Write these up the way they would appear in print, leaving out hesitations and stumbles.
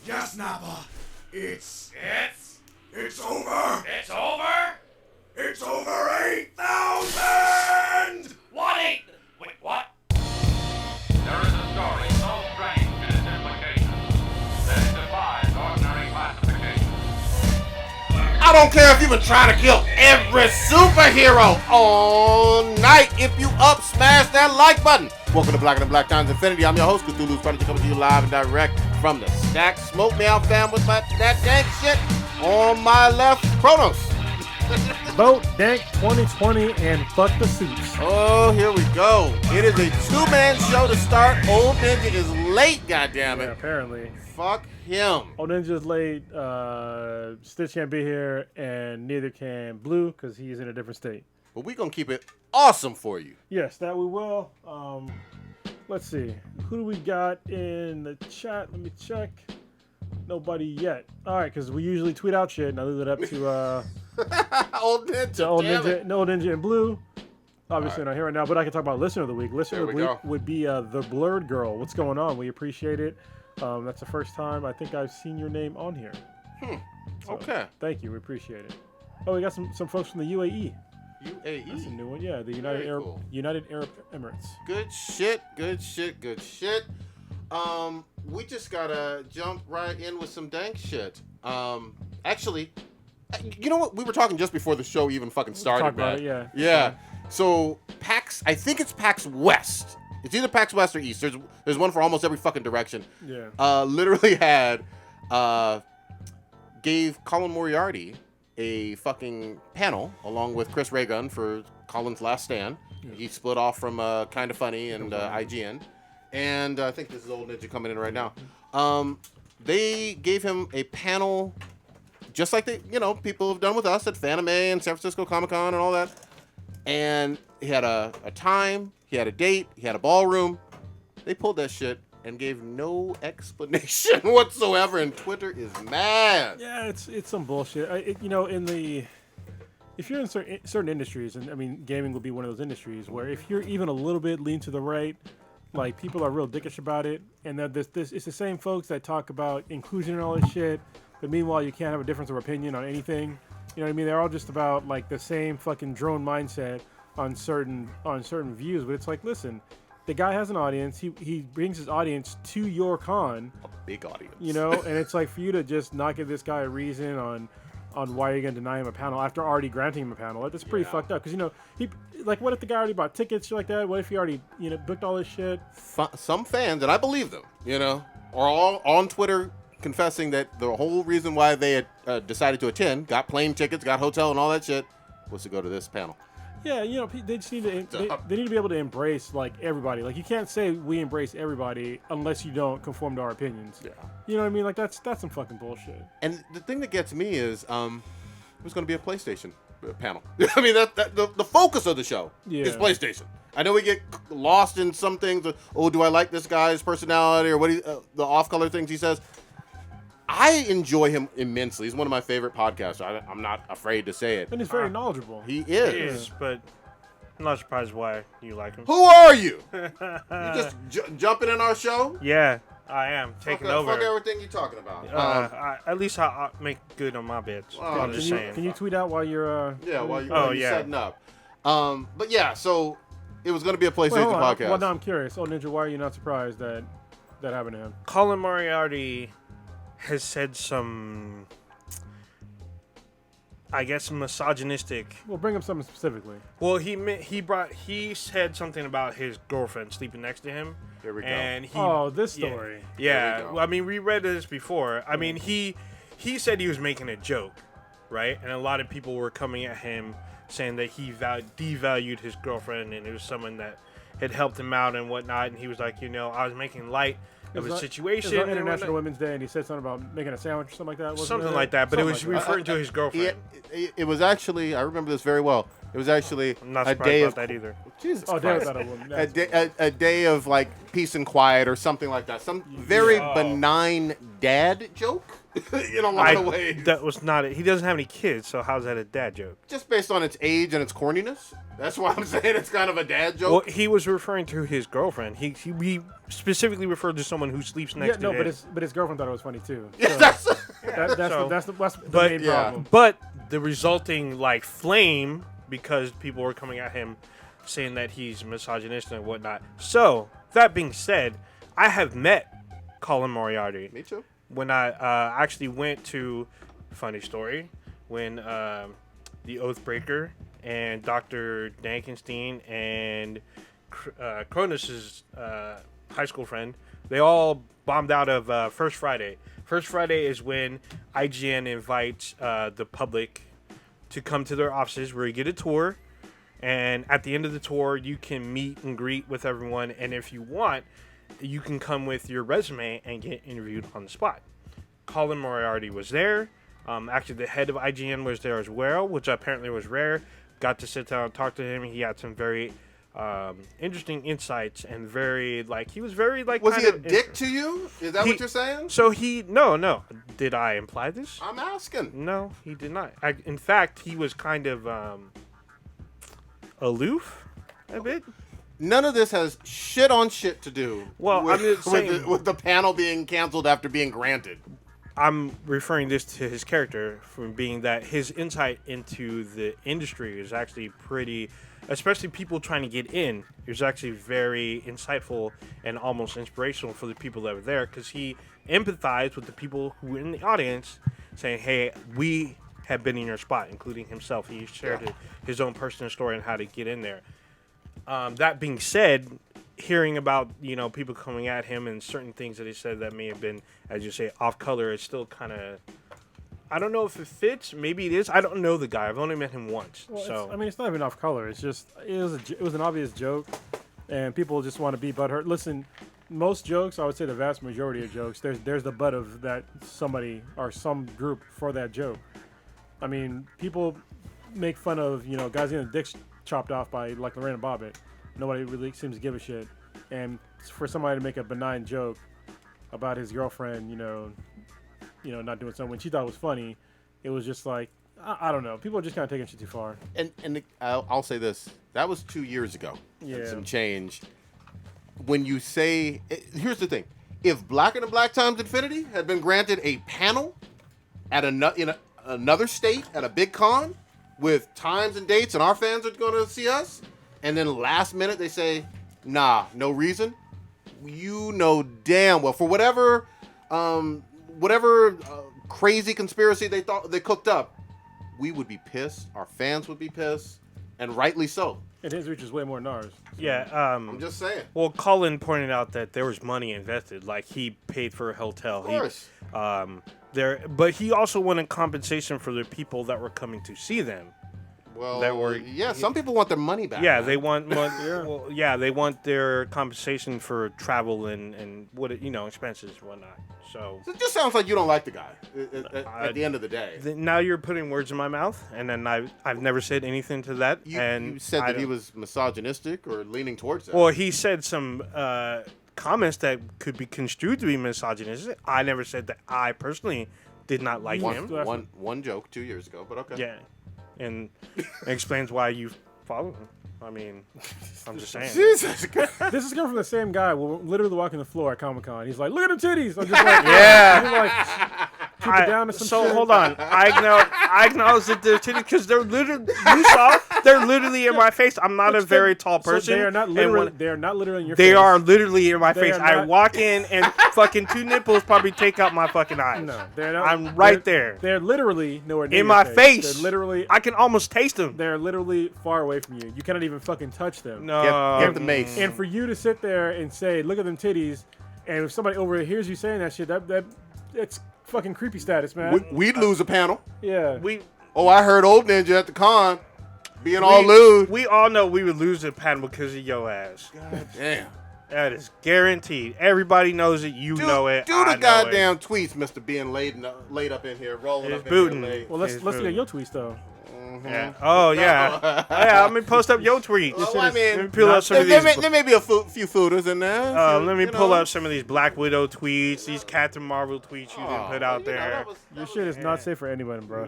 Yes, Nappa. It's over. It's over? It's over 8,000! What ain't... Wait, what? There is a story so strange in its implications that it defies ordinary classification. I don't care if you've been trying to kill every superhero all night. If you up, smash that like button. Welcome to Black and Black Times Infinity. I'm your host, Cthulhu's Predator, coming to you live and direct from the stack. Smoke me out, fam, with that dank shit. On my left, Kronos. Vote Dank 2020 and fuck the suits. Oh, here we go. It is a two-man show to start. Old Ninja is late, goddammit. Yeah, apparently. Fuck him. Old Ninja's late. Stitch can't be here, and neither can Blue because he's in a different state. But we gonna keep it awesome for you. Yes, that we will. Let's see. Who do we got in the chat? Let me check. Nobody yet. All right, because we usually tweet out shit, and I leave it up to Old Ninja. Old damn Ninja, it. no Old Ninja and Blue. Obviously not here right now, but I can talk about Listener of the Week. Listener of the Week would be the Blurred Girl. What's going on? We appreciate it. That's the first time I think I've seen your name on here. So, Okay. thank you. We appreciate it. Oh, we got some folks from the UAE. UAE. That's a new one. Yeah, the Very cool. United Arab Emirates. Good shit. We just gotta jump right in with some dank shit. Actually, you know what? We were talking just before the show even fucking started, Talk about man. it, Yeah. So PAX, I think it's PAX West. It's either PAX West or East. There's one for almost every fucking direction. Yeah. Literally had gave Colin Moriarty a fucking panel along with Chris Ray Gun for Colin's Last Stand. Yeah. He split off from Kinda Funny and IGN. And I think this is Old Ninja coming in right now. They gave him a panel just like people have done with us at Fanime and San Francisco Comic-Con and all that. And he had a time, he had a date, he had a ballroom. They pulled that shit and gave no explanation whatsoever, and Twitter is mad. Yeah, it's some bullshit. If you're in certain industries, and I mean, gaming will be one of those industries where if you're even a little bit lean to the right, like people are real dickish about it, and that this it's the same folks that talk about inclusion and all this shit, but meanwhile you can't have a difference of opinion on anything. You know what I mean? They're all just about like the same fucking drone mindset on certain views, but it's like, listen, the guy has an audience. He brings his audience to your con. A big audience. You know, and it's like for you to just not give this guy a reason on why you're gonna deny him a panel after already granting him a panel. That's pretty fucked up. Because he like, what if the guy already bought tickets, shit like that? What if he already booked all this shit? Some fans, and I believe them, are all on Twitter confessing that the whole reason why they had decided to attend, got plane tickets, got hotel, and all that shit, was to go to this panel. Yeah, they just need to they need to be able to embrace like everybody. Like you can't say we embrace everybody unless you don't conform to our opinions. Yeah. You know what I mean? Like that's some fucking bullshit. And the thing that gets me is there's going to be a PlayStation panel. I mean the focus of the show is PlayStation. I know we get lost in some things. Oh, do I like this guy's personality or what the off-color things he says? I enjoy him immensely. He's one of my favorite podcasters. I'm not afraid to say it. And he's very knowledgeable. He is. He is, but I'm not surprised why you like him. Who are you? You just jumping in our show? Yeah, I am taking over. Fuck everything you're talking about. At least I'll make good on my bits. Well, I'm just saying. Can you tweet out while you're while you're setting up. But yeah, so it was going to be a PlayStation podcast. Well, now I'm curious. Oh, Ninja, why are you not surprised that happened to him? Colin Moriarty has said some, I guess, misogynistic. Well, bring up something specifically. Well, he said something about his girlfriend sleeping next to him. There we go. And this story. Yeah. Well, I mean, we read this before. I mean, he said he was making a joke, right? And a lot of people were coming at him saying that he devalued his girlfriend and it was someone that had helped him out and whatnot. And he was like, I was making light of a situation. It was on International Women's Day, and he said something about making a sandwich or something like that. Wasn't something it? like that, but it was Something like referring to his girlfriend. It was actually, I remember this very well. It was actually I'm not a surprised day about of that either. Jesus Oh, Christ. damn, I thought it A day of like peace and quiet or something like that. Some very benign dad joke in a lot of ways. That was not it. He doesn't have any kids, so how's that a dad joke? Just based on its age and its corniness. That's why I'm saying it's kind of a dad joke. Well, he was referring to his girlfriend. He specifically referred to someone who sleeps next to him. but his girlfriend thought it was funny too. Yeah, So that's that's the But main yeah. problem. But the resulting like flame because people were coming at him saying that he's misogynistic and whatnot. So that being said, I have met Colin Moriarty. Me too. When I actually went to, funny story, when the Oathbreaker and Dr. Dankenstein and Cronus's high school friend, they all bombed out of First Friday. First Friday is when IGN invites the public to come to their offices where you get a tour. And at the end of the tour, you can meet and greet with everyone. And if you want, you can come with your resume and get interviewed on the spot. Colin Moriarty was there. Actually, the head of IGN was there as well, which apparently was rare. Got to sit down and talk to him. He had some very interesting insights and very, like, he was very, like, Was he a dick to you? Is that what you're saying? So no. Did I imply this? I'm asking. No, he did not. In fact, he was kind of aloof a bit. None of this has shit on shit to do. Well, with, I'm just saying, with the panel being canceled after being granted. I'm referring this to his character from being that his insight into the industry is actually pretty, especially people trying to get in. It was actually very insightful and almost inspirational for the people that were there because he empathized with the people who were in the audience, saying, "Hey, we have been in your spot," including himself. He shared his own personal story on how to get in there. That being said, hearing about people coming at him and certain things that he said that may have been, as you say, off color, is still kind of. I don't know if it fits. Maybe it is. I don't know the guy. I've only met him once. Well, so it's not even off color. It's just it was an obvious joke, and people just want to be butthurt. Listen, most jokes, I would say the vast majority of jokes, there's the butt of that somebody or some group for that joke. I mean, people make fun of guys getting their dicks chopped off by like Lorena Bobbitt. Nobody really seems to give a shit, and for somebody to make a benign joke about his girlfriend, not doing something when she thought it was funny, it was just like I don't know. People are just kind of taking shit too far. And I'll say this: that was 2 years ago. Yeah. And some change. When you say, here's the thing: if Black and the Black Times Infinity had been granted a panel at another state at a big con with times and dates, and our fans are going to see us, and then last minute they say, "Nah, no reason." Damn well for whatever crazy conspiracy they thought they cooked up, we would be pissed. Our fans would be pissed, and rightly so. And his reach is way more than ours. yeah. I'm just saying. Well, Colin pointed out that there was money invested. Like he paid for a hotel. Of course. But he also wanted compensation for the people that were coming to see them. Well, some people want their money back. Yeah, man. they want they want their compensation for travel and expenses and whatnot. So It just sounds like you don't like the guy at the end of the day. now you're putting words in my mouth, and then I've never said anything to that. You said that he was misogynistic or leaning towards that. Well, he said some comments that could be construed to be misogynistic. I never said that. I personally did not like him. One joke 2 years ago, but okay. Yeah, and explains why you follow him. I mean, I'm just saying. Jesus Christ. This is coming from the same guy. We're literally walking the floor at Comic Con. He's like, "Look at them titties." I'm just like, Yeah. I'm like, keep it down to some So shit. hold on. I acknowledge that they're titties because they're literally. You saw they're literally in my face. I'm not a very tall person. So they are not and literally. when- They are not literally in your They face. are literally in my They face. are I not- walk in and fucking two nipples probably take out my fucking eyes. No, they're not. I'm right they're- there. They're literally nowhere near In your my face. They're literally. I can almost taste them. They're literally far away from you. You cannot even fucking touch them. No. Get the mace. And for you to sit there and say, "Look at them titties," and if somebody overhears you saying that shit, that's fucking creepy status, man. We'd lose a panel. Yeah. Oh, I heard Old Ninja at the con being all lewd. We all know we would lose the panel because of your ass. God damn. That is guaranteed. Everybody knows it. You know it. Do I the know goddamn tweets, Mr. Being laid up in here, rolling It's up booting. in here late. Well, let's It's look true. at your tweets though. Yeah. Oh yeah. Yeah. Let me post up your tweets. Well, I mean, let me pull up some of these. there may be a few footers in there. Let me pull up some of these Black Widow tweets, these Captain Marvel tweets you didn't put out there. Your shit is not safe for anyone, bro.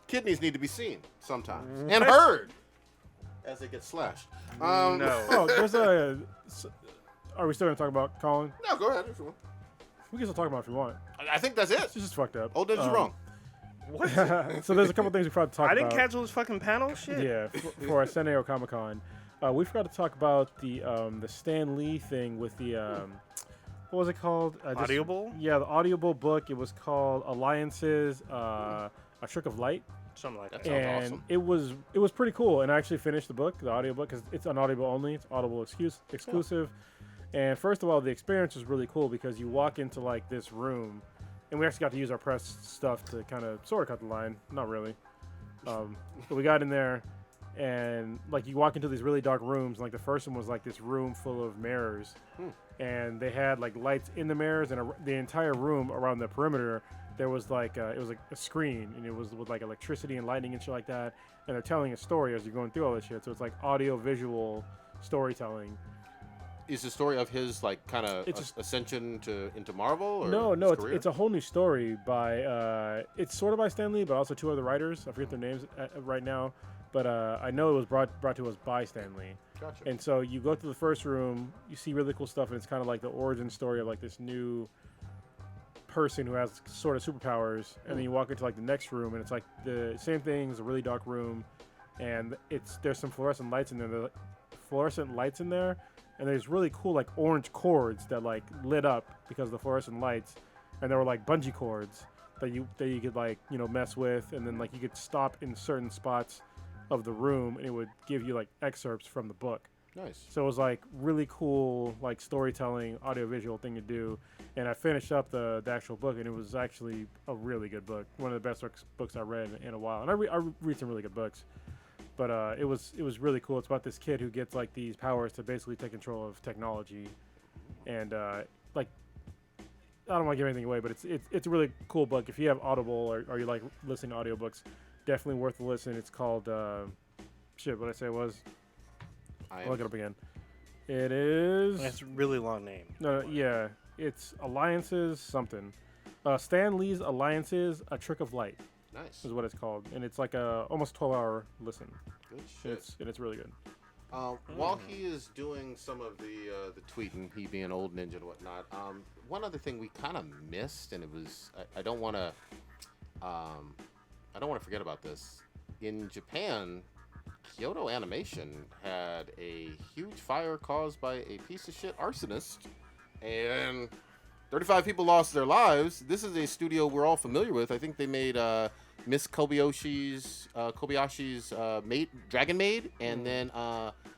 Kidneys need to be seen sometimes and heard. as they get slashed. No. Oh, there's a. Are we still gonna talk about Colin? No, go ahead if you want. We can still talk about it if you want. I think that's it. It's just fucked up. Old Ninja's wrong. What? So there's a couple things we forgot to talk I about. didn't cancel this fucking panel. Shit. Yeah, for our San Diego Comic Con, we forgot to talk about the Stan Lee thing with the what was it called? Audible? Yeah, the Audible book. It was called Alliances, A Trick of Light, Something like that. Sounds and awesome. it was pretty cool. And I actually finished the book, the audiobook, because it's on Audible only. It's Audible exclusive. And first of all, the experience was really cool because you walk into like this room, and we actually got to use our press stuff to kind of sort of cut the line. Not really. But we got in there, and like you walk into these really dark rooms. And, like the first one was like this room full of mirrors, and they had like lights in the mirrors, and the entire room around the perimeter there was like it was like a screen, and it was with like electricity and lightning and shit like that. And they're telling a story as you're going through all this shit. So it's like audio visual storytelling. Is the story of his like kind of It's just- ascension into Marvel? Or No, his career? it's a whole new story by it's sort of by Stan Lee, but also two other writers. I forget their names right now, but I know it was brought to us by Stan Lee. Gotcha. And so you go to the first room, you see really cool stuff, and it's kind of like the origin story of like this new person who has sort of superpowers. And then you walk into like the next room, and it's like the same thing. It's a really dark room, and there's some fluorescent lights in there. And there's really cool like orange cords that like lit up because of the fluorescent lights, and there were like bungee cords that you could like mess with, and then like you could stop in certain spots of the room, and it would give you like excerpts from the book. Nice. So it was like really cool like storytelling audiovisual thing to do. And I finished up the actual book, and it was actually a really good book, one of the best books I read in a while. And I read some really good books. But it was really cool. It's about this kid who gets like these powers to basically take control of technology, and like I don't want to give anything away, but it's a really cool book. If you have Audible or you like listening to audiobooks, definitely worth a listen. It's called shit. What I say was I'll look it up again. It is That's a really long name. no yeah. It's Alliances something. Stan Lee's Alliances: A Trick of Light Nice. is what it's called, and it's like a almost 12-hour listen. Good shit. It's really good. While he is doing some of the tweeting, he being old ninja and whatnot, one other thing we kind of missed, and it was I don't want to forget about this. In Japan, Kyoto Animation had a huge fire caused by a piece of shit arsonist, and 35 people lost their lives. This is a studio we're all familiar with. I think they made Miss Kobayashi's Dragon Maid, and then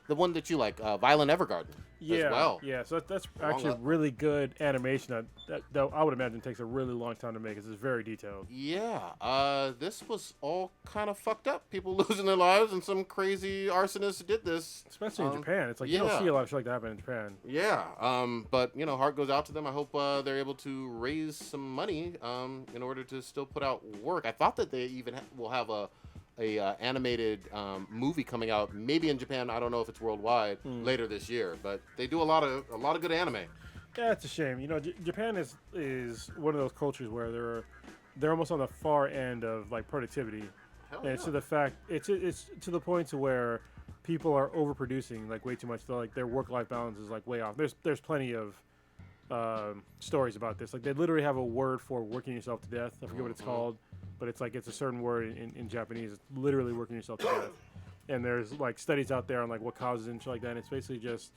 the one that you like, Violent Evergarden, Yeah, as well. yeah. So that's Along actually that- really good animation. That I would imagine takes a really long time to make. It's very detailed. Yeah, this was all kind of fucked up. People losing their lives, and some crazy arsonist did this. Especially in Japan. It's like you yeah. don't see a lot of shit like that happen in Japan. Yeah, but heart goes out to them. I hope they're able to raise some money in order to still put out work. I thought that they even will have a animated movie coming out, maybe in Japan. I don't know if it's worldwide later this year, but they do a lot of good anime. Yeah, it's a shame. Japan is one of those cultures where they're almost on the far end of like productivity, Hell and it's yeah. to the fact it's to the point to where people are overproducing like way too much. Like their work-life balance is like way off. There's plenty of stories about this. Like they literally have a word for working yourself to death. I forget what it's called, but it's like it's a certain word in Japanese. It's literally working yourself to death. And there's like studies out there on like what causes it and shit like that. And it's basically just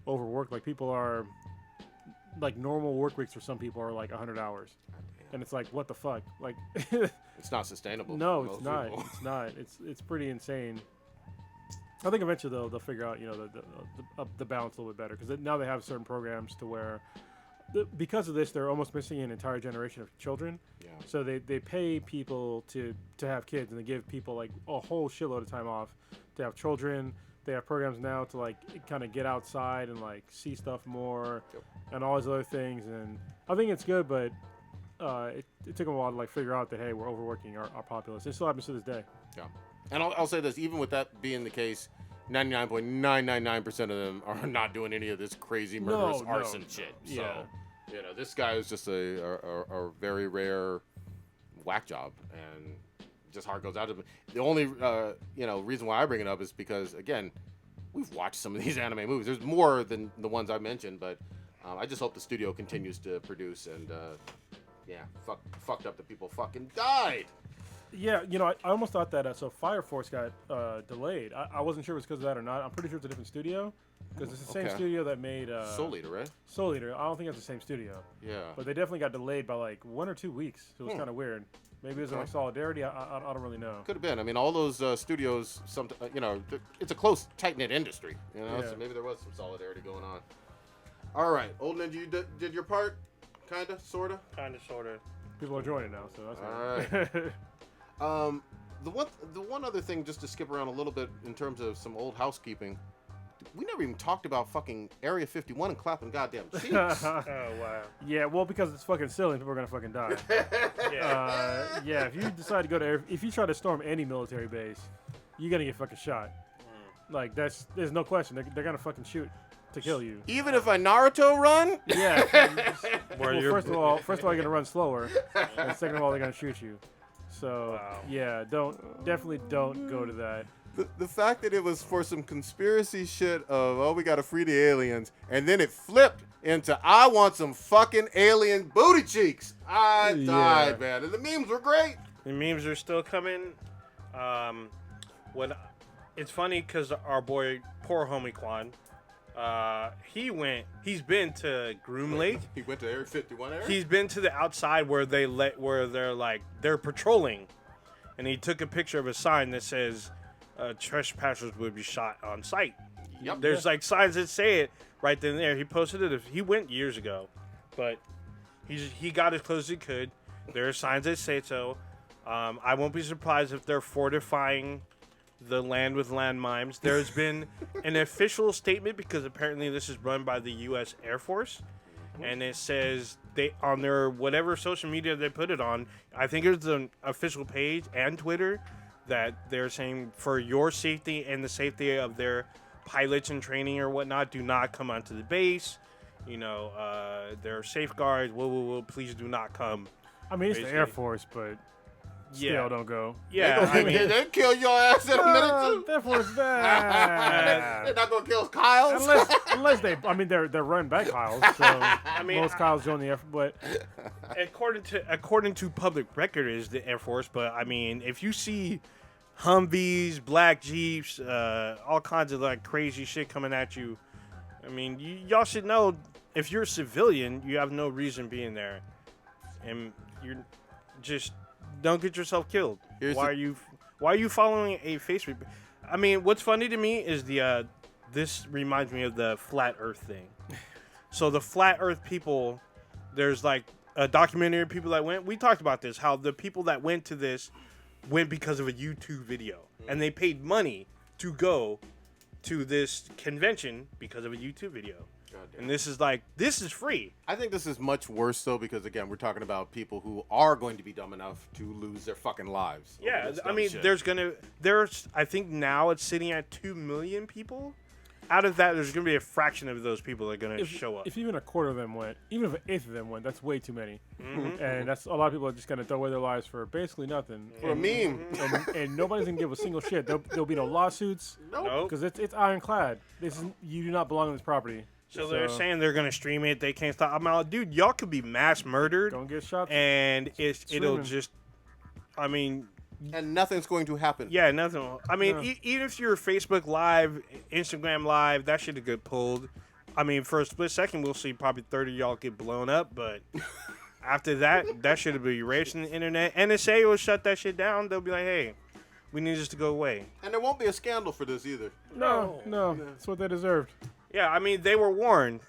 overwork. Like people are like normal work weeks for some people are like 100 hours, and it's like what the fuck? Like It's not sustainable. no, for it's most not. people. It's not. It's pretty insane. I think eventually they'll figure out the balance a little bit better because now they have certain programs to where because of this they're almost missing an entire generation of children. Yeah. So they pay people to have kids, and they give people like a whole shitload of time off to have children. They have programs now to like kind of get outside and like see stuff more, Yep. and all these other things. And I think it's good, but it took them a while to like figure out that hey, we're overworking our populace. It still happens to this day. Yeah. And I'll say this, even with that being the case, 99.999% of them are not doing any of this crazy murderous No. arson shit. Yeah. So, this guy is just a very rare whack job. And just heart goes out to them. The only reason why I bring it up is because, again, we've watched some of these anime movies. There's more than the ones I mentioned, but I just hope the studio continues to produce. And fucked up that people fucking died. Yeah, I almost thought that so Fire Force got delayed. I wasn't sure it was because of that or not. I'm pretty sure it's a different studio because it's the same studio that made Soul Eater, right? Soul Eater. I don't think it's the same studio. Yeah. But they definitely got delayed by like 1 or 2 weeks. So it was kind of weird. Maybe it was like solidarity. I don't really know. Could have been. I mean, all those studios, it's a close, tight-knit industry, Yeah. So maybe there was some solidarity going on. All right, Old Ninja, you did your part, kinda, sorta. Kind of, sort of. People are joining now, so that's All right. The one other thing, just to skip around a little bit in terms of some old housekeeping, we never even talked about fucking Area 51 and clapping goddamn cheeks. Oh, wow. Yeah, well, because it's fucking silly and people are gonna fucking die. Yeah. If you decide to go to, if you try to storm any military base, you're gonna get fucking shot. Like there's no question. They're gonna fucking shoot to kill you. Even if I Naruto run? Yeah. Where Well, first of all, you're gonna run slower, and second of all, they're gonna shoot you. So Wow. yeah, definitely don't go to that. The fact that it was for some conspiracy shit of, we gotta free the aliens, and then it flipped into, I want some fucking alien booty cheeks. I died, man. And the memes were great. The memes are still coming. It's funny because our boy, poor homie Quan, he's been to Groom Lake. He went to Area 51 area? He's been to the outside where they're patrolling, and he took a picture of a sign that says trespassers would be shot on sight. Yep. There's like signs that say it right then and there. He posted it. He went years ago, but he got as close as he could. There are signs that say so. I won't be surprised if they're fortifying the land with landmines. There's been an official statement because apparently this is run by the U.S. Air Force, and it says they on their whatever social media they put it on. I think it's an official page and Twitter that they're saying for your safety and the safety of their pilots and training or whatnot, do not come onto the base. There are safeguards. Whoa, please do not come. I mean, it's the Air Basically. Force, but still Yeah. don't go. Yeah, I mean, they kill your ass in a minute too. Air Force bad. They're not gonna kill Kyle. unless they're run by Kyles. So mean, most Kyles join the Air Force, but according to public record is the Air Force, but I mean, if you see Humvees, black Jeeps, all kinds of like crazy shit coming at you, I mean, y'all should know if you're a civilian, you have no reason being there, and you're just don't get yourself killed. Why are you following a Facebook? I mean, what's funny to me is this reminds me of the flat Earth thing. So the flat Earth people, there's like a documentary of people that went. We talked about this, how the people that went to this went because of a YouTube video, and they paid money to go to this convention because of a YouTube video. And this is free. I think this is much worse though, because again, we're talking about people who are going to be dumb enough to lose their fucking lives. over Yeah, this I dumb mean, shit. I think now it's sitting at 2 million people. Out of that, there's going to be a fraction of those people that are going to show up. if even a quarter of them went, even if an eighth of them went, that's way too many. And that's a lot of people are just gonna throw away their lives for basically nothing. For a meme. And nobody's gonna give a single shit. There'll be no lawsuits Nope. because it's ironclad. You do not belong on this property. So they're saying they're going to stream it. They can't stop. I'm like, dude, y'all could be mass murdered. Don't get shot. And it'll Streaming. just, I mean, And nothing's going to happen. yeah, nothing. I mean, Yeah. even if you're Facebook Live, Instagram Live, that shit get pulled. I mean, for a split second, we'll see probably 30 of y'all get blown up, but after that should be erased from the internet. NSA will shut that shit down. They'll be like, hey, we need this to go away. And there won't be a scandal for this either. no, that's what they deserved. Yeah, I mean, they were warned.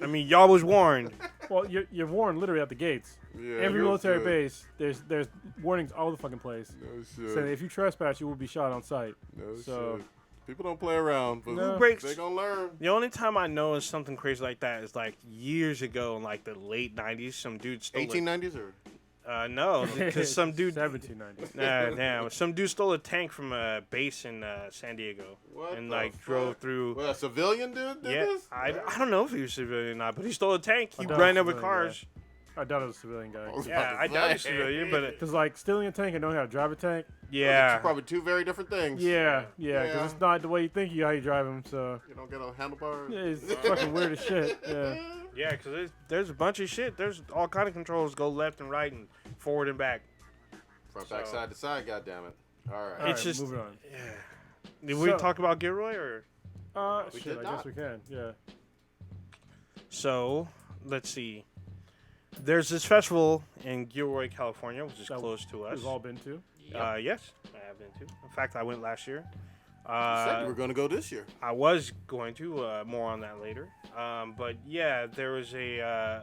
I mean, y'all was warned. Well, you're warned literally at the gates. Yeah, Every no military shit. base, there's warnings all over the fucking place. No Saying shit. if you trespass, you will be shot on sight. No So- shit. People don't play around, but No. Breaks. they gonna learn. The only time I know is something crazy like that is like years ago in like the late 90s, some dude stole 1890s or? no, because some dude 1790. damn, some dude stole a tank from a base in San Diego What and the like drove fuck? through. Well, a civilian dude did Yeah, this? I don't know if he was civilian or not, but he stole a tank. He doubt ran over civilian, cars. I doubt it was a civilian guy. Yeah, I doubt he's civilian, but Because like stealing a tank and knowing how to drive a tank. yeah. Probably two very different things. Yeah. Because Yeah. it's not the way you think how you drive them. So You don't get a handlebar. yeah, it's fucking weird as shit. Yeah. Yeah, because there's a bunch of shit. There's all kind of controls go left and right and forward and back. Front, back, So- side to side. God damn it. All right. All It's right, just- moving on. Did we So- talk about Gilroy or? We Shit, did I not. guess we can. Yeah. So let's see. There's this festival in Gilroy, California, which is That close to us. We've all been to. Yes, I have been to. In fact, I went last year. You said you were going to go this year. I was going to. More on that later. But yeah, there was a.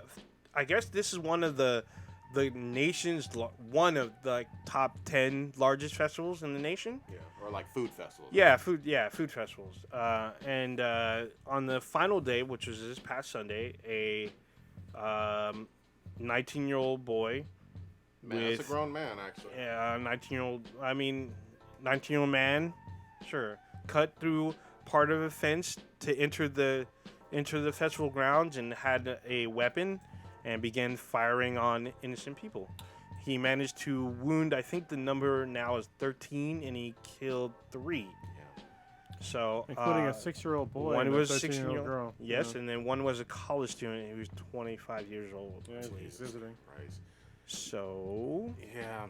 I guess this is one of the nation's one of the top 10 largest festivals in the nation. Yeah. Or like food festivals. Yeah, food festivals. And on the final day, which was this past Sunday, a 19-year-old boy. Man, that's a grown man, actually. Yeah, 19-year-old man, sure, cut through part of a fence to enter the festival grounds and had a weapon and began firing on innocent people. He managed to wound, I think the number now is 13, and he killed 3. Yeah. So, Including a 6-year-old boy. one and was a 16-year-old girl. Yes, Yeah. and then one was a college student who was 25 years old. Yeah, he's Jesus visiting. Christ. So, Yeah.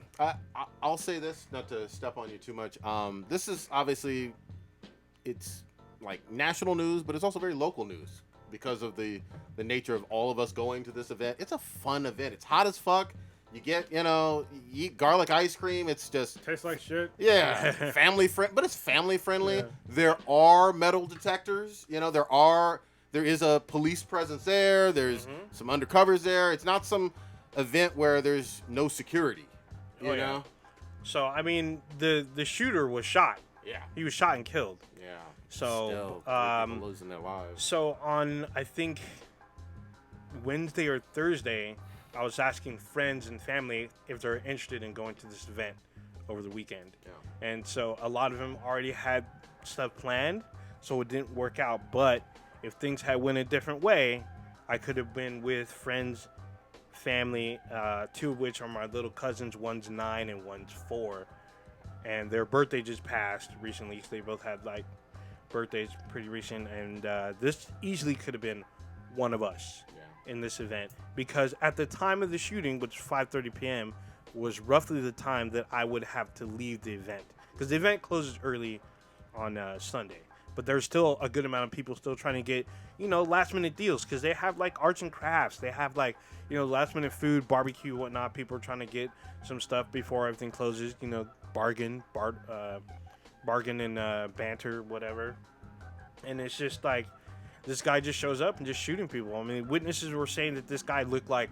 I'll say this, not to step on you too much. This is obviously, it's like national news, but it's also very local news because of the nature of all of us going to this event. It's a fun event. It's hot as fuck. You get, you eat garlic ice cream. It's just, Tastes like shit. yeah, family friend, but it's family friendly. Yeah. There are metal detectors. There is a police presence there. There's some undercovers there. It's not some event where there's no security. You Oh, yeah. know? I mean, the shooter was shot. Yeah. He was shot and killed. Yeah. So, Still, people losing their lives. So on, I think, Wednesday or Thursday, I was asking friends and family if they're interested in going to this event over the weekend. Yeah. And so a lot of them already had stuff planned, so it didn't work out. But if things had went a different way, I could have been with friends, family, 2 of which are my little cousins. One's 9 and one's 4. And their birthday just passed recently, so they both had, like, birthdays pretty recent. And this easily could have been one of us in this event. Because at the time of the shooting, which was 5:30 p.m., was roughly the time that I would have to leave the event. Because the event closes early on Sunday. But there's still a good amount of people still trying to get, last minute deals. Because they have, like, arts and crafts. They have, like, last minute food, barbecue, whatnot. People are trying to get some stuff before everything closes. Bargain and banter, whatever. And it's just like, this guy just shows up and just shooting people. I mean, witnesses were saying that this guy looked like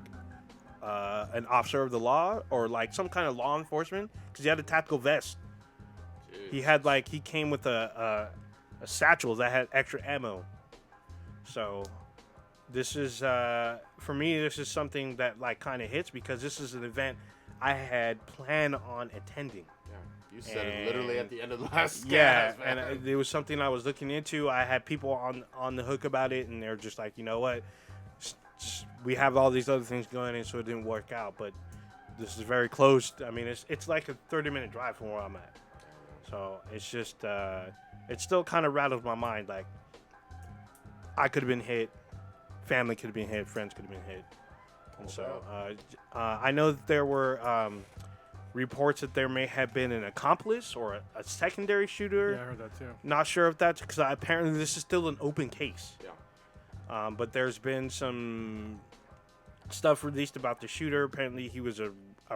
an officer of the law or like some kind of law enforcement because he had a tactical vest. Jeez. He came with a satchel that had extra ammo. So this is, for me, this is something that like kind of hits because this is an event I had planned on attending. Yeah. You said it literally at the end of the last Yeah, cast, man. and it was something I was looking into. I had people on the hook about it, and they're just like, you know what, we have all these other things going, and so it didn't work out. But this is very close. I mean, it's like a 30-minute drive from where I'm at. So it's just, it still kind of rattles my mind. Like, I could have been hit, family could have been hit, friends could have been hit. And so I know that there were reports that there may have been an accomplice or a secondary shooter. Yeah, I heard that too. Not sure if that's because apparently this is still an open case. Yeah. But there's been some stuff released about the shooter. Apparently he was a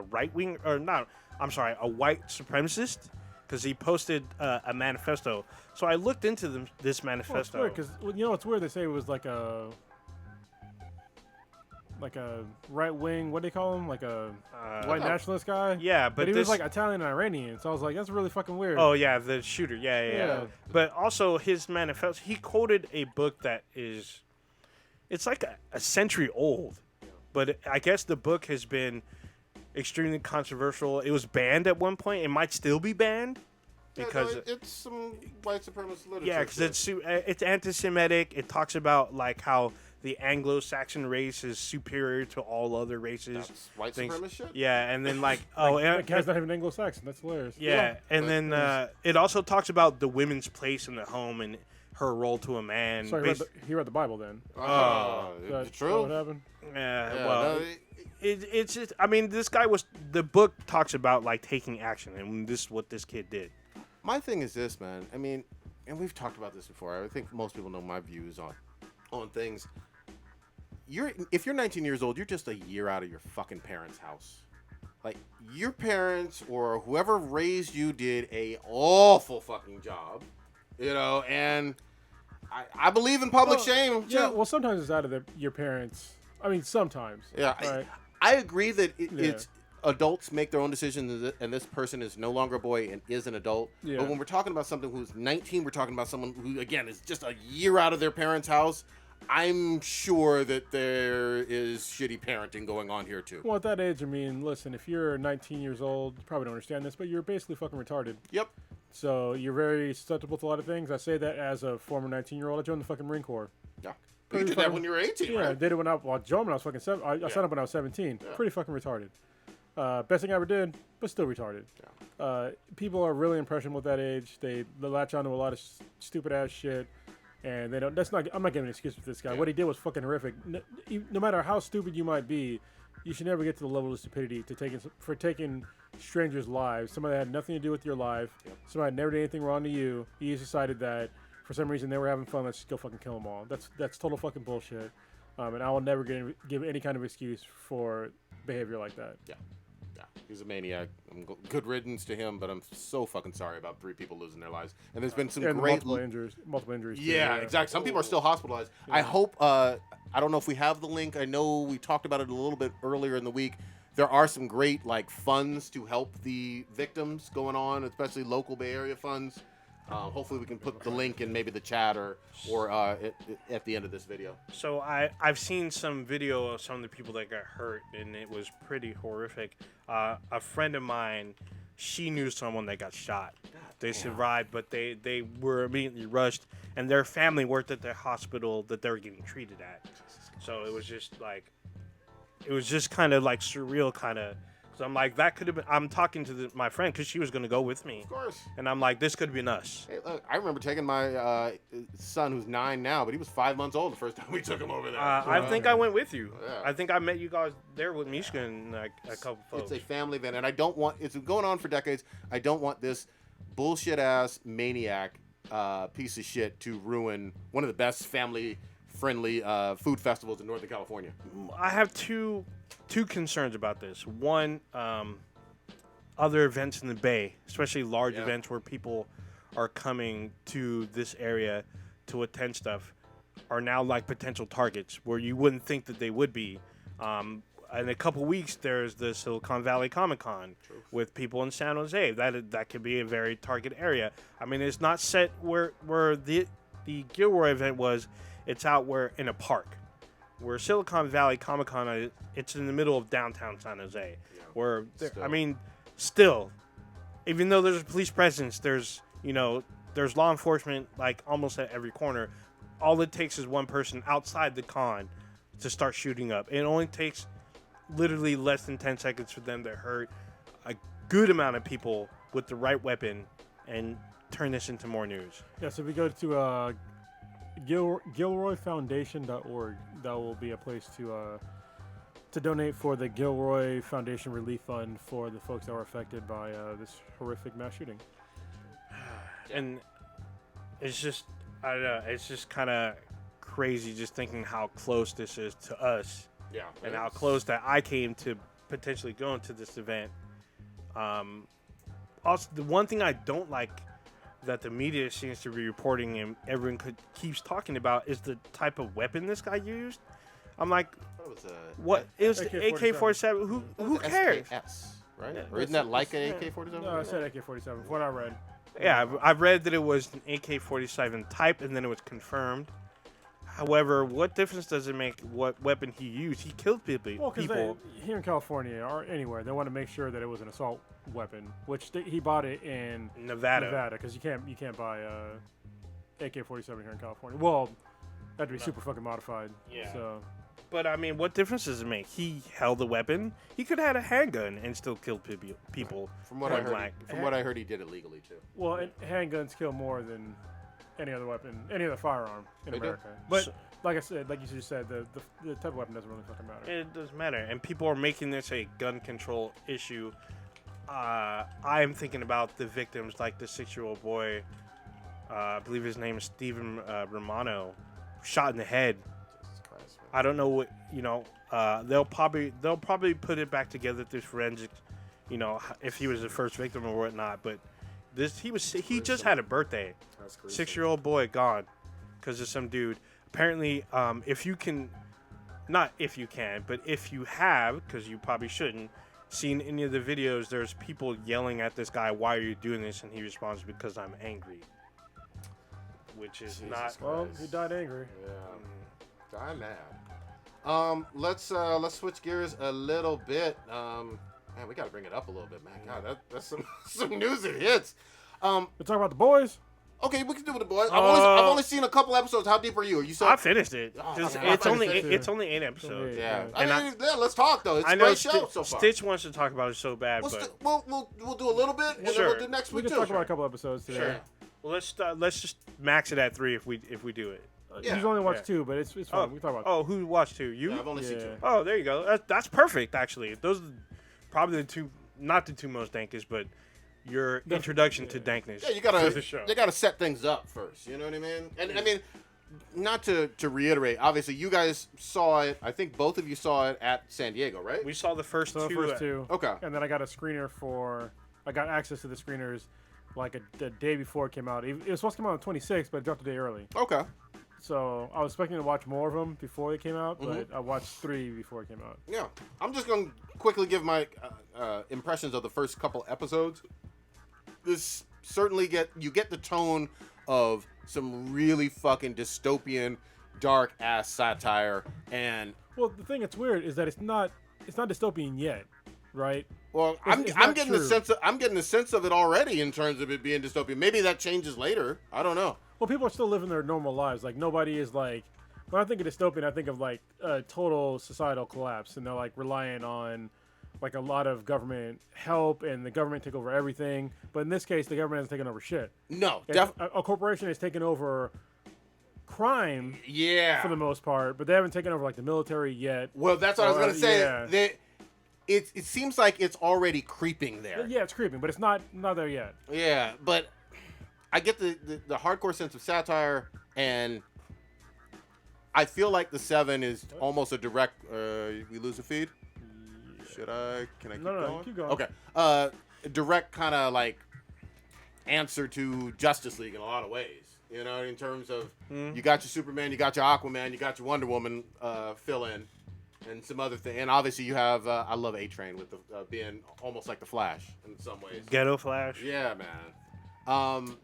right wing or not. I'm sorry, a white supremacist because he posted a manifesto. So I looked into this Well, it's manifesto. weird because it's weird. They say it was like a right wing. What do they call him? Like a white nationalist guy. Yeah, But but he this, was like Italian and Iranian. So I was like, that's really fucking weird. oh yeah, the shooter. Yeah. Yeah. But also his manifesto. He quoted a book that is, it's like a century old, but I guess the book has been extremely controversial. It was banned at one point. It might still be banned because it's some white supremacist literature. yeah, because it's anti-Semitic. It talks about like how the Anglo-Saxon race is superior to all other races. That's white things. supremacist shit. Yeah, and then like That guy's not even Anglo-Saxon. That's hilarious. yeah, and but- then it also talks about the women's place in the home and her role to a man. So he read the Bible then. It's Is that true. what happened? Yeah, Yeah, well, no, it's just. I mean, this guy was. The book talks about like taking action, and this is what this kid did. my thing is this, man. I mean, and we've talked about this before. I think most people know my views on things. If you're 19 years old, you're just a year out of your fucking parents' house. Like, your parents or whoever raised you did a awful fucking job, and I believe in public shame, too. Yeah, well, sometimes it's out of your parents. I mean, sometimes. Yeah, Right? I agree that Yeah. it's adults make their own decisions, and this person is no longer a boy and is an adult. Yeah. But when we're talking about something who's 19, we're talking about someone who, again, is just a year out of their parents' house. I'm sure that there is shitty parenting going on here, too. Well, at that age, I mean, listen, if you're 19 years old, you probably don't understand this, but you're basically fucking retarded. Yep. So you're very susceptible to a lot of things. I say that as a former 19-year-old. I joined the fucking Marine Corps. Yeah. But you did that when you were 18, Yeah, I right? did it when I joined when I was fucking I signed up when I was 17. Yeah. Pretty fucking retarded. Best thing I ever did, but still retarded. People are really impressionable at that age. They latch onto a lot of stupid ass shit, and they don't. I'm not giving an excuse for this guy. Yeah. What he did was fucking horrific. No matter how stupid you might be, you should never get to the level of stupidity for taking strangers' lives. Somebody that had nothing to do with your life. Yep. Somebody that never did anything wrong to you. You just decided that for some reason they were having fun. Let's just go fucking kill them all. That's total fucking bullshit. And I will never give any kind of excuse for behavior like that. Yeah. He's a maniac. Good riddance to him, but I'm so fucking sorry about 3 people losing their lives. And there's been some And great... multiple injuries. Too, Yeah, exactly. Some people are still hospitalized. I hope, I don't know if we have the link. I know we talked about it a little bit earlier in the week. There are some great, funds to help the victims going on, especially local Bay Area funds. Hopefully we can put the link in maybe the chat or at the end of this video. So I've seen some video of some of the people that got hurt, and it was pretty horrific. A friend of mine, she knew someone that got shot. They survived, but they were immediately rushed, and their family worked at the hospital that they were getting treated at. So it was just kind of like surreal, kind of. So I'm like, that could have been. I'm talking to my friend because she was going to go with me. Of course. And I'm like, this could have been us. Hey, look, I remember taking my son, who's 9 now, but he was 5 months old the first time we took him over there. I think I went with you. Yeah. I think I met you guys there with Mishka and like a couple folks. It's a family event, and I don't want... It's going on for decades. I don't want this bullshit-ass maniac piece of shit to ruin one of the best family-friendly food festivals in Northern California. I have two concerns about this. One, other events in the Bay, especially large Yeah. events where people are coming to this area to attend stuff, are now like potential targets where you wouldn't think that they would be. In a couple weeks, there's the Silicon Valley Comic Con with people in San Jose. That could be a very target area. I mean, it's not set where the Gilroy event was. It's out where in a park. Where Silicon Valley Comic Con, it's in the middle of downtown San Jose. Where still, even though there's a police presence, there's law enforcement like almost at every corner. All it takes is one person outside the con to start shooting up. It only takes literally less than 10 seconds for them to hurt a good amount of people with the right weapon and turn this into more news. Yeah, so if we go to GilroyFoundation.org, that will be a place to donate for the Gilroy Foundation Relief Fund for the folks that were affected by this horrific mass shooting. And it's just, I don't know, it's just kind of crazy just thinking how close this is to us. Yeah. And how close that I came to potentially going to this event. Also, the one thing I don't like that the media seems to be reporting and everyone keeps talking about is the type of weapon this guy used. I'm like, what? It was the AK-47. Who cares? SKS, right? Yeah. Or isn't that like an AK-47? No, I said AK-47. From what I read. Yeah, I've read that it was an AK-47 type, and then it was confirmed. However, what difference does it make what weapon he used? He killed people. Well, because here in California or anywhere, they want to make sure that it was an assault weapon, which he bought it in Nevada. because you can't buy AK-47 here in California. Well, That'd be super fucking modified. Yeah. So But I mean, what difference does it make? He held a weapon. He could have had a handgun and still killed people. From what I heard, he did it legally too. well, and handguns kill more than any other weapon, any other firearm in They do. America. But like I said, like you just said, the type of weapon doesn't really fucking matter. It doesn't matter. And people are making this a gun control issue. I am thinking about the victims, like the 6-year-old boy. I believe his name is Stephen Romano, shot in the head. Jesus Christ, man. I don't know what they'll probably put it back together through forensics, if he was the first victim or whatnot. But he just had a birthday. That's gruesome. 6-year-old boy gone because of some dude. Apparently, if you have, because you probably shouldn't, seen any of the videos, there's people yelling at this guy, "Why are you doing this?" And he responds, "Because I'm angry," which is Jesus not. Christ. Well, he died angry. Yeah. I'm mad. Let's switch gears a little bit. Man, we gotta bring it up a little bit, man. God, that's some news that hits. We're talking about the boys. Okay, we can do it with the boys. I've only seen a couple episodes. How deep are you? Are you so? I finished it. Oh, Just- okay. it's only 8 episodes. Yeah. And Yeah, let's talk though. It's I a know great show so far. Stitch wants to talk about it so bad, We'll do a little bit, and then Sure. we'll do next We week just too. talked about a couple episodes today. Sure. well, let's just max it at 3 if we do it. Yeah. He's only watched Yeah. 2, but it's fine. We talk about. Oh, who watched 2? You? Yeah, I've only seen Yeah. 2. Oh, there you go. That's perfect, actually. Those are probably the two, not the two most dankest, but your introduction to dankness. Yeah, you to the show. gotta set things up first. You know what I mean? And I mean, not to reiterate. Obviously, you guys saw it. I think both of you saw it at San Diego, right? We saw the first So the two. first 2. Okay. And then I got a screener I got access to the screeners like the day before it came out. It was supposed to come out on the 26th, but it dropped a day early. Okay. So I was expecting to watch more of them before they came out, Mm-hmm. but I watched 3 before it came out. Yeah. I'm just gonna quickly give my impressions of the first couple episodes. This certainly you get the tone of some really fucking dystopian, dark ass satire, and Well, the thing that's weird is that it's not dystopian yet, right? well, It's I'm not getting the true. sense of it already in terms of it being dystopian. Maybe that changes later. I don't know. Well, people are still living their normal lives. Like nobody is like. When I think of dystopian, I think of like a total societal collapse, and they're like relying on like a lot of government help, and the government take over everything. But in this case, the government hasn't taken over shit. No, A corporation has taken over crime yeah. for the most part, but they haven't taken over like the military yet. Well, that's what I was gonna say. Yeah. It seems like it's already creeping there. Yeah, it's creeping, but it's not there yet. Yeah, but I get the hardcore sense of satire, and I feel like the 7 is almost a direct. We lose the feed. Should I? Can I keep No, going? keep going. Okay. A direct kind of like answer to Justice League in a lot of ways. You know, in terms of you got your Superman, you got your Aquaman, you got your Wonder Woman fill in, and some other thing. And obviously you have I love A-Train with the being almost like the Flash in some ways. Ghetto Flash. Yeah, man.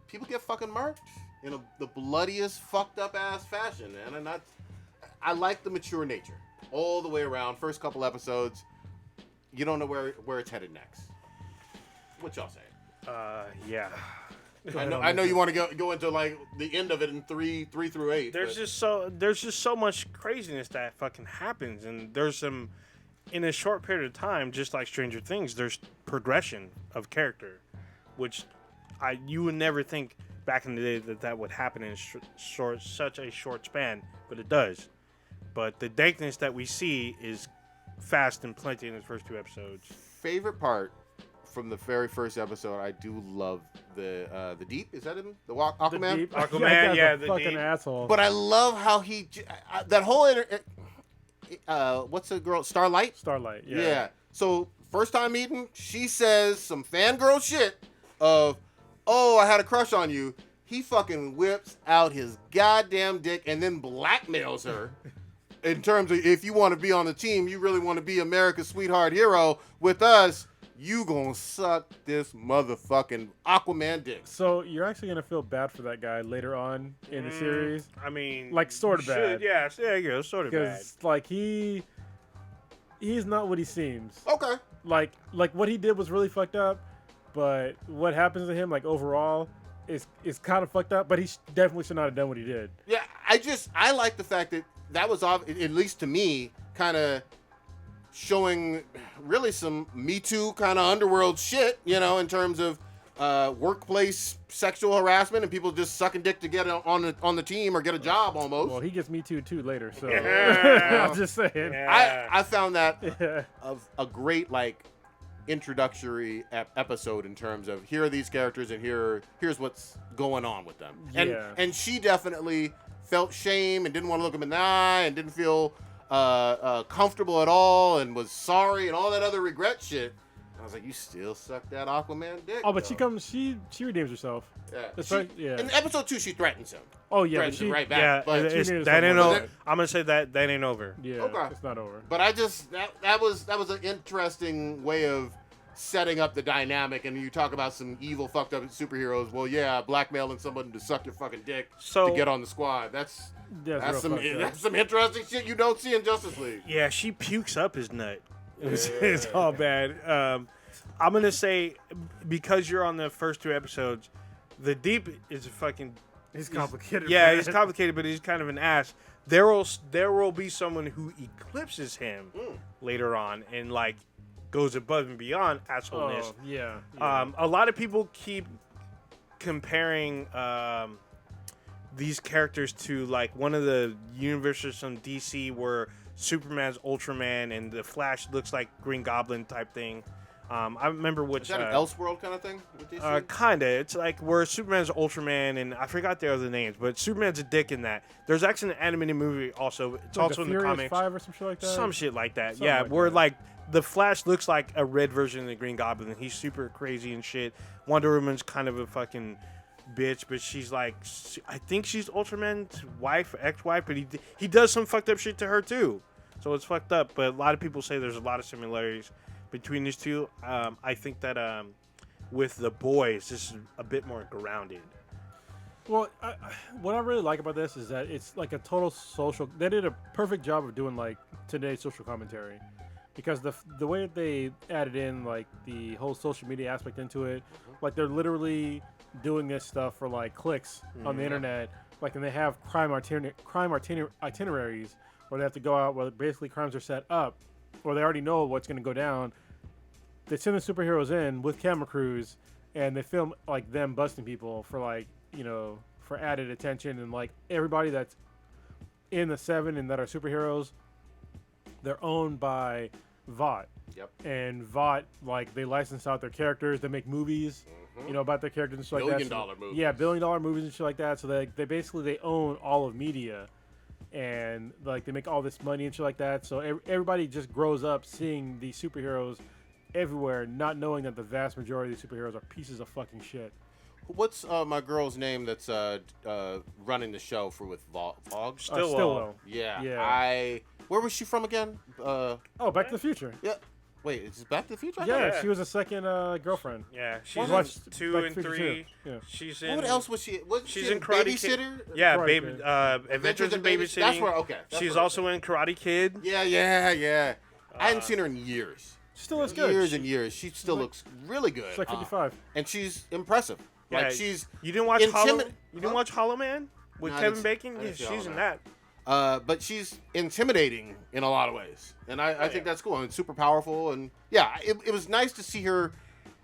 People get fucking murked in the bloodiest, fucked up ass fashion, man. And I like the mature nature all the way around. First couple episodes, you don't know where it's headed next. What y'all say? Yeah. I know you want to go into like the end of it in 3 through 8. There's just so much craziness that fucking happens, and there's some in a short period of time, just like Stranger Things. There's progression of character, which you would never think back in the day that would happen in such a short span, but it does. But the dankness that we see is fast and plenty in the first 2 episodes. Favorite part from the very first episode, I do love the Deep. Is that him? The Aquaman? Deep. Aquaman, That guy's yeah, a the fucking Deep. asshole. But I love how he that whole what's the girl? Starlight? Starlight, yeah. Yeah. So first time meeting, she says some fangirl shit of, "Oh, I had a crush on you." He fucking whips out his goddamn dick and then blackmails her. In terms of, if you want to be on the team, you really want to be America's sweetheart hero with us, you gonna suck this motherfucking Aquaman dick. So you're actually gonna feel bad for that guy later on in the series, I mean, Like, sorta you bad. should- Yeah, there you go, sort of bad. because like he's not what he seems. Okay. Like what he did was really fucked up, but what happens to him like overall is kind of fucked up. But he definitely should not have done what he did. Yeah, I like the fact that was at least to me kind of showing really some Me Too kind of underworld shit, in terms of workplace sexual harassment and people just sucking dick to get on the team or get a job almost. Well, he gets Me Too later, so Yeah. I'm just saying. Yeah. I found that Yeah. a great introductory episode in terms of here are these characters and here's what's going on with them. Yeah. And she definitely felt shame and didn't want to look him in the eye and didn't feel comfortable at all and was sorry and all that other regret shit. I was like, you still suck that Aquaman dick. Oh, but though. she redeems herself. Yeah. That's She- right. Yeah. In episode 2, she threatens him. Oh yeah, but Threatens him right back. Yeah, but, it's, She needs that ain't someone over. like I'm gonna say that ain't over. Yeah. Okay. It's not over. but I just that was an interesting way of setting up the dynamic. And you talk about some evil, fucked up superheroes. Well, yeah, blackmailing someone to suck your fucking dick So- to get on the squad. That's real fucked up. that's some interesting shit you don't see in Justice League. Yeah, she pukes up his nut. It's all bad. I'm gonna say because you're on the first 2 episodes, the Deep is fucking. It's complicated. Yeah, man. he's complicated, but he's kind of an ass. There will be someone who eclipses him later on and goes above and beyond assholeness. Oh yeah. yeah. A lot of people keep comparing these characters to one of the universes from DC where Superman's Ultraman and the Flash looks like Green Goblin type thing. I remember which Is that an Elseworld kind of thing with DC? kinda. It's like where Superman's Ultraman and I forgot their other names, but Superman's a dick in that. There's actually an animated movie also. It's Like also in the Furious comics. 5 or some shit like that. Some shit like that. Something Yeah, like where that. the Flash looks like a red version of the Green Goblin. And he's super crazy and shit. Wonder Woman's kind of a fucking bitch, but she's I think she's Ultraman's wife, ex-wife, but he does some fucked up shit to her too. So it's fucked up. But a lot of people say there's a lot of similarities between these two. I think that with the boys, this is a bit more grounded. Well, what I really like about this is that it's like a total social. They did a perfect job of doing today's social commentary, because the way that they added in the whole social media aspect into it, they're literally doing this stuff for clicks on the internet, and they have crime itineraries where they have to go out where basically crimes are set up, or they already know what's going to go down. They send the superheroes in with camera crews, and they film them busting people for for added attention, and everybody that's in the 7 and that are superheroes, they're owned by Vought. Yep. And Vought, they license out their characters. They make movies, about their characters and shit like that. Billion-dollar movies. Yeah, billion-dollar movies and shit like that. So they basically own all of media, and they make all this money and shit like that. So everybody just grows up seeing these superheroes everywhere, not knowing that the vast majority of these superheroes are pieces of fucking shit. What's my girl's name that's running the show with Vog? Stillwell. Yeah. Yeah. Where was she from again? Oh, Back to the Future. Yeah. Wait, is it Back to the Future? I Yeah, thought- she was a second girlfriend. Yeah, she's Watched in 2 Back to and the Future 3. too. Yeah. She's in. What else was she? Was She's she in Karate Babysitter? Kid. Yeah, Karate baby. Kid. Adventures in Babysitting. That's where. Okay. that's She's where I also in Karate Kid. Yeah. I hadn't seen her in years. She still looks good. Years and years. She still looks really good. She's like 55. And she's impressive. Yeah, She's. You didn't watch Hollow? Intimi- You didn't Huh? watch Hollow Man with No, I Kevin didn't- Bacon? I Yeah, didn't see she's Hollow in Man. that. But she's intimidating in a lot of ways, and I think that's cool. I mean, super powerful, and yeah, it was nice to see her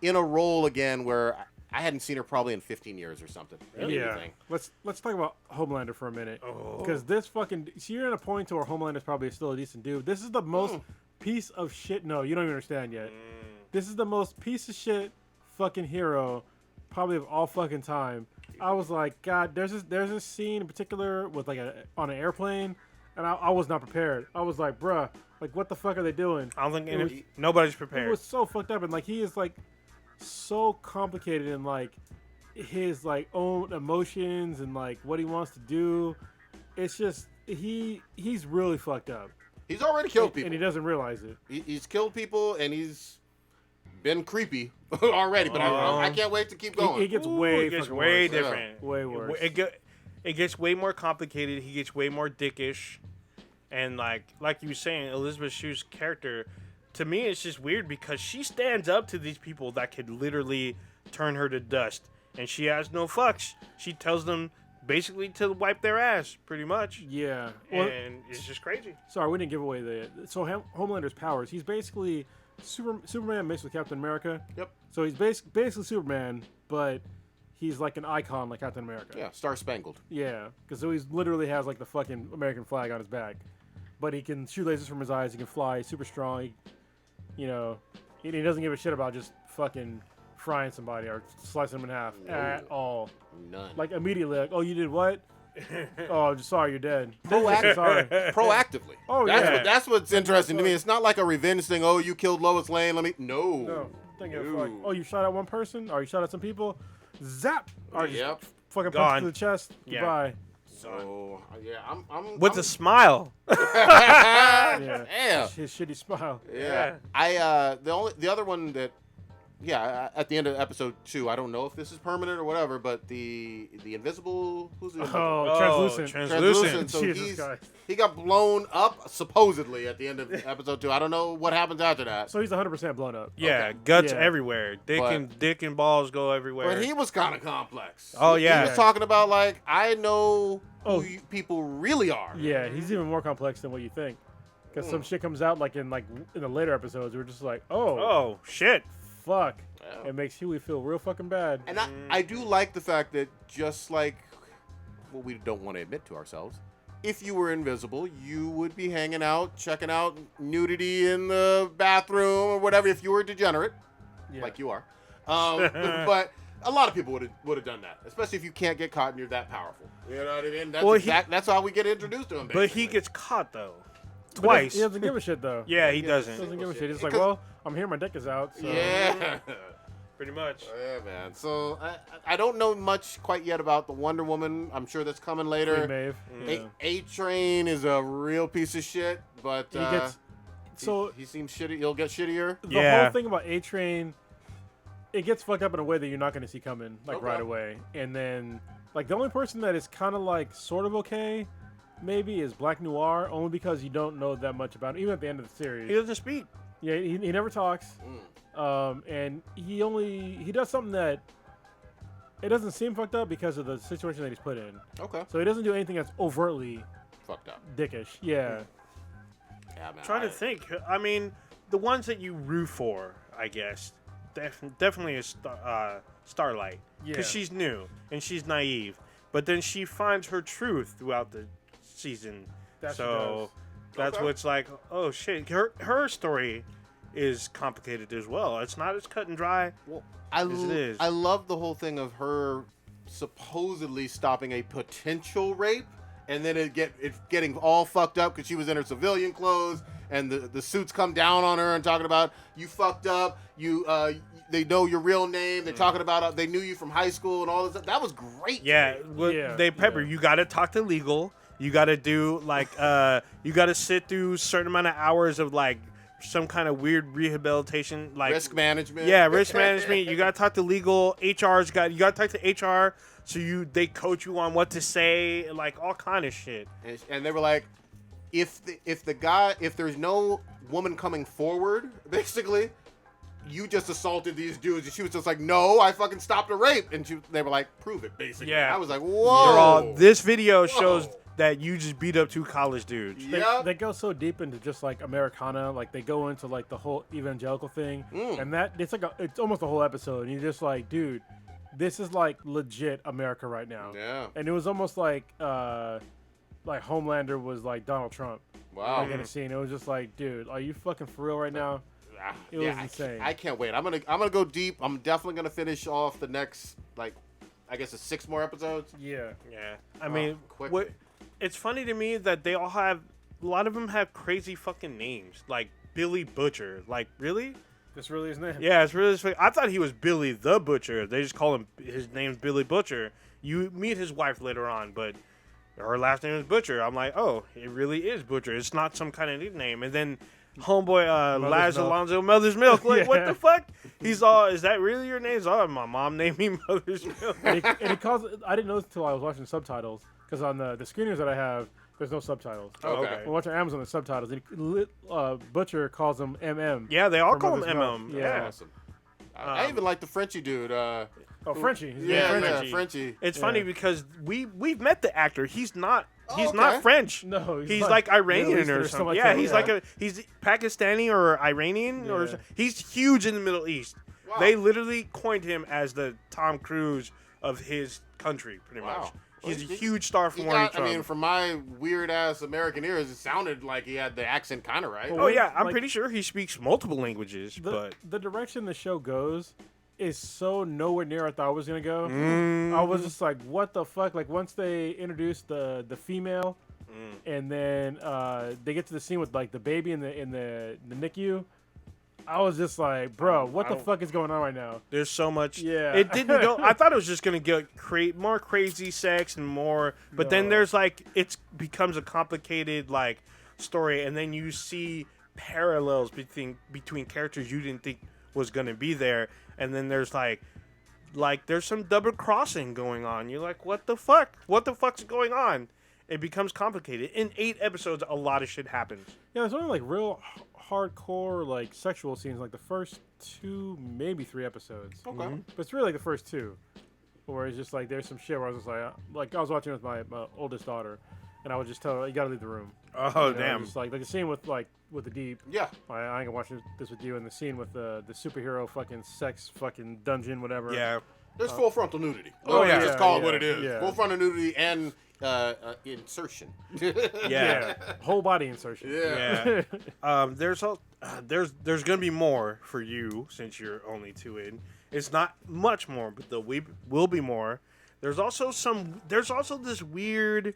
in a role again where I hadn't seen her probably in 15 years or something. Yeah. Anything. Let's talk about Homelander for a minute. Oh. Because this fucking... So you're at a point to where Homelander's probably still a decent dude. This is the most piece of shit... No, you don't even understand yet. This is the most piece of shit fucking hero probably of all fucking time. I was like, God, there's this scene in particular with on an airplane, and I was not prepared. I was like, bruh, what the fuck are they doing? I don't think It was- nobody's It prepared. was so fucked up, and he is so complicated in his own emotions and what he wants to do. It's just he's really fucked up. He's already killed people. And he doesn't realize it. He's killed people, and he's been creepy already. But I can't wait to keep going. He gets way it gets fucking way worse. different. Way worse. It gets way more complicated. He gets way more dickish, and like you were saying, Elizabeth Shue's character, to me, it's just weird because she stands up to these people that could literally turn her to dust, and she has no fucks. She tells them basically to wipe their ass, pretty much. Yeah. Well, And it's just crazy. sorry, we didn't give away Homelander's powers. He's basically Superman mixed with Captain America. Yep. So he's basically Superman, but he's like an icon like Captain America. Yeah, Star Spangled. Yeah, because so he literally has like the fucking American flag on his back, but he can shoot lasers from his eyes. He can fly, super strong. He doesn't give a shit about just fucking frying somebody or slicing them in half at all. None. Like immediately, like, oh, you did what? Oh, just sorry, you're dead. Proactive. Sorry. Proactively. Oh, that's yeah. That's what's interesting to me. It's not like a revenge thing. Oh, you killed Lois Lane. No. No, thinking of No. like, oh, you shot at one person or you shot at some people. Zap. Or just Yep. fucking Gone. punch to the chest. Yeah. Goodbye. So yeah, I'm With a smile. Yeah. Damn. His shitty smile. Yeah. The other one that at the end of episode 2, I don't know if this is permanent or whatever, but the invisible who's the invisible? Oh, translucent. Translucent. So Jesus Christ. he got blown up supposedly at the end of episode 2. I don't know what happens after that. So he's 100% blown up. Yeah, Okay. guts Yeah. everywhere. Dick and balls go everywhere. But he was kind of complex. Oh, yeah. He was talking about like I know Oh. who you people really are. Yeah, he's even more complex than what you think. Because some shit comes out like in the later episodes, we're just like, Oh, shit. fuck. Yeah. It makes Huey feel real fucking bad. And I do like the fact that just like what we don't want to admit to ourselves, if you were invisible, you would be hanging out, checking out nudity in the bathroom or whatever. If you were a degenerate, Yeah. like you are, but a lot of people would have done that, especially if you can't get caught and you're that powerful. You know what I mean? That's Well, that's how we get introduced to him. But basically. he gets caught, though. But Twice. He doesn't give a shit though. Yeah, he He doesn't. doesn't give a shit. He's Because- like, well, I'm here, my dick is out. So. Yeah. Pretty much. Yeah, man. So I don't know much quite yet about the Wonder Woman. I'm sure that's coming later. Free Maeve. Yeah. A-Train is a real piece of shit, but He gets so he seems shitty. He'll get shittier. the Yeah. whole thing about A-Train, it gets fucked up in a way that you're not going to see coming like Okay. right away. And then like the only person that is kind of like sort of okay, maybe is Black Noir, only because you don't know that much about him, even at the end of the series. He doesn't speak. Yeah, he never talks. And he does something that it doesn't seem fucked up because of the situation that he's put in. Okay. So he doesn't do anything that's overtly Fucked up. dickish. Yeah. Yeah, man. Trying to think. I mean, the ones that you root for, I guess, definitely is Starlight. Because Yeah. she's new and she's naive. But then she finds her truth throughout the season. That she So that's Okay. what's like, oh shit. Her story is complicated as well. It's not as cut and dry. Well, As it is. I love the whole thing of her supposedly stopping a potential rape, and then it getting all fucked up because she was in her civilian clothes, and the suits come down on her and talking about you fucked up. They know your real name. They're talking about they knew you from high school and all this. That was great. Yeah, to me. well, Yeah, they pepper. yeah. You got to talk to legal. You got to do like you got to sit through a certain amount of hours of like some kind of weird rehabilitation, like Risk management. Yeah, risk management. You got to talk to legal. You got to talk to HR. So they coach you on what to say, like all kind of shit. And they were like, if there's no woman coming forward, basically, you just assaulted these dudes. And she was just like, no, I fucking stopped a rape. And they were like, prove it, basically. Yeah. I was like, They're whoa. all. This video Whoa. shows that you just beat up 2 college dudes. They go so deep into just like Americana, like they go into like the whole evangelical thing, and that it's almost a whole episode, and you're just like, dude, this is like legit America right now. Yeah. And it was almost like Homelander was like Donald Trump. Wow. Like in a scene, it was just like, dude, are you fucking for real right now? It was insane. I can't wait. I'm gonna go deep. I'm definitely gonna finish off the next I guess it's 6 more episodes. Yeah. Yeah, I mean, quickly. it's funny to me that they all have a lot of them have crazy fucking names, like Billy Butcher. Like, really? That's really his name. Yeah, it's really. I thought he was Billy the Butcher. They just call him. His name's Billy Butcher. You meet his wife later on, but her last name is Butcher. I'm like, oh, it really is Butcher. It's not some kind of nickname. And then homeboy Laz Milk. Alonso Mother's Milk. Like, what Yeah. the fuck? He's all. Is that really your name? He's all. My mom named me Mother's Milk. And he calls. I didn't know this until I was watching subtitles, because on the screeners that I have, there's no subtitles. Okay. When watching Amazon, the subtitles. And Butcher calls him MM. Yeah, they all For call him Mother's Milk. MM. Yeah. Yeah. Awesome. I even like the Frenchy dude. Frenchie. His name's Yeah, Frenchie. Frenchy. It's funny because we've met the actor. He's not okay. not French. No, he's like Iranian Middle Eastern or or something something. like Yeah, that, he's yeah. like he's Pakistani or Iranian or Yeah. he's huge in the Middle East. Wow. They literally coined him as the Tom Cruise of his country, pretty Wow. much. He's Well, a huge star from He where he's got, from. I mean, from my weird ass American ears, it sounded like he had the accent kind of right. Well, oh wait, yeah, I'm like- pretty sure he speaks multiple languages, but The direction the show goes is so nowhere near I thought it was gonna go. I was just like, what the fuck? Like once they introduced the female, and then they get to the scene with like the baby in the NICU. I was just like, bro, what the fuck is going on right now? there's so much. Yeah. It didn't go. I thought it was just gonna create more crazy sex and more, but then No. there's like it becomes a complicated like story, and then you see parallels between characters you didn't think was gonna be there, and then there's like there's some double crossing going on. You're like, what the fuck? What the fuck's going on? It becomes complicated. In 8 episodes, a lot of shit happens. Yeah, there's only like real hardcore like sexual scenes like the first 2, maybe 3 episodes. Okay. But it's really like the first 2, where it's just like there's some shit where I was just like I was watching with my oldest daughter, and I would just tell her, you gotta leave the room. Oh You know, damn! Just like the scene with the Deep. Yeah. I ain't gonna watch this with you. And the scene with the superhero fucking sex fucking dungeon whatever. Yeah. There's full frontal nudity. Oh, yeah. Just call it Yeah, what it is. yeah. Full frontal nudity and insertion. Yeah. Whole body insertion. Yeah. Yeah. There's gonna be more for you since you're only 2 in. It's not much more, but there will be more. There's also this weird.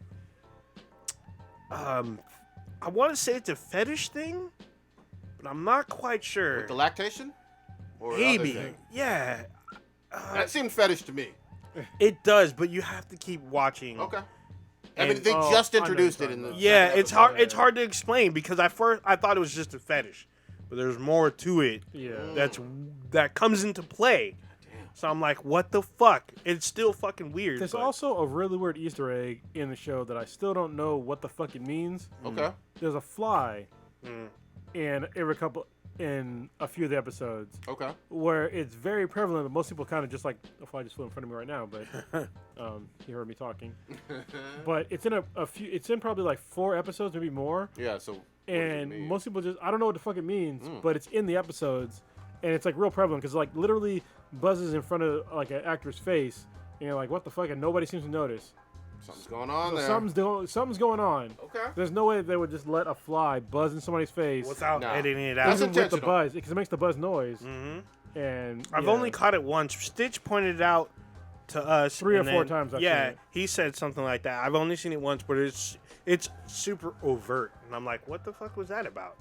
I want to say it's a fetish thing, but I'm not quite sure. With the lactation? Or other Maybe. thing? Yeah. That seemed fetish to me. It does, but you have to keep watching. Okay. I mean, And- they Oh, just I know introduced what it you're in the. Yeah, second it's episode. hard. It's hard to explain because at first I thought it was just a fetish, but there's more to it. Yeah. That comes into play. So I'm like, what the fuck? It's still fucking weird. There's but- also a really weird Easter egg in the show that I still don't know what the fuck it means. Okay. There's a fly in a few of the episodes Okay. where it's very prevalent, but most people kind of just like the fly just flew in front of me right now, but you heard me talking. But it's in a few. It's in probably like 4 episodes, maybe more. Yeah, so. what does it And mean? most people just I don't know what the fuck it means, but it's in the episodes, and it's like real prevalent because like literally buzzes in front of like an actor's face, and you're like, what the fuck, and nobody seems to notice. Something's going on there. Something's going on. Okay. There's no way they would just let a fly buzz in somebody's face without No. editing it That's out. even with the intentional. buzz because it makes the buzz noise. Mm-hmm. And I've yeah. only caught it once. Stitch pointed it out to us 3 or and 4 then- times I've yeah, seen it. he said something like that. I've only seen it once, but it's super overt, and I'm like, what the fuck was that about?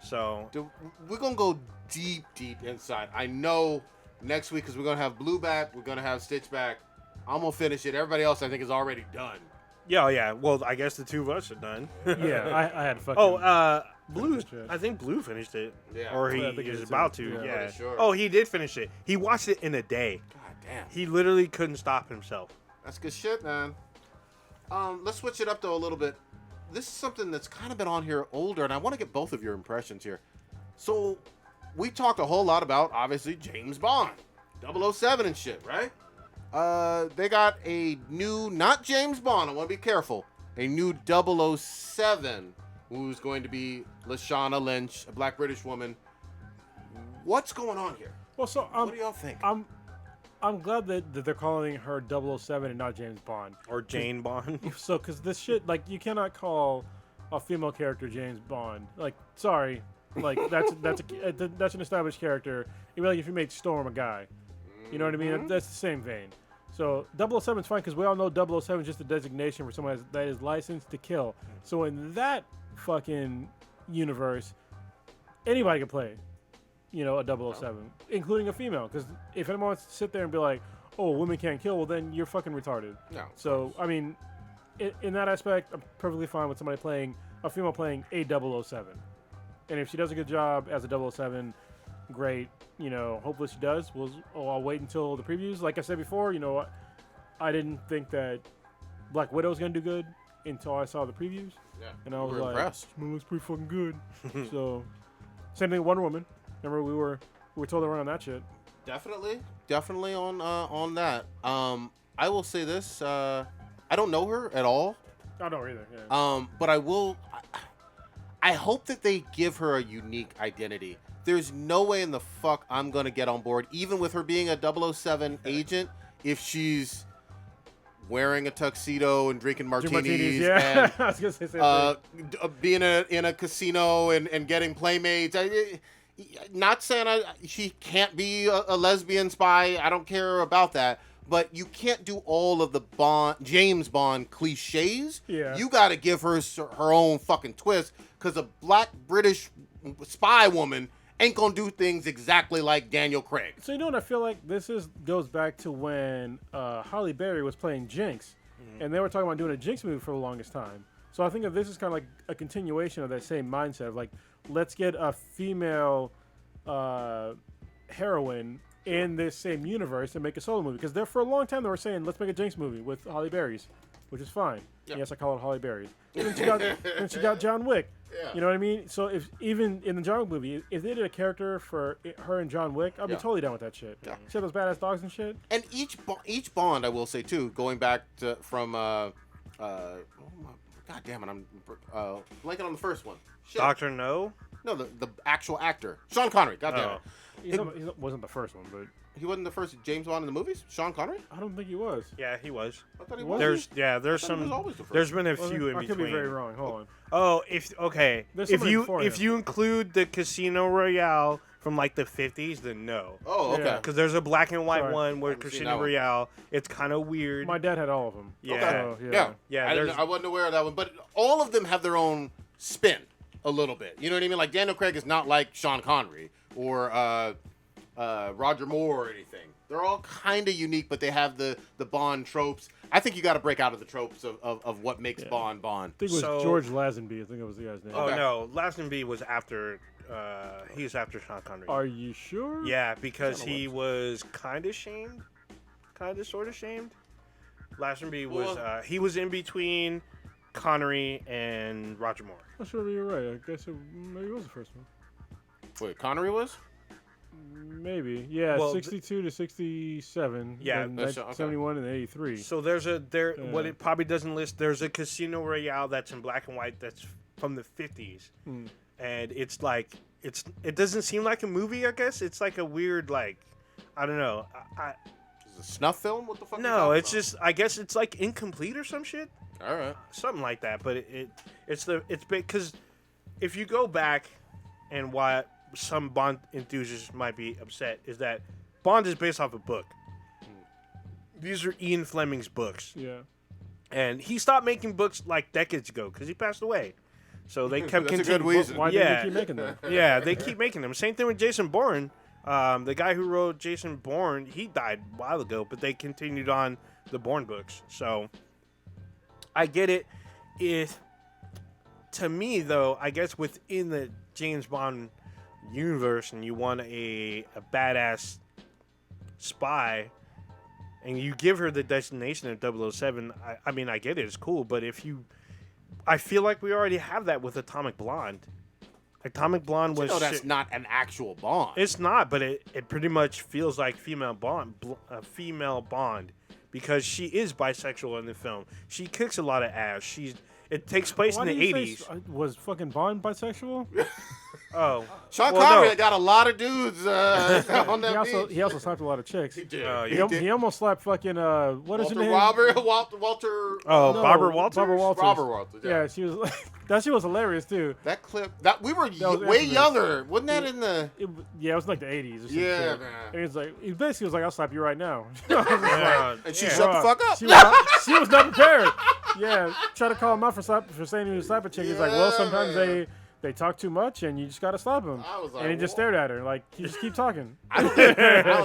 So Dude, we're going to go deep inside. I know next week because we're going to have Blue back. We're going to have Stitch back. I'm going to finish it. Everybody else, I think, is already done. yeah. Well, I guess the 2 of us are done. Yeah, I had fucking. Blue. finish it. I think Blue finished it. Yeah. Or Yeah, I he think he is did about too. to. Yeah. Yeah. Pretty sure. Oh, he did finish it. He watched it in a day. God damn. He literally couldn't stop himself. That's good shit, man. Let's switch it up, though, a little bit. This is something that's kind of been on here older, and I want to get both of your impressions here. So, we talked a whole lot about, obviously, James Bond. 007 and shit, right? They got a new, not James Bond, I want to be careful, a new 007 who's going to be Lashana Lynch, a black British woman. What's going on here? well, so What do y'all think? I'm glad that they're calling her 007 and not James Bond. Or Jane Bond. So, because this shit, like, you cannot call a female character James Bond. Like, sorry, like that's an established character. Even like if you made Storm a guy, you know what I mean? That's the same vein. So 007 is fine because we all know 007 is just a designation for someone that is licensed to kill. So in that fucking universe, anybody can play, you know, a 007, including a female. Because if anyone wants to sit there and be like, "Oh, women can't kill," well, then you're fucking retarded. No. So I mean, in that aspect, I'm perfectly fine with somebody playing a female playing a 007. And if she does a good job as a 007, great. You know, hopefully she does. I'll wait until the previews. Like I said before, you know, I didn't think that Black Widow was gonna do good until I saw the previews, Yeah. and I We was were like, impressed. "This looks pretty fucking good." So, same thing with Wonder Woman. Remember, we were told to run on that shit. Definitely on that. I will say this. I don't know her at all. I don't either. Yeah. But I will. I hope that they give her a unique identity. There's no way in the fuck I'm gonna get on board, even with her being a 007 agent, if she's wearing a tuxedo and drinking martinis, yeah. and I was gonna say same thing. being in a casino and getting playmates. Not saying she can't be a lesbian spy. I don't care about that. But you can't do all of the James Bond cliches. Yeah. You got to give her her own fucking twist, because a black British spy woman ain't gonna do things exactly like Daniel Craig. So you know what I feel like goes back to when Halle Berry was playing Jinx, and they were talking about doing a Jinx movie for the longest time. So I think of this as kind of like a continuation of that same mindset of like, let's get a female heroine in this same universe and make a solo movie. Because for a long time they were saying, let's make a Jinx movie with Halle Berry's, which is fine. Yep. Yes, I call it Halle Berry's. And then she got John Wick. Yeah. You know what I mean? So if even in the John Wick movie, if they did a character for her and John Wick, I'd be totally down with that shit. Yeah. See those badass dogs and shit? And each Bond, I will say too, going back to from oh my, God damn it, I'm blanking on the first one. Shit. Doctor No. No, the actual actor, Sean Connery. God damn it. He wasn't the first one, but He wasn't the first James Bond in the movies. Sean Connery. I don't think he was. Yeah, he was. I thought he Was was. There's I thought he was some. always the first. There's been a Was few it? in I between. could be very wrong. Hold on. Oh, if somebody you before if him. you include the Casino Royale from like the 50s, then no. Oh, okay. Yeah. Because there's a black and white Sorry. one where Haven't seen Casino that one. Royale. It's kind of weird. My dad had all of them. Yeah. Okay. So, Yeah. Yeah, I, there's- I wasn't aware of that one, but all of them have their own spin a little bit. You know what I mean? Like Daniel Craig is not like Sean Connery or Roger Moore or anything. They're all kind of unique, but they have the Bond tropes. I think you got to break out of the tropes of what makes Bond Bond. I think it was So- George Lazenby. I think it was the guy's name. Oh Okay. no, Lazenby was after. He's after Sean Connery. Are you sure? Yeah, because Kinda he was kind of shamed, sort of shamed. Lazenby was Well- he was in between Connery and Roger Moore. I'm sure you're right. I guess maybe it was the first one. Wait, Connery was? Maybe. Yeah, Well, 62 to 67. Yeah, then that's- okay. 71 and 83. So what it probably doesn't list. There's a Casino Royale that's in black and white that's from the 50s, and it's like it doesn't seem like a movie. I guess it's like a weird like I don't know. Is it a snuff film? What the fuck? No, it's just I guess it's like incomplete or some shit. all right. Something like that, but it's because if you go back and why some Bond enthusiasts might be upset is that Bond is based off a book. These are Ian Fleming's books, Yeah. and he stopped making books like decades ago because he passed away. So they kept That's a good continuing. reason. Why Yeah. did they keep making them? Yeah, they keep making them. Same thing with Jason Bourne. The guy who wrote Jason Bourne, he died a while ago, but they continued on the Bourne books. So I get it. To me, though, I guess within the James Bond universe, and you want a badass spy, and you give her the designation of 007, I mean, I get it. It's cool, but I feel like we already have that with Atomic Blonde. Atomic Blonde was. No, that's not an actual Bond. It's not, but it pretty much feels like female Bond, because she is bisexual in the film. She kicks a lot of ass. It takes place Why in did the you say 80s. was fucking Bond bisexual? Oh, Sean well, Connery no. got a lot of dudes on that beach. He also slapped a lot of chicks. He did. Oh, He yeah. did. He almost slapped fucking what is Walter her name? Walter. Oh, No, Barbara Walters. Barbara Walters. Robert Walters. Yeah, she was. That shit was hilarious too. That clip. That we were was way infamous. younger. Wasn't that in the? It was like the 80s or some Yeah, shit. man. And he was like, he basically was like, I'll slap you right now. I was just Yeah. And she Yeah. shut the fuck up. She was not prepared. Yeah, try to call him out for saying he was slapping chick. He's like, well, Yeah, sometimes man. they talk too much and you just gotta slap them. I was like, and he just "Whoa." stared at her like, you just keep talking. I don't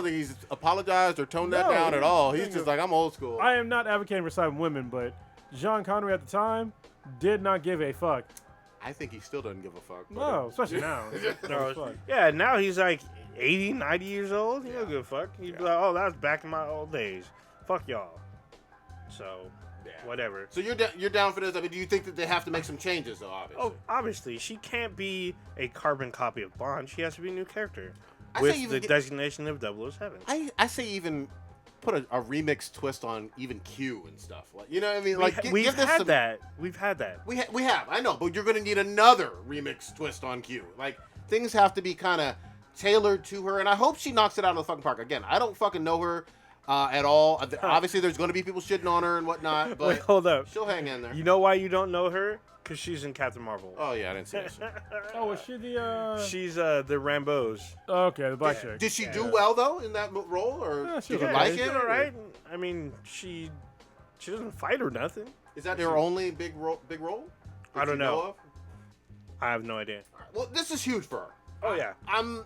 think he's apologized or toned that No, down at all. He's think just of- like, I'm old school. I am not advocating for slapping women, but Jean Connery at the time did not give a fuck. I think he still doesn't give a fuck. but- No, especially now. No, Fuck. yeah, now he's like 80, 90 years old. He don't give a fuck. He'd be like, oh, that's back in my old days. Fuck y'all. So, Yeah. whatever. So you're down for this? I mean, do you think that they have to make some changes, though? Obviously. Oh, obviously, she can't be a carbon copy of Bond. She has to be a new character. I with say even the get- designation of 007. I say even put a remix twist on even Q and stuff. Like, you know what I mean? Like, We've give this had some, that. We've had that. We have. I know, but you're gonna need another remix twist on Q. Like, things have to be kind of tailored to her, and I hope she knocks it out of the fucking park. Again, I don't fucking know her at all. Obviously, there's gonna be people shitting on her and whatnot, but Wait, hold up. she'll hang in there. You know why you don't know her? Because she's in Captain Marvel. Oh yeah, I didn't see this. Oh, was she the? She's the Rambos. Okay, the black chick. Did she do well though in that role, or Yeah, she did was you okay. like she's it? all right. I mean, she doesn't fight or nothing. Is that her only big role? I don't you know. of? I have no idea. Well, this is huge for her. Oh yeah. I'm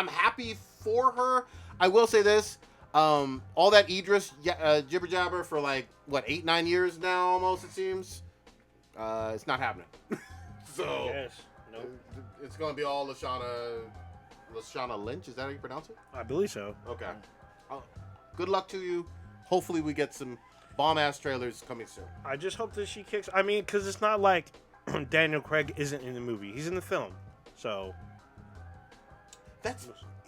happy for her. I will say this. All that Idris jibber jabber for like what 8-9 years now almost it seems. It's not happening. So Yes. No. it's gonna be all Lashana Lynch. Is that how you pronounce it? I believe so. Okay. Good luck to you. Hopefully we get some bomb ass trailers coming soon. I just hope that she kicks. I mean, because it's not like Daniel Craig isn't in the movie. He's in the film. So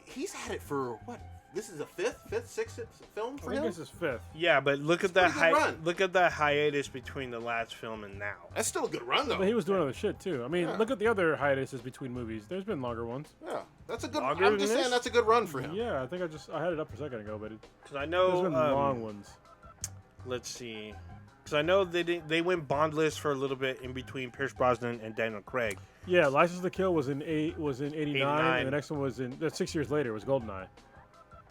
He's had it for what? This is a fifth, sixth film for I think him. this is 5th. yeah, but look at pretty that good run. look at that hiatus between the last film and now. That's still a good run though. But he was doing other shit too. I mean, Yeah. look at the other hiatuses between movies. There's been longer ones. Yeah, that's a good. Longer I'm than just this? saying that's a good run for him. Yeah, I think I had it up a second ago, but Because I there's know. been long ones. Let's see. Because I know they went bondless for a little bit in between Pierce Brosnan and Daniel Craig. Yeah, License to Kill was in 89, 89. and the next one was in 6 years later. Was Goldeneye.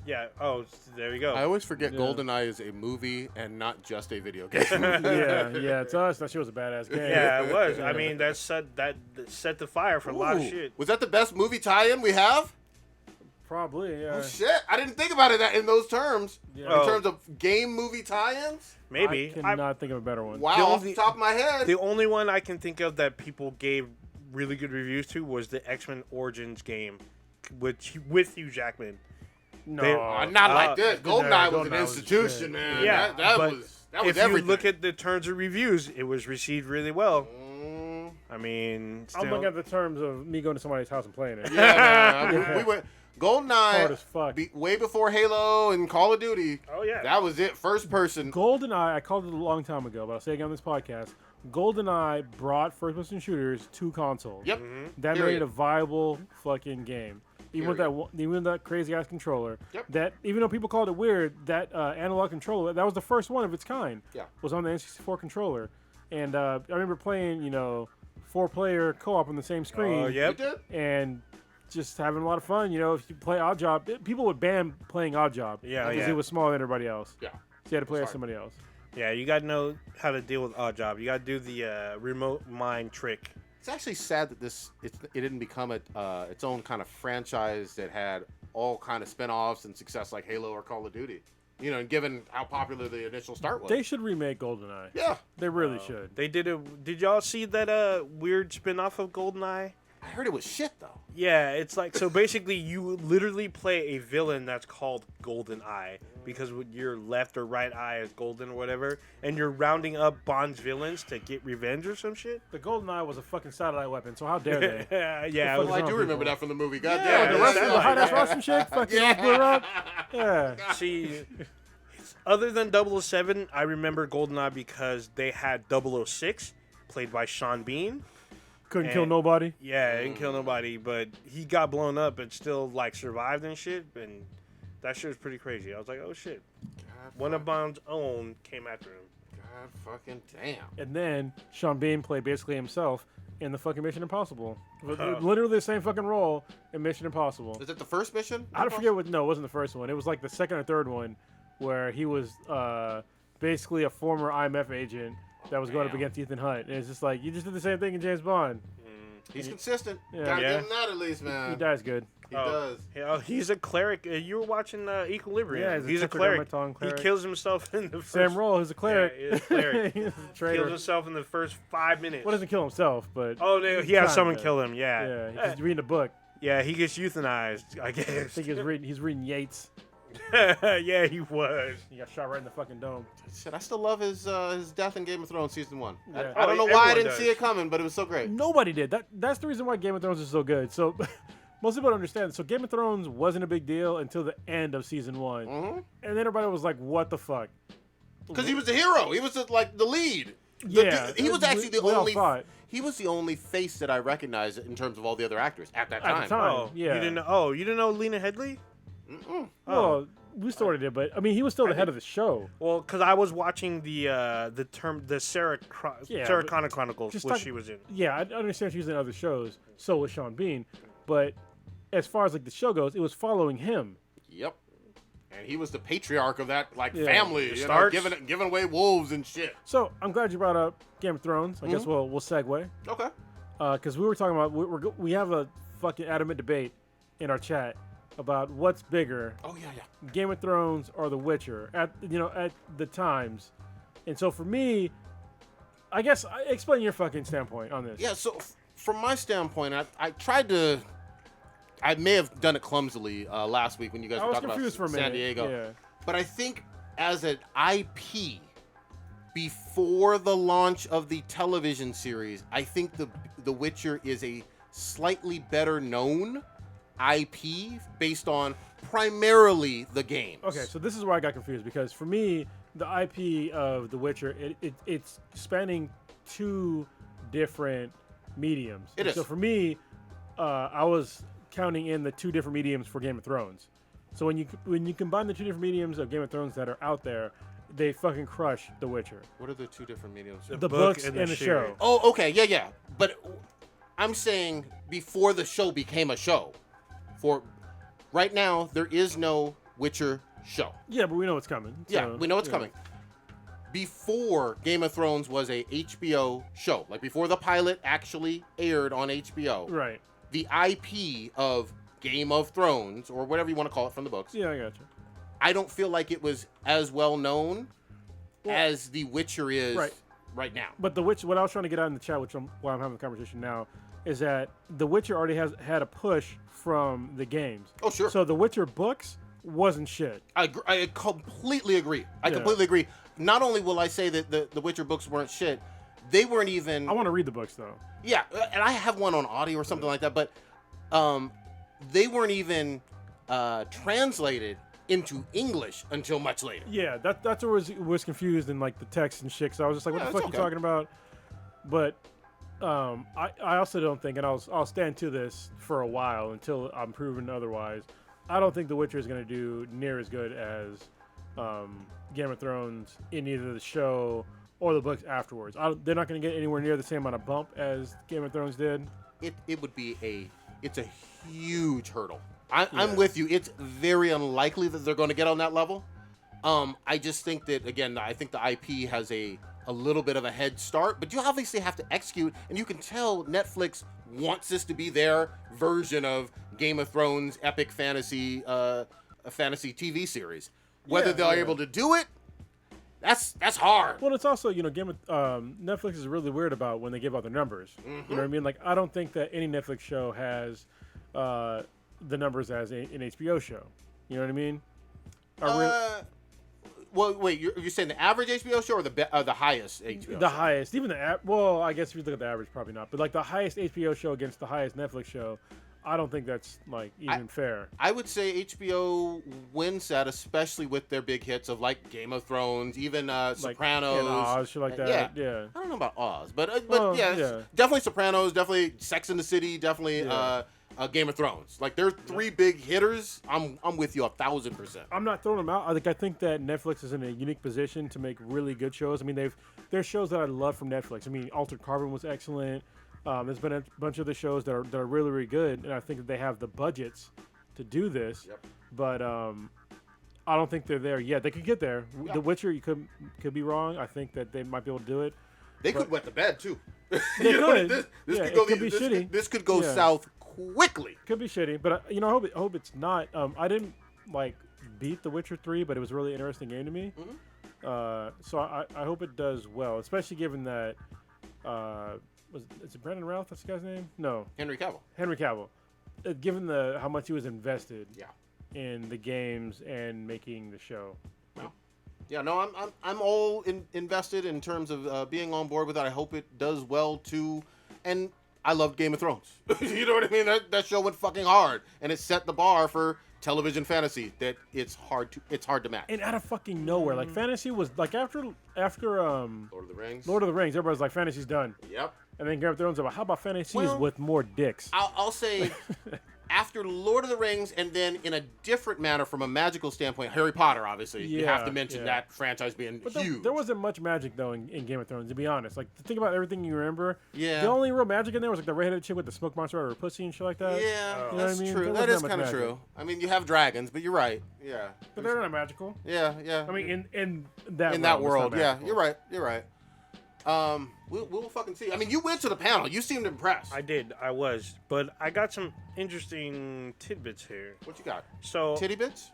Yeah. Oh, there we go. I always forget Yeah. GoldenEye is a movie and not just a video game. yeah, to us that shit was a badass game. Yeah, it was. I mean, that set the fire for a lot of Ooh, shit. Was that the best movie tie-in we have? Probably. Yeah. Oh shit! I didn't think about it in those terms. Yeah. In Oh. terms of game movie tie-ins. Maybe. I cannot think of a better one. Wow, The off only- the top of my head. The only one I can think of that people gave really good reviews to was the X-Men Origins game with Hugh Jackman. No, They- Not like Uh, this. GoldenEye GoldenEye was an was institution, shit. man. Yeah, that but was if everything. you look at the terms of reviews, it was received really well. Mm, I mean, I'm looking at the terms of me going to somebody's house and playing it. yeah, man. We went Hard GoldenEye as fuck. way before Halo and Call of Duty. Oh yeah. That was it. First person. GoldenEye, I called it a long time ago, but I'll say it again on this podcast. GoldenEye brought first-person shooters to consoles. Yep. That Period. made it a viable fucking game. Even with that crazy ass controller. Yep. That even though people called it weird, that analog controller that was the first one of its kind. Yeah. Was on the N64 controller, and I remember playing 4-player co-op on the same screen. Oh yep. You did? And just having a lot of fun. If you play Odd Job, people would ban playing Odd Job. Yeah, because yeah. it was smaller than everybody else. Yeah. So you had to play It's as somebody else. Yeah, you gotta know how to deal with Odd Job. You gotta do the remote mind trick. It's actually sad that it didn't become its own kind of franchise that had all kind of spin-offs and success like Halo or Call of Duty. And given how popular the initial start was. They should remake GoldenEye. Yeah. They really should. They did y'all see that weird spin-off of GoldenEye? I heard it was shit though. Yeah, it's like, so basically you literally play a villain that's called GoldenEye because with your left or right eye is golden or whatever, and you're rounding up Bond's villains to get revenge or some shit. The GoldenEye was a fucking satellite weapon, so how dare they? Yeah, it fuck was- Well, I on do remember people? that from the movie. God Yeah, damn. the it. rest That's of The it. hot ass Russian chick fucking blew up. Yeah. See, other than 007, I remember GoldenEye because they had 006, played by Sean Bean. Couldn't kill And- nobody. Yeah, didn't kill nobody, but he got blown up and still like survived and shit, and that shit was pretty crazy. I was like, oh shit. One of Bond's own came after him. God fucking damn. And then Sean Bean played basically himself in the fucking Mission Impossible. Literally the same fucking role in Mission Impossible. Is it the first mission? I forget what. No, it wasn't the first one. It was like the second or third one, where he was basically a former IMF agent that was going up Damn. against Ethan Hunt. And it's just like, you just did the same thing in James Bond. He's consistent. Yeah. Gotta Yeah. give him that at least, man. He dies good. He does. Yeah, he's a cleric. You were watching Equilibrium. Yeah, he's a he's a cleric. Tetragrammaton cleric. He kills himself in the first. Sam Roll, who's a cleric. Yeah, he's a cleric. He's a Kills traitor. himself in the first 5 minutes. Well, doesn't kill himself, but Oh, he has Kinda. someone kill him. yeah, Yeah. he's reading a book. Yeah, he gets euthanized, I I guess. think he's reading Yeats. Yeah, he was. He got shot right in the fucking dome. Shit, I still love his death in Game of Thrones season 1. Yeah. I don't know Oh, why I everyone didn't does. see it coming, but it was so great. Nobody did. That's the reason why Game of Thrones is so good. So most people don't understand. So Game of Thrones wasn't a big deal until the end of season 1, and then everybody was like, "What the fuck?" Because he was the hero. He was like the lead. Yeah, He was actually the we all only. thought. He was the only face that I recognized in terms of all the other actors at that time. At the time. Oh, Yeah. You didn't know Lena Headey? Well, we sort of did, but I mean, he was still the head of the show. Well, because I was watching the Sarah Yeah, Connor Chronicles, just which talk- she was in. Yeah, I understand she was in other shows. So was Sean Bean, but as far as like the show goes, it was following him. Yep. And he was the patriarch of that Yeah. family, The you know, Starks. giving away wolves and shit. So I'm glad you brought up Game of Thrones. I guess we'll segue Okay. because we were talking about we have a fucking adamant debate in our chat about what's bigger, Oh yeah. Game of Thrones or The Witcher at the times. And so for me, I guess explain your fucking standpoint on this. Yeah. So from my standpoint, I tried to. I may have done it clumsily last week when you guys I were was talking confused for about a minute. San Diego. Yeah. But I think as an IP, before the launch of the television series, I think the Witcher is a slightly better known IP based on primarily the games. Okay, so this is where I got confused because for me, the IP of The Witcher, it's spanning two different mediums. It And is. So for me, I was counting in the two different mediums for Game of Thrones. So when you combine the two different mediums of Game of Thrones that are out there, they fucking crush The Witcher. What are the two different mediums? The book books and and the the series. show. Oh, okay, yeah. But I'm saying before the show became a show. For right now, there is no Witcher show. Yeah, but we know it's coming. Yeah, so, we know it's yeah. coming. Before Game of Thrones was a HBO show, like before the pilot actually aired on HBO, Right. the IP of Game of Thrones, or whatever you want to call it from the books, Yeah, I got you. I don't feel like it was as well known as The Witcher is right now. But The Witcher, what I was trying to get out in the chat, why I'm having the conversation now, is that The Witcher already had a push from the games. Oh, sure. So The Witcher books wasn't shit. I completely agree. I Yeah. completely agree. Not only will I say that the Witcher books weren't shit, they weren't even. I want to read the books though. Yeah, and I have one on audio or something like that, but they weren't even translated into English until much later. Yeah, that's where I was confused in like the text and shit. So I was just like, what Yeah, the fuck it's you okay. talking about? But I also don't think, and I'll stand to this for a while until I'm proven otherwise. I don't think The Witcher is going to do near as good as Game of Thrones in either the show or the books afterwards. They're not going to get anywhere near the same amount of bump as Game of Thrones did. It would be it's a huge hurdle. I'm with you. It's very unlikely that they're going to get on that level. I just think that, again, I think the IP has a little bit of a head start, but you obviously have to execute, and you can tell Netflix wants this to be their version of Game of Thrones epic fantasy TV series. Whether they're able to do it, that's hard. Well, it's also, Netflix is really weird about when they give out the numbers. You know what I mean? Like, I don't think that any Netflix show has the numbers as an HBO show. You know what I mean? Well, wait, you're saying the average HBO show or the highest HBO The show? highest, even well, I guess if you look at the average, probably not. But like the highest HBO show against the highest Netflix show, I don't think that's like even fair. I would say HBO wins that, especially with their big hits of like Game of Thrones, even Sopranos, and Oz, shit like that. Yeah. I don't know about Oz, but Well, yeah, yeah. definitely Sopranos, definitely Sex and the City, definitely Game of Thrones. Like they're three big hitters. I'm with you 1,000%. I'm not throwing them out. I think that Netflix is in a unique position to make really good shows. I mean, there's shows that I love from Netflix. I mean, Altered Carbon was excellent. There's been a bunch of the shows that are really, really good, and I think that they have the budgets to do this. Yep. But I don't think they're there yet. They could get there. Yeah. The Witcher, you could be wrong. I think that they might be able to do it. They could wet the bed too. They could. This Yeah, could go. it could be shitty. This could go Yeah. south quickly. Could be shitty, but I hope it's not. I didn't like beat The Witcher 3, but it was a really interesting game to me. So I hope it does well, especially given that is it Brandon Routh? That's the guy's name? No, Henry Cavill. Henry Cavill. Given how much he was invested Yeah. in the games and making the show. Yeah, no, I'm all invested in terms of being on board with it. I hope it does well too, and I loved Game of Thrones. You know what I mean? That show went fucking hard, and it set the bar for television fantasy that it's hard to match. And out of fucking nowhere, like fantasy was like after Lord of the Rings. Everybody's like fantasy's done. Yep. And then Game of Thrones about how about fantasy Well, with more dicks? I'll say after Lord of the Rings, and then in a different manner from a magical standpoint, Harry Potter, obviously. You have to mention that franchise being But huge. there wasn't much magic, though, in Game of Thrones, to be honest. Like, think about everything you remember. Yeah. The only real magic in there was, like, the redheaded chick with the smoke monster or her pussy and shit like that. Yeah, You know what that's I mean? true. There That wasn't is much kind of magic. true. I mean, you have dragons, but you're right. Yeah. But they're not magical. Yeah. I mean, in that In that realm, world, it's not yeah. magical. You're right. We'll fucking see. I mean, you went to the panel. You seemed impressed. I did. I was. But I got some interesting tidbits here. What you got? So, Titty bits?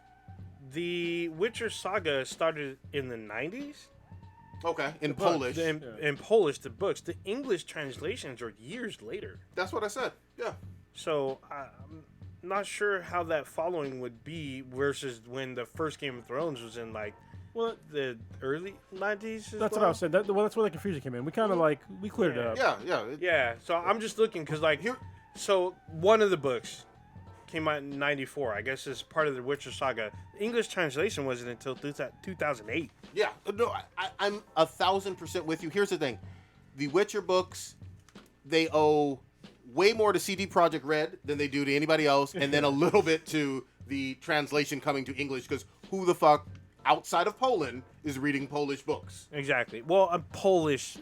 the Witcher saga started in the 90s. Okay. In Book. Polish. In Polish, the books. The English translations are years later. That's what I said. Yeah. So, I'm not sure how that following would be versus when the first Game of Thrones was in, like, Well, the early 90s. that's what I was saying. That's where the confusion came in. We kind of, like, we cleared it up. Yeah. Yeah, so I'm just looking because, like, so one of the books came out in 94. I guess as part of the Witcher saga. The English translation wasn't until 2008. Yeah. No, I'm 1,000% with you. Here's the thing. The Witcher books, they owe way more to CD Projekt Red than they do to anybody else, and then a little bit to the translation coming to English, because who the fuck outside of Poland is reading Polish books? Exactly. Well, Polish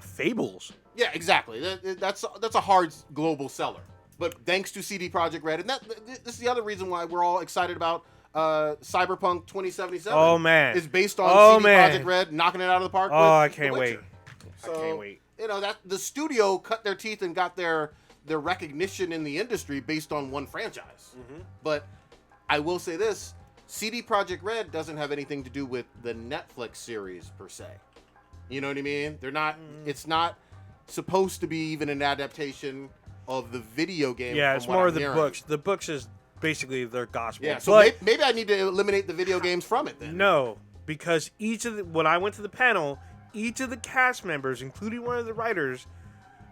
fables. Yeah, exactly. That's a hard global seller. But thanks to CD Projekt Red, and this is the other reason why we're all excited about Cyberpunk 2077. Oh, man. Is based on CD man. Projekt Red knocking it out of the park. Oh, with I The can't wait. Witcher. I can't wait. You know, that the studio cut their teeth and got their recognition in the industry based on one franchise. Mm-hmm. But I will say this, CD Projekt Red doesn't have anything to do with the Netflix series per se. You know what I mean? They're not it's not supposed to be even an adaptation of the video game. Yeah, from it's what more I'm of the hearing. books. The books is basically their gospel. Yeah, so but maybe I need to eliminate the video games from it then. no, because when I went to the panel, each of the cast members, including one of the writers,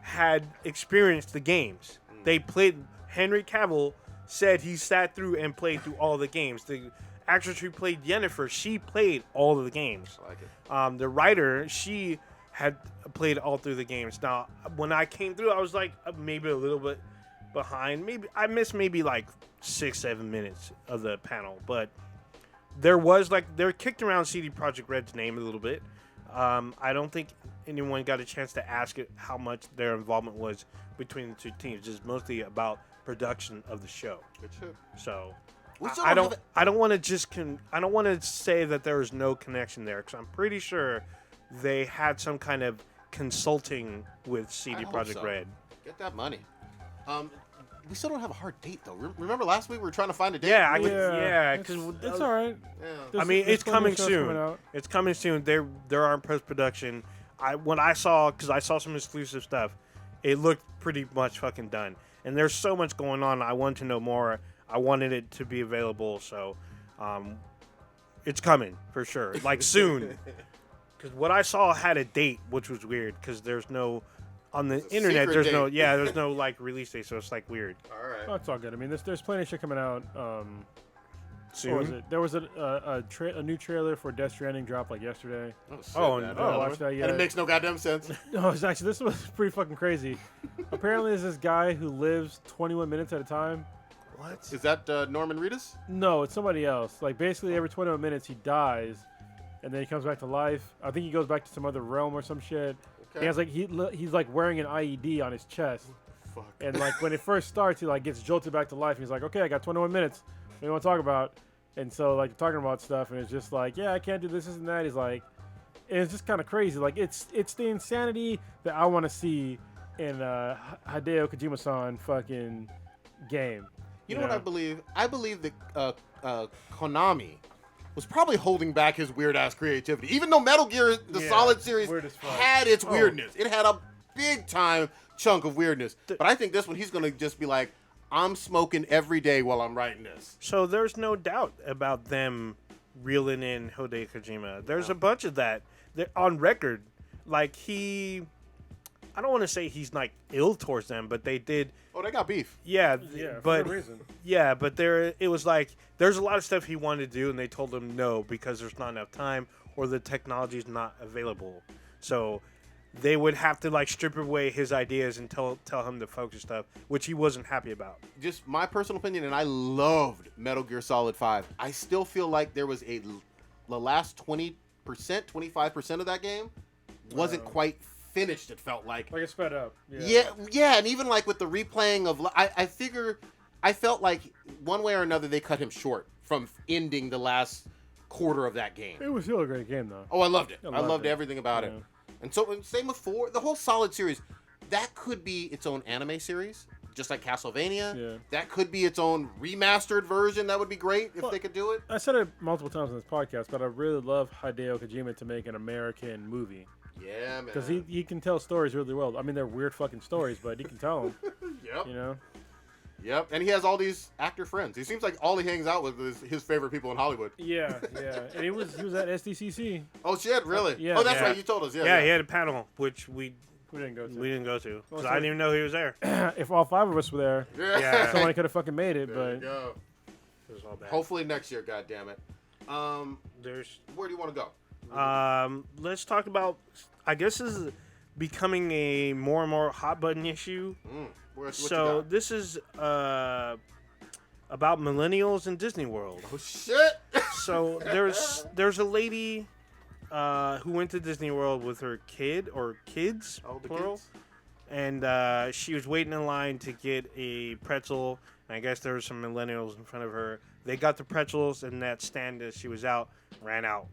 had experienced the games. They played. Henry Cavill said he sat through and played through all the games. The actress who played Yennefer, she played all of the games. I like it. The writer, she had played all through the games. Now, when I came through, I was like maybe a little bit behind. Maybe I missed maybe like 6-7 minutes of the panel, but there was they kicked around CD Projekt Red's name a little bit. I don't think anyone got a chance to ask it how much their involvement was between the two teams. It's mostly about production of the show. Good shit. So We still I don't don't. have I don't want to I don't want to say that there is no connection there because I'm pretty sure they had some kind of consulting with CD I hope Projekt so. Red. Get that money. We still don't have a hard date though. Remember last week we were trying to find a date? Yeah, Yeah, because it's all right. Yeah. I mean, There's it's plenty coming of shows soon. coming out. It's coming soon. There are in post production. When I saw some exclusive stuff, it looked pretty much fucking done. And there's so much going on. I wanted to know more. I wanted it to be available. So, it's coming for sure. Like soon. Because what I saw had a date, which was weird. Because there's no on the It's a internet. secret There's no date. there's no like release date. So it's like weird. All right. Oh, it's all good. I mean, there's plenty of shit coming out. Soon. What was it? There was a new trailer for Death Stranding dropped like yesterday. Oh, man. no. I watched that And yet. it makes no goddamn sense. No, it's actually this was pretty fucking crazy. Apparently, there's this guy who lives 21 minutes at a time. What? Is that Norman Reedus? No, it's somebody else. Like basically, every 21 minutes he dies, and then he comes back to life. I think he goes back to some other realm or some shit. Okay. He has like he's like wearing an IED on his chest, Fuck. and like when it first starts, he like gets jolted back to life. And he's like, okay, I got 21 minutes. What do you want to talk about? And so like talking about stuff, and it's just like, yeah, I can't do this and that. He's like, and it's just kind of crazy. Like it's the insanity that I want to see in Hideo Kojima-san fucking game. You know what I believe? I believe that Konami was probably holding back his weird ass creativity. Even though Metal Gear, the Yeah, Solid series, weird as fuck. had its Oh. weirdness. It had a big time chunk of weirdness. But I think this one, he's going to just be like, I'm smoking every day while I'm writing this. So there's no doubt about them reeling in Hideo Kojima. There's a bunch of that on record. Like he I don't want to say he's like ill towards them, but they did. Oh, they got beef. Yeah, Yeah, for but good reason. yeah, but it was like there's a lot of stuff he wanted to do, and they told him no because there's not enough time or the technology's not available. So they would have to like strip away his ideas and tell him to focus stuff, which he wasn't happy about. Just my personal opinion, and I loved Metal Gear Solid 5. I still feel like there was the last 20%, 25% of that game wasn't quite finished. It felt like Like it sped up. yeah, and even like with the replaying of, I felt like one way or another they cut him short from ending the last quarter of that game. It was still a great game, though. Oh, I loved it. I loved loved it. everything about it. And so same with 4, the whole Solid series. That could be its own anime series, just like Castlevania. Yeah. That could be its own remastered version. That would be great if they could do it. I said it multiple times on this podcast, but I really love Hideo Kojima to make an American movie. Yeah, man. Because he can tell stories really well. I mean, they're weird fucking stories, but he can tell them. Yep. You know? Yep. And he has all these actor friends. He seems like all he hangs out with is his favorite people in Hollywood. Yeah. And he was at SDCC. Oh shit, really? Yeah. Oh, that's Yeah. right. You told us. Yeah. Yeah, he had a panel which we We didn't go to. didn't go to because so- I didn't even know he was there. If all 5 of us were there, Yeah, somebody could have fucking made it. There you But go. it was all bad. Hopefully next year. God damn it. There's Where do you want to go? let's talk about. I guess this is becoming a more and more hot button issue. What So you got? this is about millennials in Disney World. Oh shit. So there's a lady who went to Disney World with her kid or kids, Oh, the plural, kids? and she was waiting in line to get a pretzel. And I guess there were some millennials in front of her. They got the pretzels, and that stand as she was out ran out.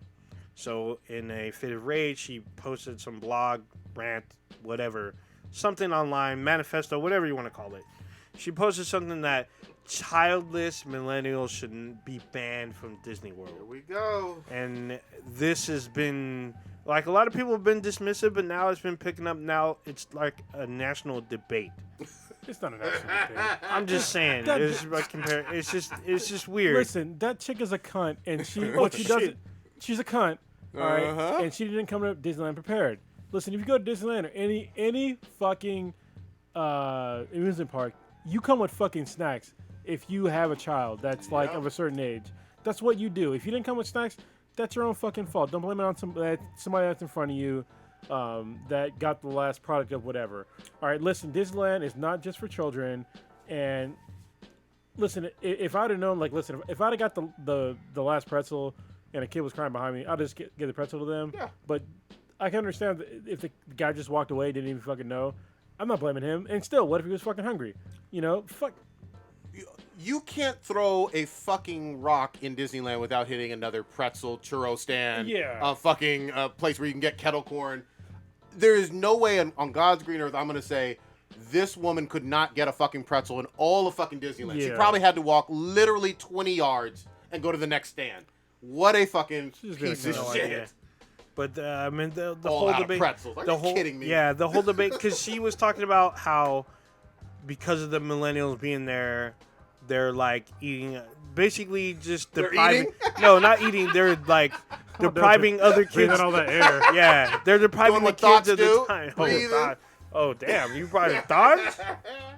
So in a fit of rage, she posted some blog, rant, whatever, something online, manifesto, whatever you want to call it. She posted something that childless millennials shouldn't be banned from Disney Here World. we go. And this has been, like, a lot of people have been dismissive, but now it's been picking up. Now it's like a national debate. it's not an accident. I'm just saying, That- it's like it's just weird. Listen, that chick is a cunt, and she Oh, what she does shit. it. She's a cunt, all right, Uh-huh. and she didn't come to Disneyland prepared. Listen, if you go to Disneyland or any fucking amusement park, you come with fucking snacks. If you have a child that's like Yeah. of a certain age, that's what you do. If you didn't come with snacks, that's your own fucking fault. Don't blame it on somebody that's in front of you that got the last product of whatever. All right, listen, Disneyland is not just for children, and listen, if I'd have known, like, listen, if I'd have got the last pretzel and a kid was crying behind me, I'll just give the pretzel to them. Yeah. But I can understand if the guy just walked away, didn't even fucking know. I'm not blaming him. And still, what if he was fucking hungry? You know, fuck. You can't throw a fucking rock in Disneyland without hitting another pretzel churro stand. Yeah. A fucking place where you can get kettle corn. There is no way on God's green earth I'm going to say this woman could not get a fucking pretzel in all of fucking Disneyland. She Yeah. probably had to walk literally 20 yards and go to the next stand. What a fucking She's been piece of no shit. idea. But I mean, the All whole out of debate. pretzels. Are the you whole, kidding me? Yeah, the whole debate because she was talking about how because of the millennials being there, they're like eating, basically just They're depriving. eating? No, not eating. They're like depriving other Breathing kids. all that air. Yeah, they're depriving Doing the what kids thoughts of the do? time. Breathing. God. Oh damn! You brought in thoughts?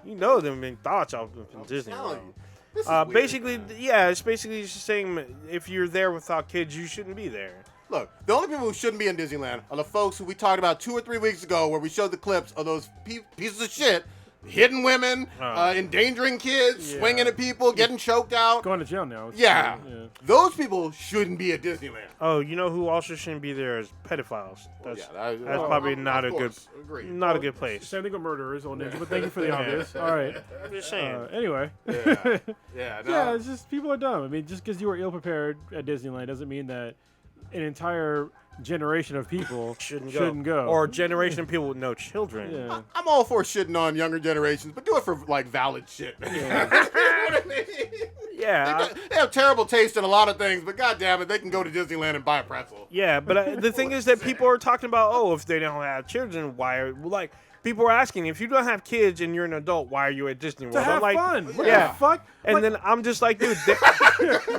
You know them being thoughts out in Disney telling World. you. This is weird, Basically, man. yeah, it's basically just saying if you're there without kids, you shouldn't be there. Look, the only people who shouldn't be in Disneyland are the folks who we talked about 2 or 3 weeks ago where we showed the clips of those pieces of shit hitting women, endangering kids, Yeah. swinging at people, getting choked out. Going to jail now. Yeah. Those people shouldn't be at Disneyland. Oh, you know who also shouldn't be there is pedophiles. That's that- that's probably not of a good course, agreed. not a good place. Same thing with murderers, old ninja. But thank you for the obvious. All right. I'm just saying. Anyway. Yeah. Yeah, no. Yeah, it's just people are dumb. I mean, just because you were ill prepared at Disneyland doesn't mean that an entire generation of people shouldn't go. Or a generation of people with no children. yeah. I'm all for shitting on younger generations, but do it for like valid shit. You know what I mean? Yeah. They have terrible taste in a lot of things, but goddamn it, they can go to Disneyland and buy a pretzel. Yeah, but the thing is that people are talking about, oh, if they don't have children, why are like people are asking if you don't have kids and you're an adult, why are you at Disney World? To have I'm like, fun. What yeah. the fuck? And Like, then I'm just like, dude,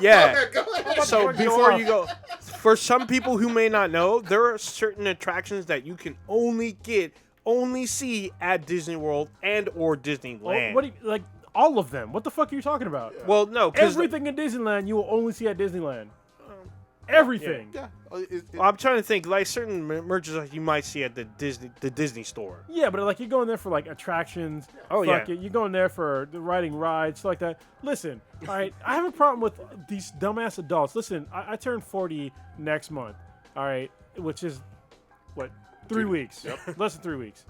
yeah. Go ahead. So Fucking before off. you go, for some people who may not know, there are certain attractions that you can only get only see at Disney World and or Disneyland. What do you, like all of them? What the fuck are you talking about? Well, no, because Everything in Disneyland you will only see at Disneyland. Everything. Yeah. I'm trying to think, like certain merchandise you might see at the Disney store. Yeah, but like you're going there for like attractions. Oh, fuck yeah. it, you're going there for the riding rides, stuff like that. Listen, all right, I have a problem with these dumbass adults. Listen, I turn 40 next month. All right, which is what 3 weeks, less than 3 weeks.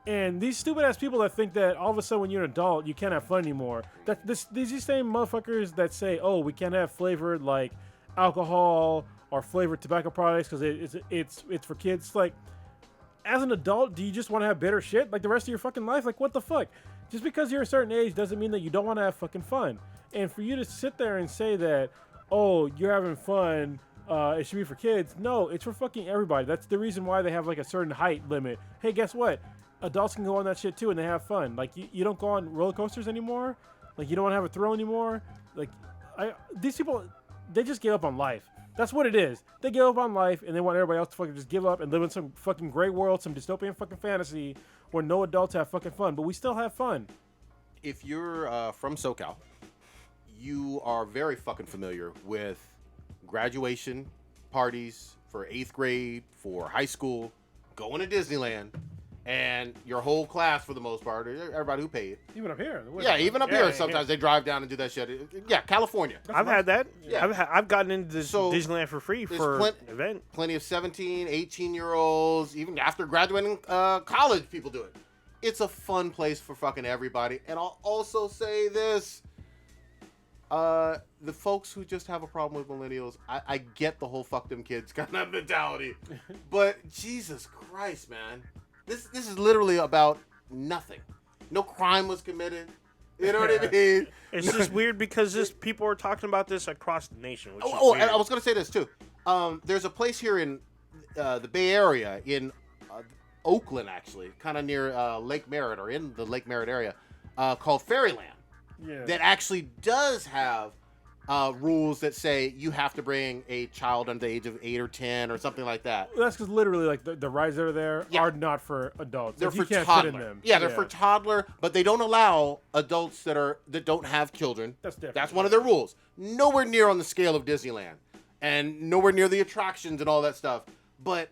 And these stupid ass people that think that all of a sudden when you're an adult you can't have fun anymore. These same motherfuckers that say, oh, we can't have flavored like alcohol or flavored tobacco products because it's for kids. Like, as an adult, do you just want to have bitter shit like the rest of your fucking life? Like, what the fuck? Just because you're a certain age doesn't mean that you don't want to have fucking fun. And for you to sit there and say that, oh, you're having fun, it should be for kids. No, it's for fucking everybody. That's the reason why they have like a certain height limit. Hey, guess what? Adults can go on that shit too and they have fun. Like, you don't go on roller coasters anymore. Like, you don't want to have a thrill anymore. Like, these people, they just give up on life. That's what it is. They give up on life and they want everybody else to fucking just give up and live in some fucking great world, some dystopian fucking fantasy where no adults have fucking fun, but we still have fun. If you're from SoCal, you are very fucking familiar with graduation parties for 8th grade, for high school, going to Disneyland, and your whole class for the most part, everybody who paid. Even up here. Yeah, even up here, sometimes they drive down and do that shit. Yeah, California. I've had that. Yeah. I've gotten into this So, Disneyland for free for an event. Plenty of 17, 18-year-olds, even after graduating college, people do it. It's a fun place for fucking everybody. And I'll also say this. The folks who just have a problem with millennials, I get the whole fuck them kids kind of mentality. But Jesus Christ, man. This is literally about nothing. No crime was committed. You know what I mean? It's just weird because people are talking about this across the nation. Which is And weird. I was going to say this too. There's a place here in the Bay Area, in Oakland actually, kind of near Lake Merritt or in the Lake Merritt area, called Fairyland. Yeah. That actually does have rules that say you have to bring a child under the age of 8 or 10 or something like that. That's because literally, like the rides that are there are not for adults. They're Like, you for can't toddler. fit in them. Yeah, they're for toddler, but they don't allow adults that don't have children. That's different. That's one of their rules. Nowhere near on the scale of Disneyland, and nowhere near the attractions and all that stuff. But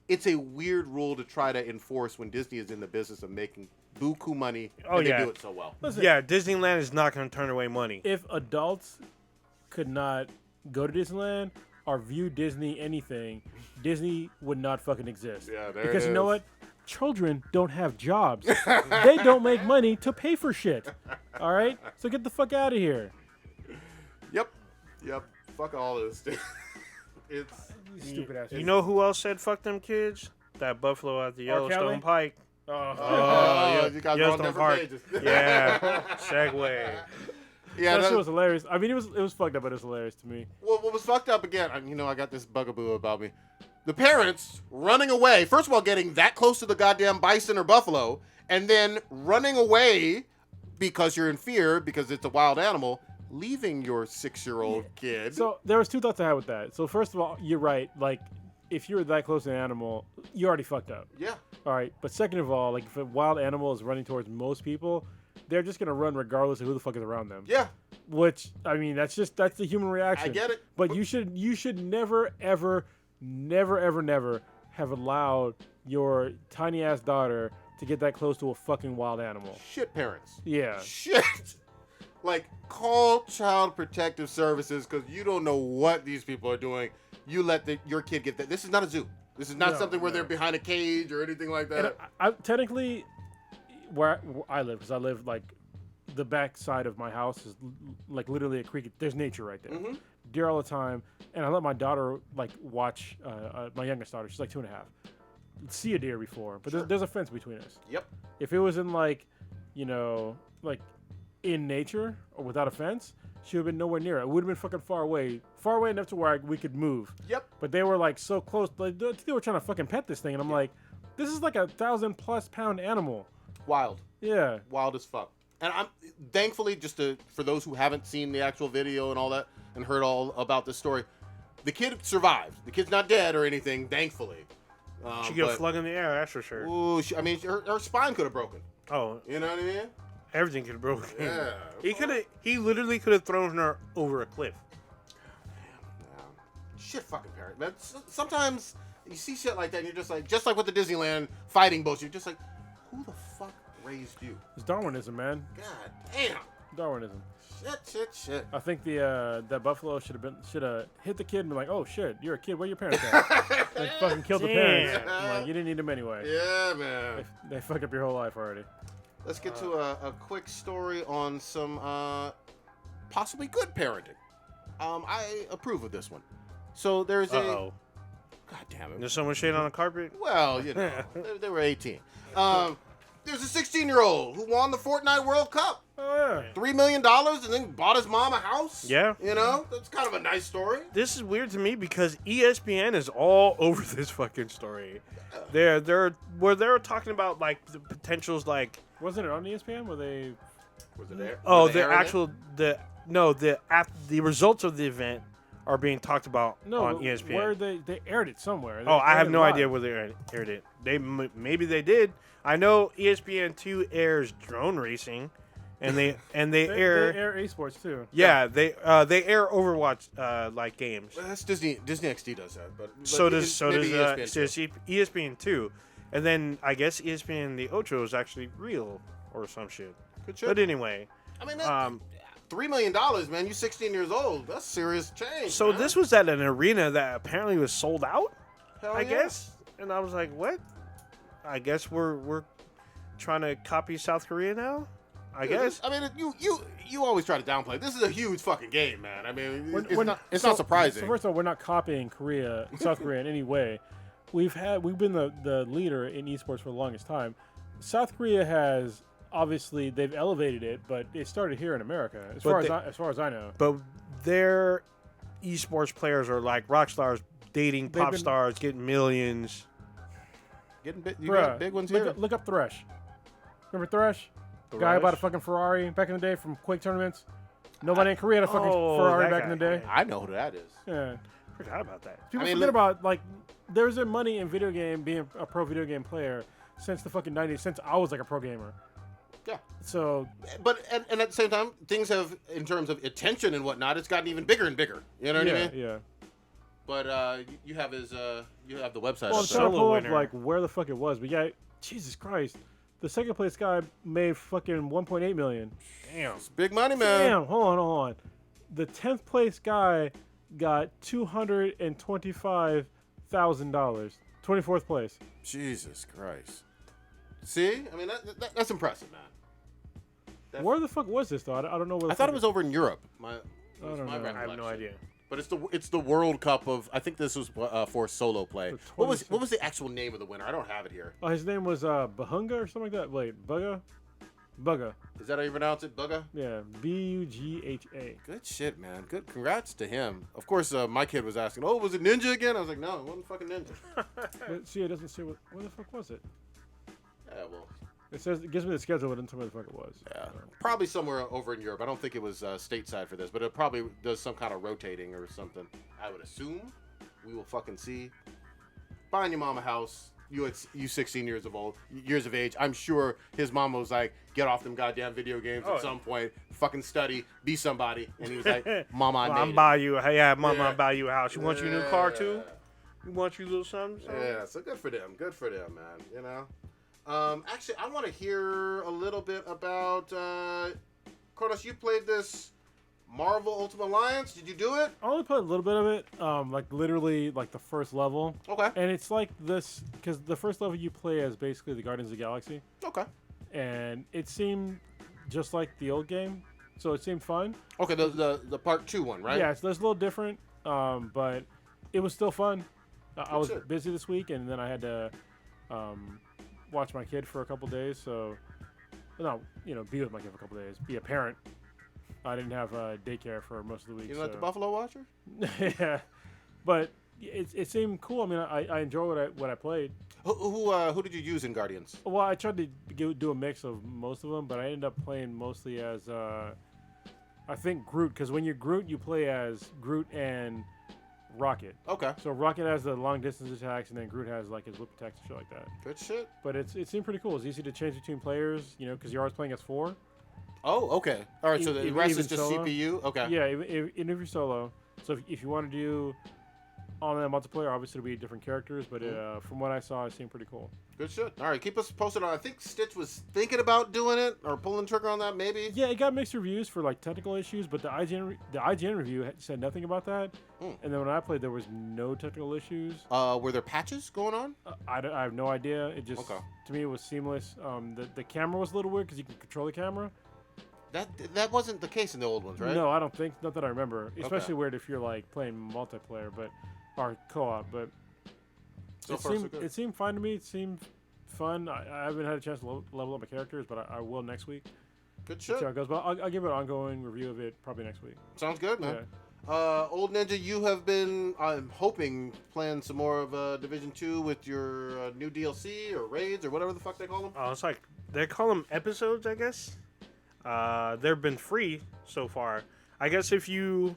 it's a weird rule to try to enforce when Disney is in the business of making buku money, and they do it so well. Listen, Yeah, Disneyland is not going to turn away money. if adults could not go to Disneyland or view Disney anything, Disney would not fucking exist. Yeah, there Because it you know is. what? Children don't have jobs. They don't make money to pay for shit. All right? So get the fuck out of here. Yep. Fuck all this. It's Stupid ass. You know who else said fuck them kids? That buffalo at the R. Kelly? Yellowstone Pike. you guys are on Yellowstone different Park. pages. Yeah, segue. Yeah, That shit was hilarious. I mean, it was fucked up, but it was hilarious to me. what was fucked up again, I got this bugaboo about me. The parents running away, first of all, getting that close to the goddamn bison or buffalo, and then running away because you're in fear because it's a wild animal, leaving your 6-year-old kid. So there was two thoughts I had with that. So first of all, you're right. Like, if you're that close to an animal, you already fucked up. Yeah. All right. But second of all, like, if a wild animal is running towards most people, they're just gonna run regardless of who the fuck is around them. Yeah. Which, I mean, that's the human reaction. I get it. But you should never ever have allowed your tiny ass daughter to get that close to a fucking wild animal. Shit parents. Yeah. Shit. Like, call Child Protective Services because you don't know what these people are doing. You let your kid get that. This is not a zoo. This is not something where they're behind a cage or anything like that. And I technically, where I live, because I live like the back side of my house is like literally a creek. There's nature right there. Mm-hmm. Deer all the time, and I let my daughter like watch my youngest daughter. She's like 2.5. See a deer before, but there's a fence between us. Yep. If it was in like, like in nature or without a fence, she would have been nowhere near it. It would have been fucking far away enough to where we could move. Yep. But they were like so close. Like they were trying to fucking pet this thing, and I'm like, this is like a 1,000+ pound animal. Wild. Yeah. Wild as fuck. And I'm thankfully, for those who haven't seen the actual video and all that and heard all about this story, the kid survived. The kid's not dead or anything, thankfully. She got flung in the air, that's for sure. Ooh, I mean, her spine could have broken. Oh, You know what I mean? everything could have broken. Yeah. He literally could have thrown her over a cliff. Yeah. Shit fucking parent. Man, sometimes you see shit like that and you're just like with the Disneyland fighting bullshit, you're just like, who the fuck raised you? It's Darwinism, man. God damn. Darwinism. Shit. I think that buffalo should have hit the kid and been like, "Oh shit, you're a kid. Where your parents at?" Like fucking killed the parents. Damn. I'm like, you didn't need them anyway. Yeah, man. They fuck up your whole life already. Let's get to a quick story on some possibly good parenting. I approve of this one. So there's Uh-oh. God damn it. There's someone shit on the carpet? Well, you know, they were 18. There's a 16-year-old who won the Fortnite World Cup. Oh yeah. $3 million and then bought his mom a house. Yeah. You know, that's kind of a nice story. This is weird to me because ESPN is all over this fucking story. They're talking about like the potentials, like Wasn't it on ESPN? Were they? Was it there? oh Was it the airing it? actual the results of the event are being talked about on ESPN. Where they aired it somewhere. They Oh, I aired have it no live. idea where they aired it. Maybe they did. I know ESPN2 airs drone racing, and they They air air esports too. yeah they air Overwatch like games. Well, that's Disney XD does that, but So does maybe ESPN 2, and then I guess ESPN the Ocho is actually real or some shit. Good shit. But anyway, I mean, that, $3 million, man. You 16 years old. That's serious change. so man. this was at an arena that apparently was sold out, Hell I yeah. guess, and I was like, what? I guess we're trying to copy South Korea now. I Dude, guess. I mean, you always try to downplay it. This is a huge fucking game, man. I mean, it's so- not surprising. So first of all, we're not copying South Korea in any way. We've been the leader in esports for the longest time. South Korea has obviously they've elevated it, but it started here in America, as far as I know. But their esports players are like rock stars, dating They've pop been- stars, getting millions. Getting you Bruh, got big ones here. look up Thresh. Remember Thresh? Thresh? Guy bought a fucking Ferrari back in the day from Quake tournaments. Nobody in Korea had a fucking Oh, Ferrari that back guy. in the day. I know who that is. Yeah. Forgot about that. People I mean, forget look- about like there's a money in being a pro video game player since the fucking 90s, since I was like a pro gamer. Yeah. So But and at the same time, things have, in terms of attention and whatnot, it's gotten even bigger and bigger. You know what I mean? yeah. But you have the website. Well, I'm up trying there. to pull up winner. like where the fuck it was, but yeah, Jesus Christ, the second place guy made fucking 1.8 million. Damn. It's big money, man. Damn, hold on. The 10th place guy got $225,000. 24th place. Jesus Christ. See, I mean that's impressive, man. Where the fuck was this though? I don't know where. I thought it was over in Europe. My don't know. I have no idea. But it's the World Cup of, I think this was for solo play. The What was the actual name of the winner? I don't have it here. Oh, his name was Bahunga or something like that. Wait, Bugga. Is that how you pronounce it, Bugga? Yeah, Bugha. Good shit, man. Good. Congrats to him. Of course, my kid was asking, "Oh, was it Ninja again?" I was like, "No, it wasn't fucking Ninja." But see, it doesn't say where the fuck was it. Yeah, well, It gives me the schedule, but it doesn't tell me where the fuck it was. yeah, probably somewhere over in Europe. I don't think it was stateside for this, but it probably does some kind of rotating or something. I would assume. We will fucking see. Buying your mom a house. You 16 years of age. I'm sure his mom was like, "Get off them goddamn video games Oh, at some point. Fucking study. Be somebody." And he was like, "Mama, I made I'm it." buy you. Yeah, mama, Yeah. I'll buy you a house. You want your new car too? You want your little something? Yeah, so good for them. Good for them, man. You know. Actually, I want to hear a little bit about Kronos. You played this Marvel Ultimate Alliance. Did you do it? I only played a little bit of it, like literally like the first level. Okay. And it's like this because the first level you play as basically the Guardians of the Galaxy, Okay. and it seemed just like the old game, so it seemed fun. Okay. The part 2 one, right? Yeah, it's a little different, but it was still fun. I was shit. busy this week, and then I had to watch my kid for a couple days. So, no, be with my kid for a couple days, be a parent. I didn't have daycare for most of the week. You like the so- Buffalo Watcher? Yeah, but it seemed cool. I mean, I enjoyed what I played. Who did you use in Guardians? Well, I tried to do a mix of most of them, but I ended up playing mostly as I think Groot, because when you're Groot, you play as Groot and Rocket. Okay. So Rocket has the long distance attacks, and then Groot has like his whip attacks and shit like that. Good shit. But it seemed pretty cool. It's easy to change between players, you know, because you're always playing as 4. Oh, okay. All right, so the Even rest is just solo? CPU? Okay. Yeah, even if you're solo. So if you want to do online multiplayer, obviously it'll be different characters. But from what I saw, it seemed pretty cool. Good shit. All right, keep us posted on. I think Stitch was thinking about doing it or pulling the trigger on that, maybe. Yeah, it got mixed reviews for like technical issues, but the IGN review said nothing about that. And then when I played, there was no technical issues. Were there patches going on? I have no idea. It just Okay. to me it was seamless. The camera was a little weird because you can control the camera. That wasn't the case in the old ones, right? No, I don't think. Not that I remember. Especially weird if you're like playing multiplayer, or co-op. But So far, so good. it seemed fine to me. It seemed fun. I haven't had a chance to level up my characters, but I will next week. Good See shit. how it goes. But I'll give an ongoing review of it probably next week. Sounds good, man. Yeah. Old Ninja, you have been, I'm hoping, playing some more of Division 2 with your new DLC or raids or whatever the fuck they call them. Oh, it's like they call them episodes, I guess. They've been free so far. I guess if you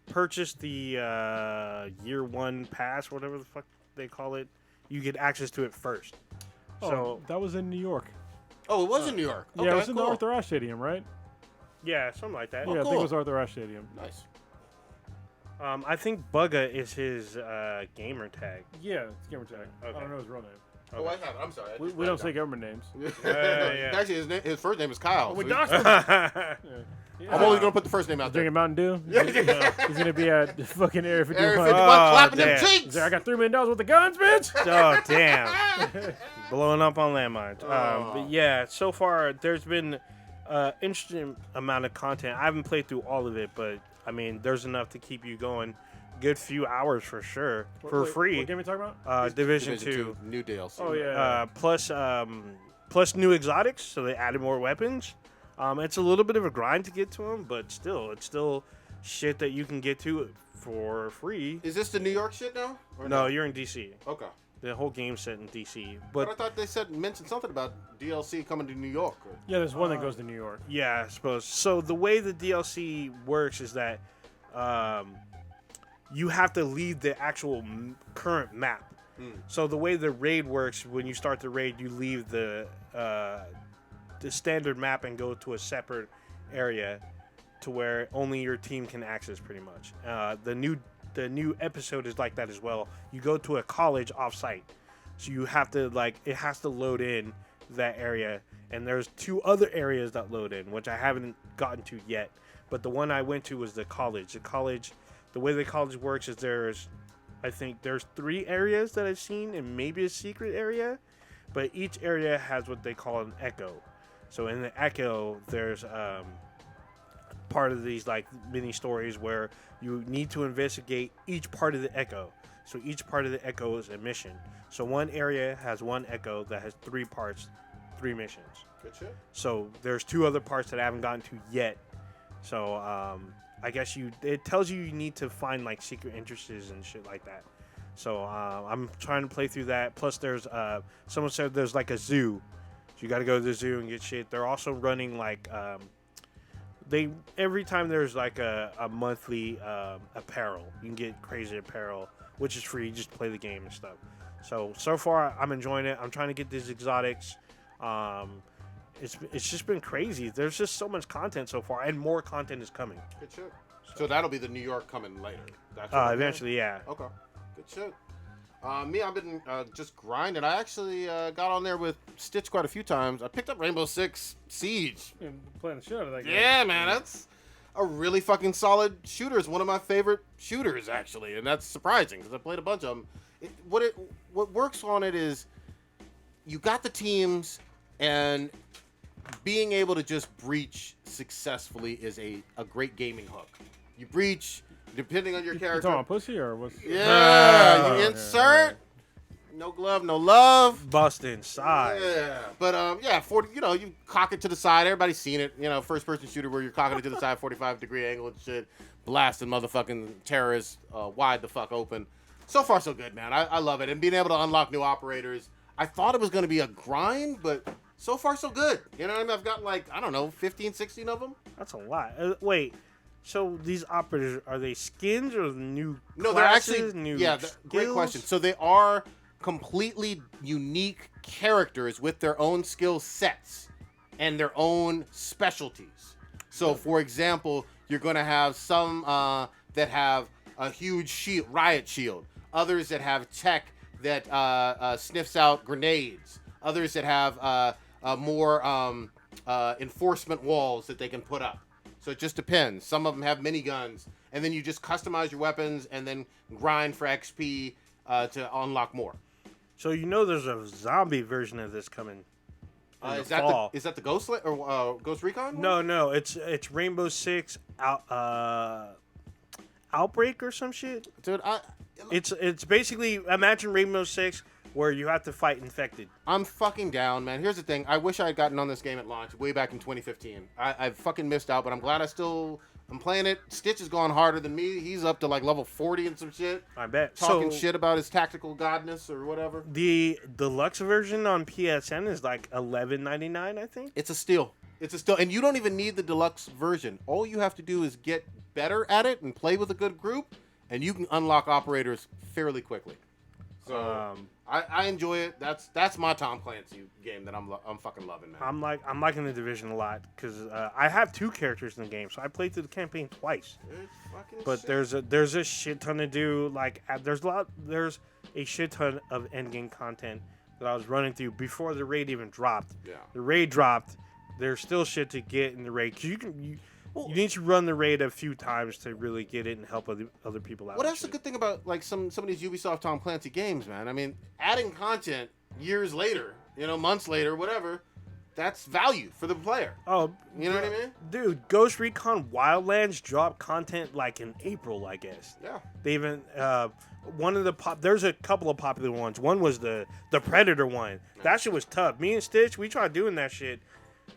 purchase the year 1 pass, whatever the fuck they call it, you get access to it first. Oh, So that was in New York. Oh, it was in New York. Okay, Yeah, it was in the cool. Arthur Ashe Stadium, right? yeah, something like that. Oh, Yeah, I think cool. it was Arthur Ashe Stadium. Nice. I think Bugga is his gamer tag. Yeah, it's gamer tag. I Okay. don't know his real name. Oh, I have it. I'm sorry. I just We don't blanked say out. government names. Yeah. Actually, his first name is Kyle. We so doxed him. I'm only going to put the first name out there. Drinking Mountain Dew. He's gonna be at the fucking Area 51. Area 51 Oh, clapping them damn. cheeks. He's like, I got $3 million worth of guns, bitch. Oh, damn. Blowing up on landmines. But yeah, so far there's been interesting amount of content. I haven't played through all of it, but I mean, there's enough to keep you going. Good few hours for sure, for free. What game are you talking about? Division 2. New DLC. Oh yeah. Plus new exotics, so they added more weapons. It's a little bit of a grind to get to them, but it's still shit that you can get to for free. Is this the New York shit now? Or No, you're in DC. Okay. The whole game's set in DC, But I but thought they mentioned something about DLC coming to New York. Yeah, there's one that goes to New York. yeah, I suppose. So the way the DLC works is that you have to leave the actual current map. So the way the raid works, when you start the raid, you leave the standard map and go to a separate area to where only your team can access, pretty much. The new episode is like that as well. You go to a college off-site, so you have to it has to load in that area, and there's 2 other areas that load in, which I haven't gotten to yet. But the one I went to was the college. The way the college works is I think there's 3 areas that I've seen, and maybe a secret area, but each area has what they call an echo. So in the echo, there's part of these like mini stories where you need to investigate each part of the echo. So each part of the echo is a mission. So one area has one echo that has 3 parts, 3 missions. Good shit. So there's 2 other parts that I haven't gotten to yet. So I guess it tells you need to find like secret interests and shit like that. So I'm trying to play through that. Plus there's someone said there's like a zoo. So you got to go to the zoo and get shit. They're also running like every time there's like a monthly apparel, you can get crazy apparel, which is free. You just play the game and stuff. So far I'm enjoying it. I'm trying to get these exotics. It's just been crazy. There's just so much content so far, and more content is coming. Good shit. So that'll be the New York coming later. That's what I'm hearing? Eventually, yeah. Okay. Good shit. Me, I've been just grinding. I actually got on there with Stitch quite a few times. I picked up Rainbow Six Siege. And playing the shit out of that game. Yeah, man, that's a really fucking solid shooter. It's one of my favorite shooters, actually, and that's surprising because I played a bunch of them. What works on it is you got the teams, and being able to just breach successfully is a great gaming hook. You breach, depending on your You character. talking about pussy or what's? Yeah, you yeah, insert. No glove, no love. Bust inside. Yeah, but yeah, 40. You cock it to the side. Everybody's seen it. First-person shooter where you're cocking it to the side, 45-degree angle and shit, blasting motherfucking terrorists wide the fuck open. So far, so good, man. I love it, and being able to unlock new operators. I thought it was going to be a grind, but so far, so good. You know what I mean? I've got 15, 16 of them. That's a lot. Wait, So these operators, are they skins or new No, classes? they're actually new great skills? question. So they are completely unique characters with their own skill sets and their own specialties. So, for example, you're going to have some that have a huge shield, riot shield. Others that have tech that sniffs out grenades. Others that have more enforcement walls that they can put up. So it just depends. Some of them have miniguns, and then you just customize your weapons and then grind for XP to unlock more. So there's a zombie version of this coming. Is that the Ghost or Ghost Recon? No, it's Rainbow Six Outbreak or some shit. Dude, It's basically imagine Rainbow Six where you have to fight infected. I'm fucking down, man. Here's the thing. I wish I had gotten on this game at launch way back in 2015. I fucking missed out, but I'm glad I'm playing it. Stitch has gone harder than me. He's up to like level 40 and some shit. I bet. Talking shit about his tactical godness or whatever. The deluxe version on PSN is like $11.99, I think. It's a steal. And you don't even need the deluxe version. All you have to do is get better at it and play with a good group, and you can unlock operators fairly quickly. So I enjoy it. That's my Tom Clancy game that I'm fucking loving, man. I'm liking the Division a lot because I have 2 characters in the game, so I played through the campaign twice. But sick. there's a shit ton to do. Like there's a shit ton of endgame content that I was running through before the raid even dropped. Yeah. The raid dropped. There's still shit to get in the raid because you need to run the raid a few times to really get it and help other people out. Well, that's the good thing about like some of these Ubisoft Tom Clancy games, man. I mean, adding content years later, months later, whatever, that's value for the player. Oh, you know what I mean? Dude, Ghost Recon Wildlands dropped content like in April, I guess. Yeah. They even one of the there's a couple of popular ones. One was the Predator one. That shit was tough. Me and Stitch, we tried doing that shit.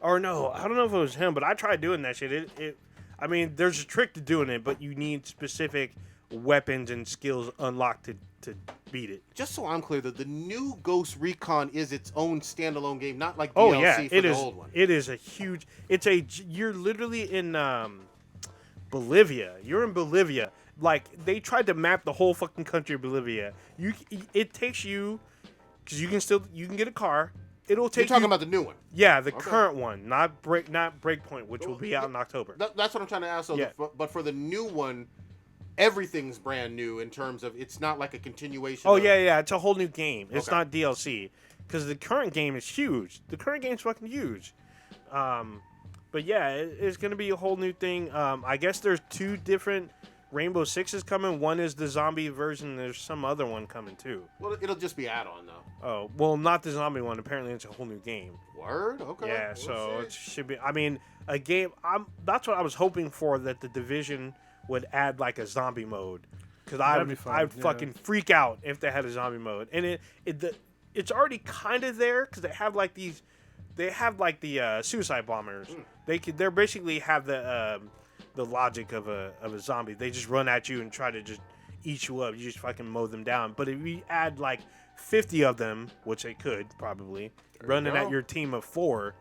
Or no, I don't know if it was him, but I tried doing that shit. I mean, there's a trick to doing it, but you need specific weapons and skills unlocked to beat it. Just so I'm clear, the new Ghost Recon is its own standalone game, not like DLC for the old one. It is a huge. You're literally in Bolivia. You're in Bolivia. Like they tried to map the whole fucking country of Bolivia. It takes you because you can get a car. It'll take. You're talking about the new one. Yeah, the current one, not Breakpoint, which will be out in October. That's what I'm trying to ask. So Yeah. But for the new one, everything's brand new in terms of it's not like a continuation. Oh of, yeah, it's a whole new game. It's Okay. not DLC because the current game is huge. The current game's fucking huge. But yeah, it's gonna be a whole new thing. I guess there's 2 different Rainbow Sixes coming. One is the zombie version. There's some other one coming too. Well, it'll just be add-on though. Oh well, not the zombie one. Apparently, it's a whole new game. Word. Okay. Yeah, We'll so see. it should be. I mean, a game. That's what I was hoping for. That the Division would add like a zombie mode, because That'd be fun, I'd yeah. fucking freak out if they had a zombie mode. And it's already kind of there because they have like these. They have like the suicide bombers. They're basically have the logic of a zombie. They just run at you and try to just eat you up. You just fucking mow them down. But if you add like 50 of them, which they could probably, running go. at your team of 4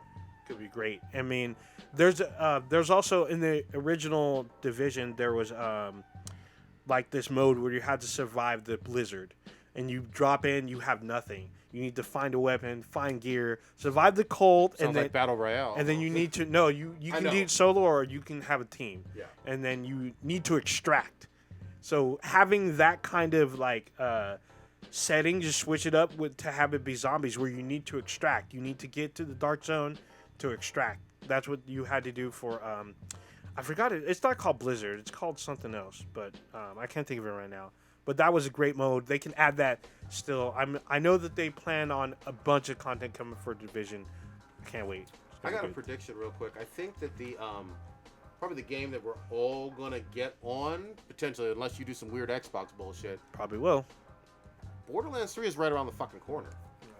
could be great. I mean, there's also in the original Division there was like this mode where you had to survive the blizzard, and you drop in, you have nothing. You need to find a weapon, find gear, survive the cold, Sounds and then like Battle Royale. and then you need to you I can know. do it solo or you can have a team. Yeah. And then you need to extract. So having that kind of like setting, just switch it up to have it be zombies where you need to extract. You need to get to the dark zone to extract. That's what you had to do for I forgot it. It's not called Blizzard. It's called something else, but I can't think of it right now. But that was a great mode. They can add that still. I know that they plan on a bunch of content coming for Division. I can't wait. It's I gonna got a be good. prediction real quick. I think that the probably the game that we're all gonna get on potentially, unless you do some weird Xbox bullshit. Probably will. Borderlands 3 is right around the fucking corner,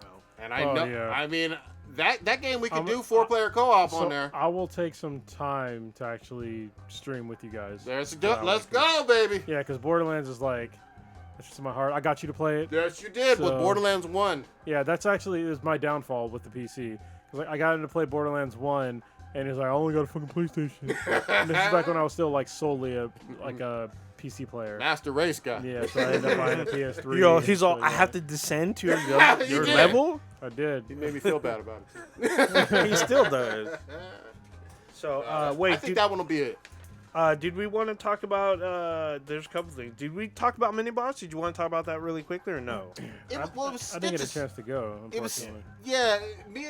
No. and I Oh, know. yeah. I mean, that game we can I'm- do 4-player co-op So on there. I will take some time to actually stream with you guys. Let's like go, baby. Yeah, because Borderlands is like, that's just in my heart. I got you to play it. Yes, you did with So- Borderlands 1. Yeah, that's actually is my downfall with the PC. Because I got into play Borderlands 1, And he's like, I only got a fucking PlayStation. And this is back when I was still like solely a PC player. Master race guy. Yeah, so I ended up buying a PS3. Yo, he's all, so, I yeah. have to descend to your You did. level? I did. He made me feel bad about it. He still does. So, wait, I think that one will be it. did we want to talk about, there's a couple things. Did we talk about Minibots? Did you want to talk about that really quickly or no? It was I didn't get a Stitch's- chance to go, It was, unfortunately. yeah.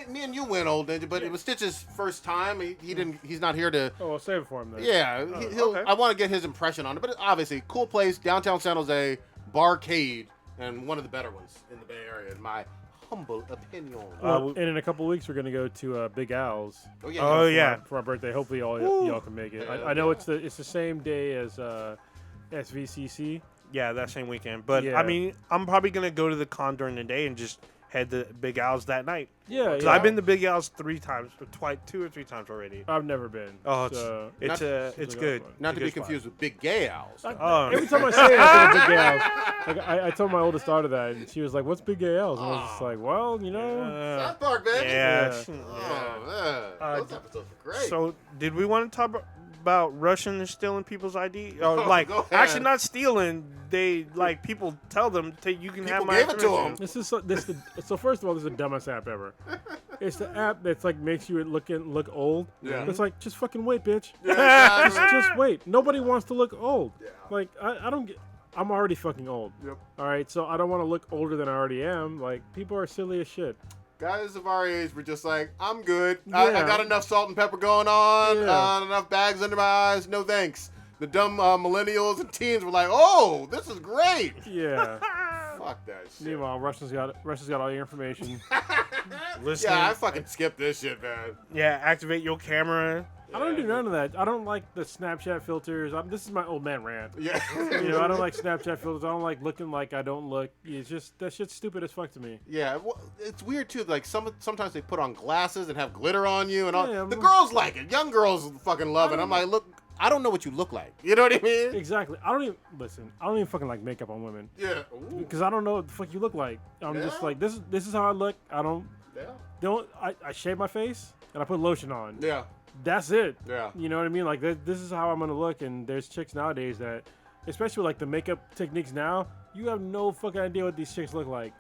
Me and you went, old ninja, but it was Stitch's first time. He didn't. He's not here to. Oh, I'll save it for him then. Yeah, he'll. okay. I want to get his impression on it, but obviously, cool place, downtown San Jose, barcade, and one of the better ones in the Bay Area, in my humble opinion. Well, and in a couple weeks, we're going to go to Big Al's Oh yeah. Oh, yeah. for our birthday. Hopefully, y'all can make it. I know it's the same day as SVCC. Yeah, that same weekend. But, Yeah. I mean, I'm probably going to go to the con during the day and just head to Big Al's that night. Yeah, 'Cause yeah. I've been to Big Al's 2 or 3 times already. I've never been. Oh, so, it's seems like good. fun. Not It's to a be good spot. confused with Big Gay Owls. Oh, Every time I say it, I think of Big Gay Al's. Like, I told my oldest daughter that, and she was like, "What's Big Gay Al's?" And I was just like, "Well, you know." South Park, baby. yeah. Yeah. Oh man, those episodes were great. So, did we want to talk about Russian and stealing people's ID? Or, like, go ahead. actually not stealing. They, like, people tell them, you can have People my gave it to information. them. This is so. First of all, this is the dumbest app ever. It's the app that's like makes you look old. Yeah. It's like just fucking wait, bitch. Yeah, Just wait. Nobody wants to look old. Like I don't get. I'm already fucking old. Yep. All right, so I don't want to look older than I already am. Like people are silly as shit. Guys of our age were just like, I'm good. I Yeah. got enough salt and pepper going on. Yeah. Enough bags under my eyes. No thanks. The dumb millennials and teens were like, oh, this is great. Yeah. Fuck that shit. Meanwhile, Russia's got all your information. Listening. Yeah, I fucking skipped this shit, man. Yeah, activate your camera. I don't do none of that. I don't like the Snapchat filters. This is my old man rant. Yeah. You know, I don't like Snapchat filters. I don't like looking like I don't look. It's just that shit's stupid as fuck to me. Yeah, well, it's weird too. Like sometimes they put on glasses and have glitter on you, and all. Yeah, The girls like it. Young girls fucking love it. I'm like, look, I don't know what you look like. You know what I mean? Exactly. I don't even fucking like makeup on women Yeah. Ooh. because I don't know what the fuck you look like. I'm just Yeah. like this is how I look. I Yeah. I shave my face and I put lotion on. Yeah. That's it. Yeah. You know what I mean? Like this is how I'm gonna look. And there's chicks nowadays that, especially with like the makeup techniques now, you have no fucking idea what these chicks look like.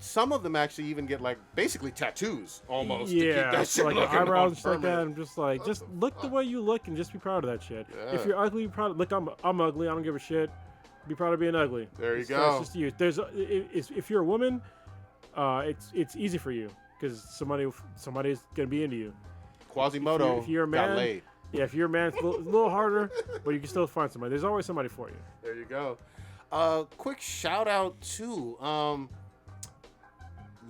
Some of them actually even get like basically tattoos almost. To Yeah, keep that shit like looking eyebrows on and shit like that. permanent. I'm just like, just look the way you look and just be proud of that shit. Yeah. If you're ugly, be proud. Look, I'm ugly. I don't give a shit. Be proud of being ugly. There you That's go. just you. If you're a woman, it's easy for you because somebody's gonna be into you. Quasimodo if you're a got man, laid. Yeah, if you're a man, it's a little harder, but you can still find somebody. There's always somebody for you. There you go. Quick shout out to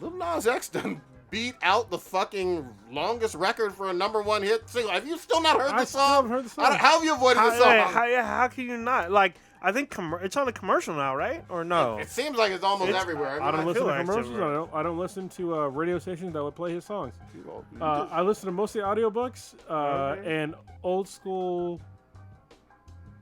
Lil Nas X done beat out the fucking longest record for a #1 hit single. Have you still not heard I this still song? haven't heard the song. How have you avoided How, this song? how can you not? Like, I think it's on a commercial now, right? Or no? It seems like it's almost It's- everywhere. I don't I listen feel to like it's commercials. everywhere. I don't listen to radio stations that would play his songs. I listen to mostly audiobooks and old school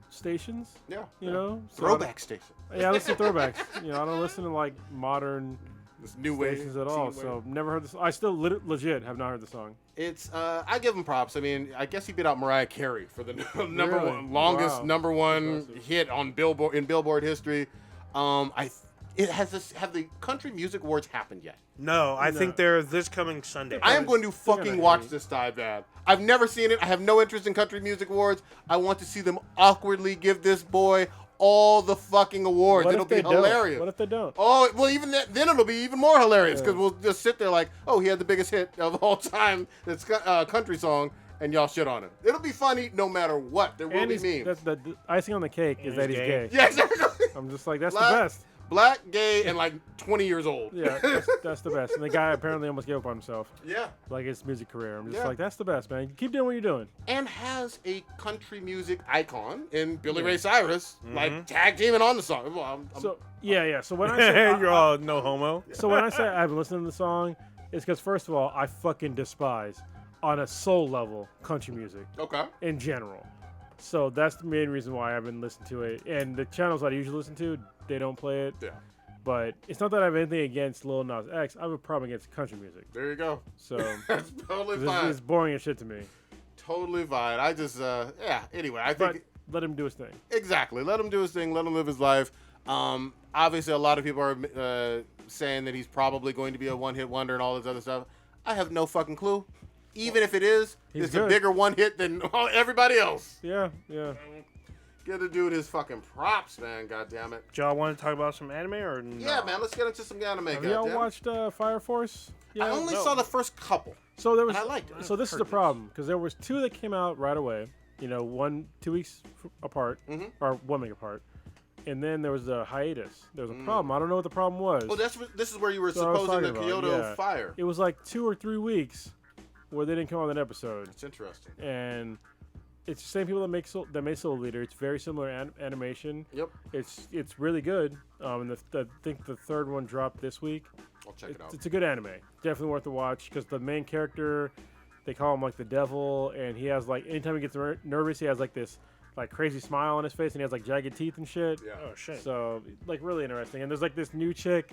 stations. Yeah. You know, so Throwback station. Yeah, I listen to throwbacks. You know, I don't listen to like modern This new wave. stations at all. teen So wave. never heard this. I still legit have not heard the song. It's I give him props. I mean, I guess he beat out Mariah Carey for the number Really? one longest Wow. #1 Impressive. hit on Billboard history. Have the Country Music Awards happened yet? No, I No. think they're this coming Sunday. I am going to They're gonna fucking watch hate. this dive bad. I've never seen it. I have no interest in Country Music Awards. I want to see them awkwardly give this boy all the fucking awards. What It'll if be they don't? hilarious. What if they don't? Oh, well, even then it'll be even more hilarious because we'll just sit there like, oh, he had the biggest hit of all time. It's a country song, and y'all shit on it. It'll be funny no matter what. There will And be he's, memes. the icing on the cake is And that he's he's gay. gay. Yeah, exactly. I'm just like, that's Black- the best. Black, gay, and like 20 years old. Yeah, that's the best. And the guy apparently almost gave up on himself, Yeah. like his music career. I'm just Yeah. like, that's the best, man. Keep doing what you're doing. And has a country music icon in Billy Ray Cyrus, like tag teaming on the song. Well, I'm- So yeah. So when I say You're all no homo. so when I say I haven't listened to the song, it's because first of all, I fucking despise on a soul level country music okay. in general. So that's the main reason why I haven't listened to it. And the channels I usually listen to, they don't play it. Yeah. But it's not that I have anything against Lil Nas X. I have a problem against country music. There you go. So That's totally this fine. is boring as shit to me. totally fine. I just, yeah. Anyway, I But think let him do his thing. exactly. Let him do his thing. Let him live his life. Obviously, a lot of people are saying that he's probably going to be a one-hit wonder and all this other stuff. I have no fucking clue. Even if it is, He's it's a good. bigger one hit than everybody else. Yeah, yeah. Get the dude his fucking props, man. God damn it. Do y'all want to talk about some anime or no? Yeah, man. Let's get into some anime. Have God y'all damn it. watched Fire Force? Yeah. I only no. saw the first couple. So there was. and I liked it. So this is Heard the this. problem because there was 2 that came out right away. 2 weeks apart, Mhm. or 1 week apart, and then there was a hiatus. There was a problem. I don't know what the problem was. Oh, this is where you were So I was supposing the talking about, Kyoto yeah. fire. It was like 2 or 3 weeks where they didn't come on that episode, It's interesting. and it's the same people that made Soul Leader. It's very similar animation. Yep. It's really good. And I think the 3rd one dropped this week. I'll check it out. It's a good anime. Definitely worth the watch because the main character, they call him like the devil, and he has like anytime he gets nervous, he has like this like crazy smile on his face, and he has like jagged teeth and shit. Yeah. Oh shit. So like really interesting. And there's like this new chick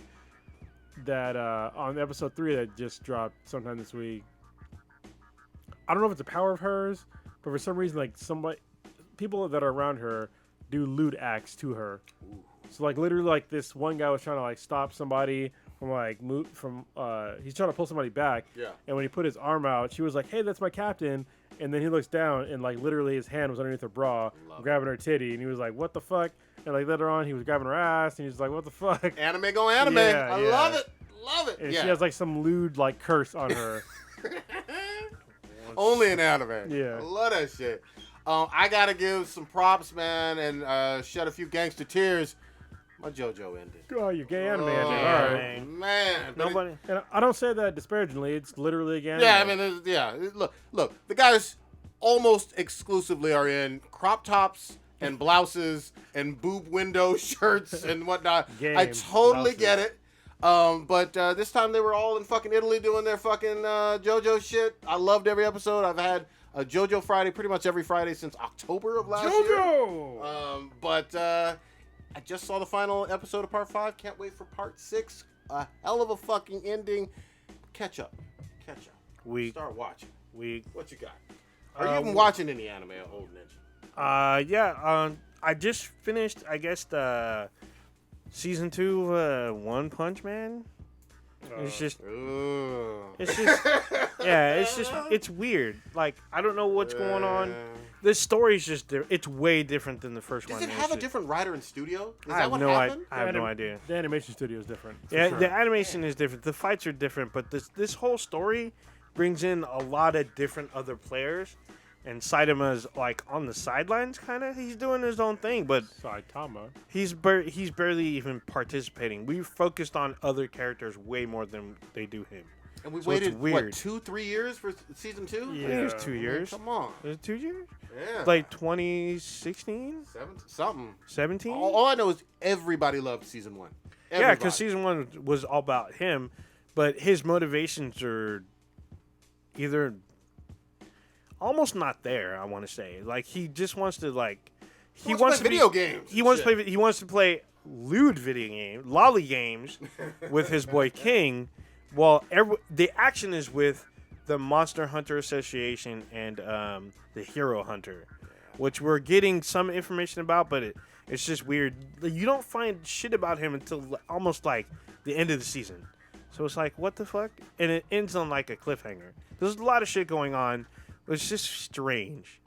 that on episode 3 that just dropped sometime this week. I don't know if it's a power of hers, but for some reason like people that are around her do lewd acts to her. So like literally like this one guy was trying to like stop somebody from like he's trying to pull somebody back. Yeah. And when he put his arm out, she was like, "Hey, that's my captain." And then he looks down and like literally his hand was underneath her bra, grabbing her titty, and he was like, "What the fuck?" And like later on, he was grabbing her ass, and he was like, "What the fuck?" Anime go anime. Yeah, I yeah. love it. Love it. And yeah. she has like some lewd like curse on her. Only in anime. Yeah. I love that shit. I gotta give some props, man, and shed a few gangster tears. My JoJo ended. Oh, you're gay anime. Oh, ending. All right. man. But Nobody. And I don't say that disparagingly. It's literally a gay yeah, I anime. mean, look. The guys almost exclusively are in crop tops and blouses and boob window shirts and whatnot. I Games, totally blouses. get it. But this time they were all in fucking Italy doing their fucking JoJo shit. I loved every episode. I've had a JoJo Friday pretty much every Friday since October of last year. JoJo. But I just saw the final episode of Part 5. Can't wait for Part 6. A hell of a fucking ending. Catch up. Weak. Start watching. Weak. What you got? Are you even watching any anime, old ninja? Yeah. I just finished. I guess the season 2 of One Punch Man. It's just. Ooh. It's just. Yeah. It's weird. Like I don't know what's going on. The story's just. It's way different than the first Does one. it have a different writer and studio? Is I that have what no happened? I have no idea. The animation studio is different. for Yeah, sure. the animation is different. The fights are different, but this whole story brings in a lot of different other players, and Saitama's like on the sidelines, kind of. He's doing his own thing, but Saitama. he's barely even participating. We focused on other characters way more than they do him. And we So it's waited, weird. what, 2-3 years for season 2? I think it Yeah. was 2 years. Come on. Was it 2 years? Yeah. Like 2016, something. 17. All I know is everybody loved season 1. Yeah, Everybody. because season 1 was all about him, but his motivations are either almost not there. I want to say, like he just wants to He wants to play video games. He wants to play. He wants to play lewd video games, lolly games, with his boy King. While the action is with the Monster Hunter Association and the Hero Hunter, which we're getting some information about, but it's just weird. You don't find shit about him until almost like the end of the season. So it's like, what the fuck? And it ends on like a cliffhanger. There's a lot of shit going on. It's just strange.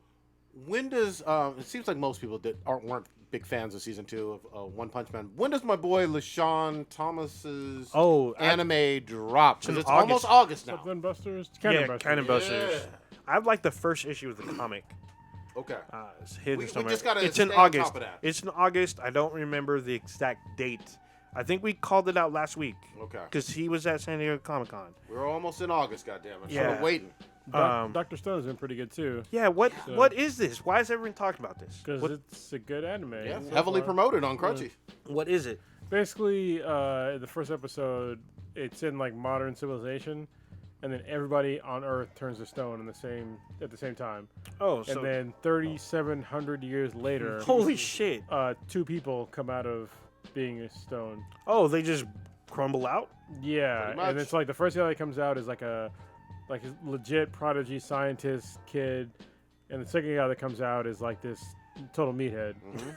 When does it seems like most people weren't big fans of season 2 of One Punch Man. When does my boy LaShawn Thomas's anime drop? 'Cause it's almost August now. Gun Busters. Cannon Busters. I like the first issue of the comic. Okay. It's hidden We somewhere. just gotta It's stay in on August. top of that. It's in August. I don't remember the exact date. I think we called it out last week. Okay. Because he was at San Diego Comic Con. We're almost in August, goddammit. Yeah. So we're waiting. Dr. Stone's been pretty good too. Yeah. What is this? Why is everyone talking about this? Because What, it's a good anime. Yeah, so heavily far. promoted on Crunchy. what is it? Basically, the first episode, it's in like modern civilization, and then everybody on Earth turns to stone at the same time. Oh, And so then 3,700 years later, holy shit! 2 people come out of being a stone. Oh, they just crumble out. Yeah, Pretty much. and it's like the first guy that comes out is like a legit prodigy scientist kid, and the second guy that comes out is like this total meathead. Mm-hmm.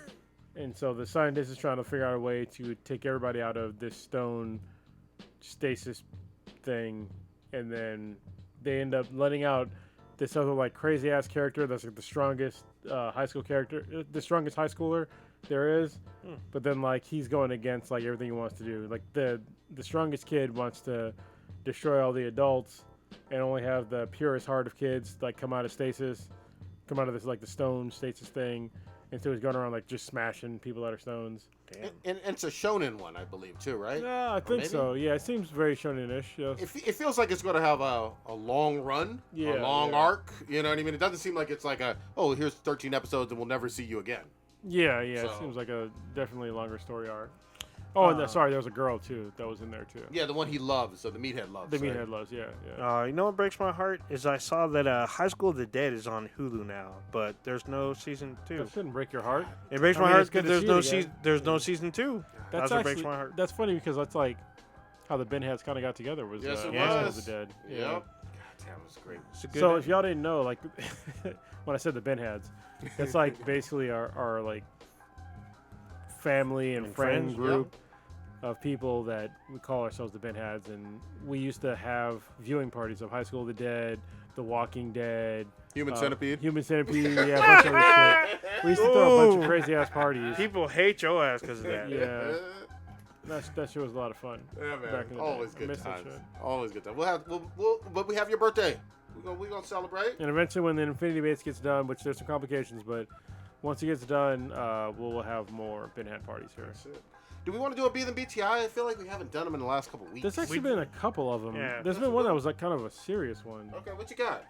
And so the scientist is trying to figure out a way to take everybody out of this stone stasis thing, and then they end up letting out this other like crazy ass character that's like the strongest high school character, the strongest high schooler there is. But then like he's going against like everything he wants to do. Like the strongest kid wants to destroy all the adults and only have the purest heart of kids like come out of stasis, come out of this like the stone stasis thing. And so he's going around like just smashing people that are stones. Damn. And it's a shonen one, I believe, too, right? Yeah, I think maybe? so. Yeah, it seems very shonen-ish. Yeah. It feels like it's going to have a long run, a long arc. You know what I mean? It doesn't seem like it's like here's 13 episodes and we'll never see you again. Yeah. It So- seems like a definitely longer story arc. Oh, and sorry, there was a girl too that was in there too. Yeah, the one he loves, so the meathead loves. The right? meathead loves. Yeah. You know what breaks my heart is I saw that High School of the Dead is on Hulu now, but there's no season 2. That shouldn't break your heart. It breaks I my mean, heart it's good because to there's see no it again. there's no season 2. That's what breaks my heart. That's funny because that's like how the Benheads kind of got together. Was Yes, it High School was. of the Dead. Yep. Yeah. God damn, it was great. It's a good So if y'all didn't know, like when I said the Benheads, that's like basically our like family and And friend friends, group of people that we call ourselves the Benheads, and we used to have viewing parties of High School of the Dead, The Walking Dead, Human Centipede. Human Centipede, yeah, a bunch of other shit. We used to throw a bunch of Ooh. crazy ass parties. people hate your ass because of that. Yeah, that shit was a lot of fun. Yeah, Back man. in the Always day. I good miss that times. shit. Always good times. But we have your birthday. We're gonna celebrate. And eventually, when the Infinity Base gets done, which there's some complications, but once it gets done, we'll have more Benhead parties here. That's it. Do we want to do a Be Than BTI? I feel like we haven't done them in the last couple weeks. There's actually been a couple of them. Yeah. There's been one that was like kind of a serious one. Okay, what you got?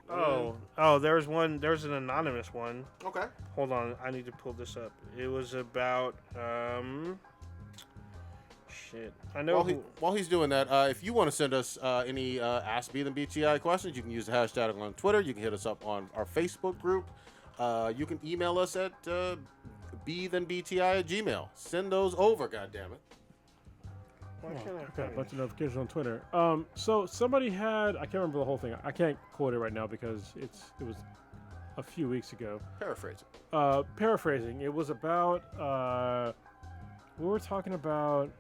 There's one. There's an anonymous one. Okay. Hold on, I need to pull this up. It was about shit. I know. While he's doing that, if you want to send us any Ask Be Than BTI questions, you can use the hashtag on Twitter. You can hit us up on our Facebook group. You can email us at bethanbti@gmail. Send those over, goddammit. Why can't I Got a find bunch it? of notifications on Twitter. So somebody had, I can't remember the whole thing. I can't quote it right now because it was a few weeks ago. Paraphrase. Paraphrasing, it was about we were talking about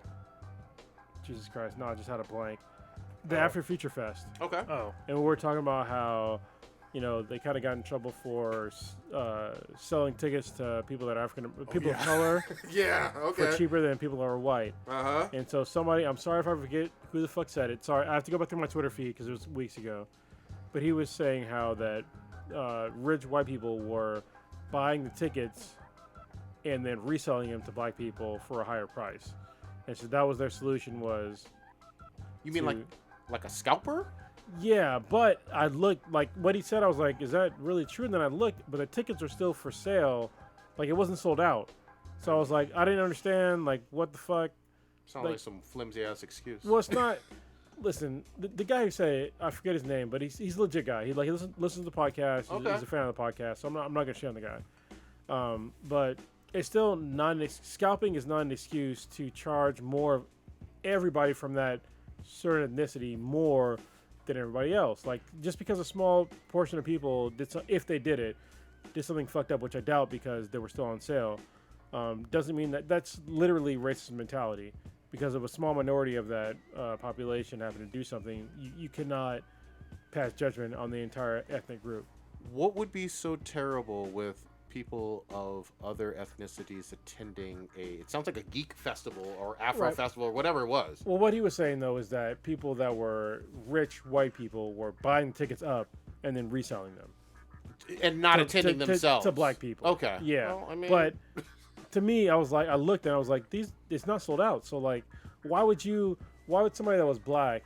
Jesus Christ. No, I just had a blank. The After Future Fest, Okay. Oh, and we were talking about how they kind of got in trouble for selling tickets to people that are people of color Yeah. for Okay. cheaper than people that are white. Uh-huh. And so somebody, I'm sorry if I forget who the fuck said it. Sorry, I have to go back through my Twitter feed because it was weeks ago. But he was saying how that rich white people were buying the tickets and then reselling them to black people for a higher price. And so that was their solution was, You mean to- like a scalper? yeah, but I looked, like what he said, I was like, is that really true? And then I looked, but the tickets are still for sale. Like it wasn't sold out. So I was like, I didn't understand, like what the fuck? Sounds Like- like some flimsy ass excuse. Well, it's not. Listen, the guy who said it, I forget his name, but he's a legit guy. He listens to the podcast. Okay. He's a fan of the podcast, so I'm not gonna shit on the guy. But it's still scalping is not an excuse to charge more of everybody from that certain ethnicity more than everybody else. Like just because a small portion of people if they did something fucked up, which I doubt because they were still on sale, doesn't mean that's literally racist mentality. Because of a small minority of that population having to do something, you cannot pass judgment on the entire ethnic group. What would be so terrible with people of other ethnicities attending it sounds like a geek festival or Afro Right. festival or whatever it was. Well, what he was saying though is that people that were rich white people were buying tickets up and then reselling them And not to- attending to- themselves. to black people. Okay. Yeah, Well, I mean, but to me, I looked and I was like, it's not sold out. So like, why would somebody that was black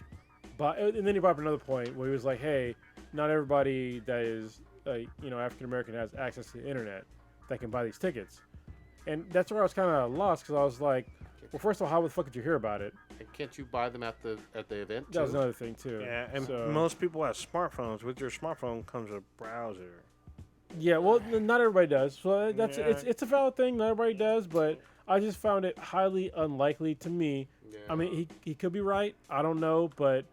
buy? And then he brought up another point where he was like, hey, not everybody that is African American has access to the internet that can buy these tickets. And that's where I was kind of lost because I was like, well, first of all, how the fuck did you hear about it? And can't you buy them at the event? That was too? another thing too. yeah, and So- most people have smartphones. With your smartphone comes a browser. Yeah, well, not everybody does. So that's Yeah. it's a valid thing. Not everybody does, but I just found it highly unlikely to me. Yeah. I mean, he could be right. I don't know, but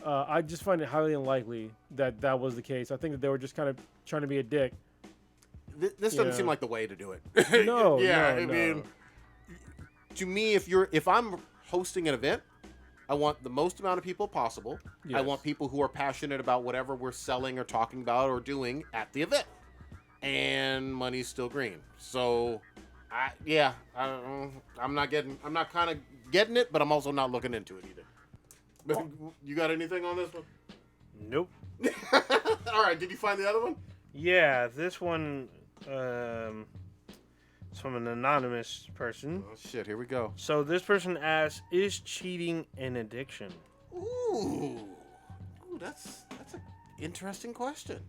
I just find it highly unlikely that was the case. I think that they were just kind of trying to be a dick this doesn't Yeah. seem like the way to do it. No, yeah, no, I no. mean, to me, if I'm hosting an event, I want the most amount of people possible. I Yes. want people who are passionate about whatever we're selling or talking about or doing at the event, and money's still green. So, I'm not kind of getting it, but I'm also not looking into it either. But you got anything on this one? Nope. All right, did you find the other one? Yeah, this one is from an anonymous person. Oh shit, here we go. So this person asks, "Is cheating an addiction?" Ooh, that's an interesting question.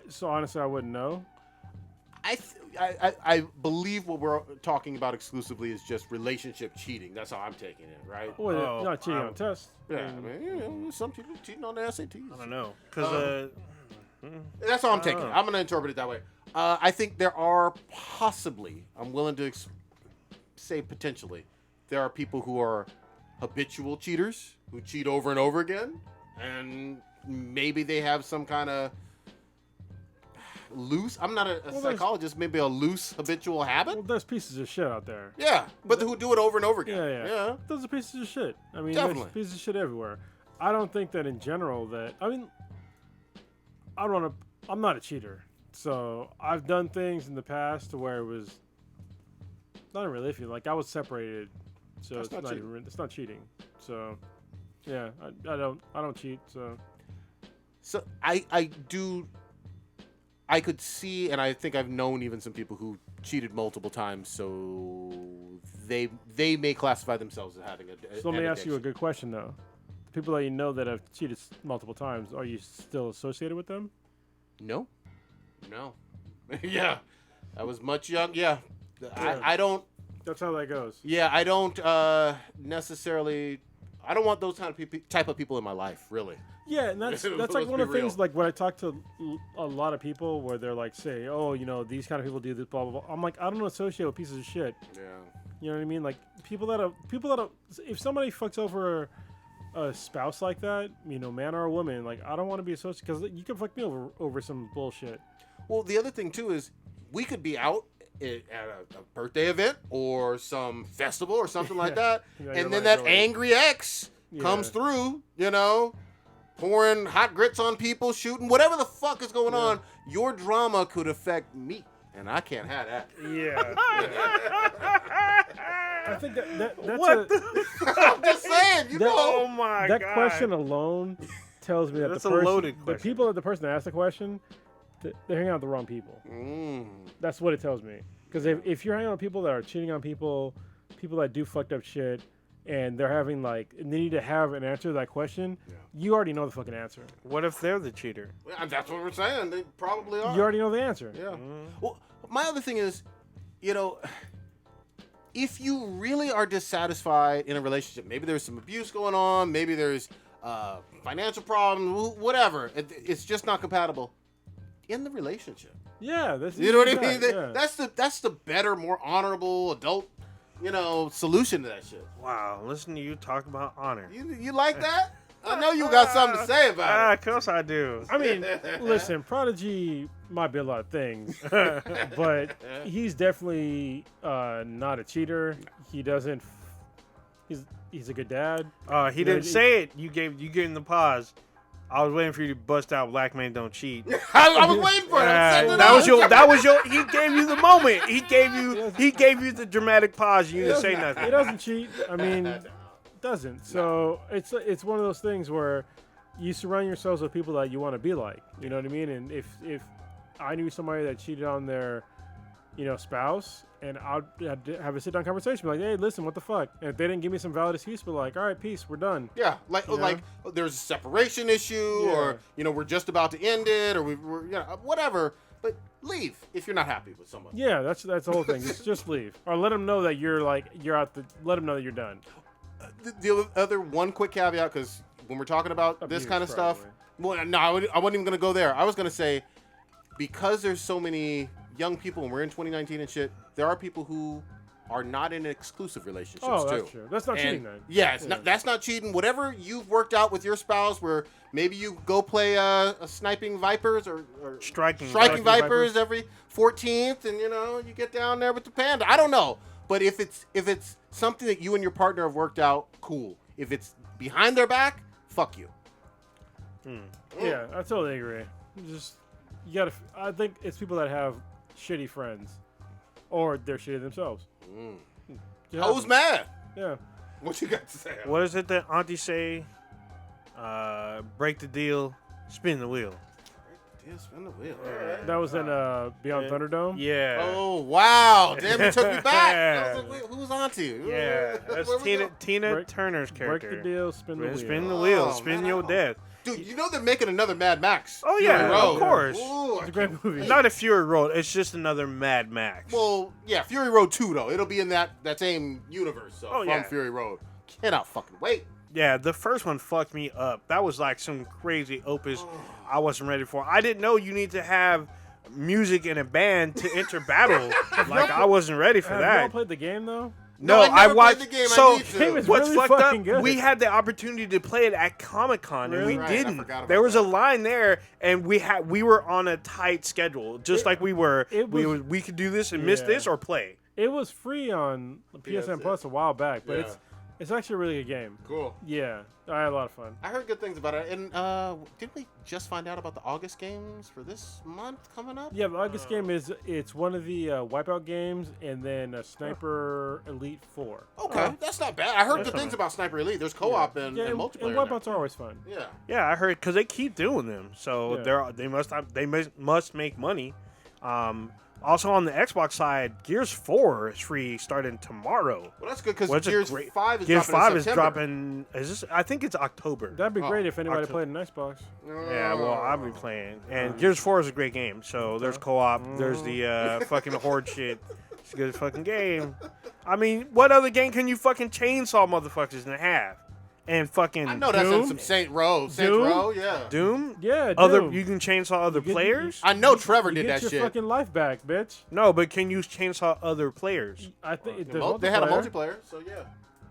So honestly, I wouldn't know. I believe what we're talking about exclusively is just relationship cheating. That's how I'm taking it, right? Well, Oh, not cheating um, on tests. Yeah, I mean, some people cheating on the SATs. I don't know, because That's how I'm taking it. Oh. I'm going to interpret it that way. I think there are possibly, I'm willing to say potentially, there are people who are habitual cheaters who cheat over and over again, and maybe they have some kind of loose, I'm not a Well, psychologist, maybe a loose habitual habit. Well, there's pieces of shit out there. Yeah, but who do it over and over again. Yeah. Those are pieces of shit. I mean, Definitely. there's pieces of shit everywhere. I don't think that in general that, I mean, I'm not a cheater. So I've done things in the past to where it was not even really iffy. Like I was separated. So That's it's not not cheating. even, it's not cheating. So yeah, I don't cheat. So So I could see, and I think I've known even some people who cheated multiple times, so they may classify themselves as having a. So let me an ask you a addiction. good question though. The people that you know that have cheated multiple times, are you still associated with them? No. Yeah, I was much young. Yeah, I don't. That's how that goes. Yeah, I don't necessarily. I don't want those type of people in my life, really. Yeah, and that's Let's like one be of the things. real. Like when I talk to a lot of people, where they're like, say, oh, you know, these kind of people do this, blah blah blah. I'm like, I don't associate with pieces of shit. Yeah. You know what I mean? Like people that are. If somebody fucks over a spouse like that, you know, man or a woman, like I don't want to be associated because you can fuck me over some bullshit. Well, the other thing too is we could be out at a birthday event or some festival or something like that, Yeah, you're and then right, that you're right. angry ex comes Yeah. through, you know, pouring hot grits on people, shooting, whatever the fuck is going on. Your drama could affect me, and I can't have that. yeah. I think that's What I'm just saying, you That- Oh know. my that god. question alone tells me that That's the a person, loaded the question. people that the person that asked the question, they're hanging out with the wrong people. Mm. That's what it tells me. Because if you're hanging out with people that are cheating on people, people that do fucked up shit, and they're having like, and they need to have an answer to that question, you already know the fucking answer. What if they're the cheater? Yeah, that's what we're saying. They probably are. You already know the answer. Yeah. Well, my other thing is, you know, if you really are dissatisfied in a relationship, maybe there's some abuse going on, maybe there's financial problems, whatever. It's just not compatible. In the relationship, Yeah, that's you know what I easy mean. as that, yeah. That's the better, more honorable adult, you know, solution to that shit. Wow, listen to you talk about honor. You like that? I know you got something to say about Of course I do. I mean, listen, Prodigy might be a lot of things, but he's definitely not a cheater. He doesn't. He's a good dad. He didn't say it. You gave him the pause. I was waiting for you to bust out "Black men don't cheat." I was waiting for it. I'm setting it up. That was your. He gave you the moment. He gave you the dramatic pause. You didn't say He nothing. doesn't cheat. I mean, doesn't. So it's one of those things where you surround yourselves with people that you want to be like. You know what I mean? And if I knew somebody that cheated on their, you know, spouse, and I'd have a sit down conversation, be like, hey, listen, what the fuck? And if they didn't give me some valid excuse, be like, all right, peace, we're done. Yeah, like You know? like there's a separation issue, Yeah. or you know we're just about to end it, or we're you know whatever. But leave if you're not happy with someone. Yeah, that's the whole thing. Just leave, or let them know that you're out. Let them know that you're done. The other one quick caveat, because when we're talking about this Abuse, kind of stuff, probably. well, no, I wasn't even gonna go there. I was gonna say because there's so many young people and we're in 2019 and shit, there are people who are not in exclusive relationships Oh, too. that's true. That's not And cheating then. Yeah, it's not. That's not cheating. Whatever you've worked out with your spouse, where maybe you go play a sniping vipers or Striking vipers Vipers. every 14th, and you get down there with the panda. I don't know, but if it's something that you and your partner have worked out, cool. If it's behind their back, fuck you. Yeah, I totally agree. Just you gotta. I think it's people that have shitty friends, or they're shitty themselves. It Who's happens. mad? Yeah. What you got to say? What is it that Auntie say? Break the deal, spin the wheel. Yeah, spin the wheel. That was in Beyond Thunderdome. Yeah. Oh wow! Damn, it took me back. I was like, wait, who's Auntie? Yeah, that's Where we go? Tina Break- Turner's Break character. the deal, spin the wheel. Spin the wheel, Oh, spin man, your I- death. Dude, you know they're making another Mad Max. Oh, Fury yeah, Road. of course. Ooh, It's a great movie. Not a Fury Road. It's just another Mad Max. well, yeah, Fury Road 2 though. It'll be in that same universe. So Oh, from yeah. Fury Road. Cannot fucking wait. Yeah, the first one fucked me up. That was like some crazy opus I wasn't ready for. I didn't know you need to have music in a band to enter battle. Like I wasn't ready for Have y'all that. played the game though? No, I never watched played the game. I So need to. Game is what's really fucked fucking up? good. We had the opportunity to play it at Comic-Con and Really? we Right, I didn't. forgot about There was a that. line there, and we were on a tight schedule, just like we were. it was- We could do this and miss Yeah. this or play. It was free on PSN PSN. Plus a while back, but Yeah. it's actually a really good game. Cool. Yeah, I had a lot of fun. I heard good things about it. And didn't we just find out about the August games for this month coming up? Yeah, the August game it's one of the Wipeout games, and then Sniper Elite 4. Okay, that's not bad. I heard That's good not things bad. about Sniper Elite. There's co-op and, Yeah, and and multiplayer. in Wipeouts are always fun. there. Yeah. Yeah, I heard because they keep doing them, so Yeah. they must make money. Also on the Xbox side, Gears 4 is free starting tomorrow. Well, that's good because What's a Gears great- 5 is Gears dropping 5 in is September. dropping. Is this? I think it's October. That'd be great if anybody October. played an Xbox. Yeah, well, I'll be playing. And Gears 4 is a great game. So there's co-op. There's the fucking horde shit. It's a good fucking game. I mean, what other game can you fucking chainsaw motherfuckers in half? And fucking I know that's in Doom? some Saint Row. Saints Doom? Row, yeah. Doom? Yeah, Other Doom. you can chainsaw other get- players? I know Trevor You did get that your shit. fucking life back, bitch. No, but can you chainsaw other players? I think They had a multiplayer, so yeah.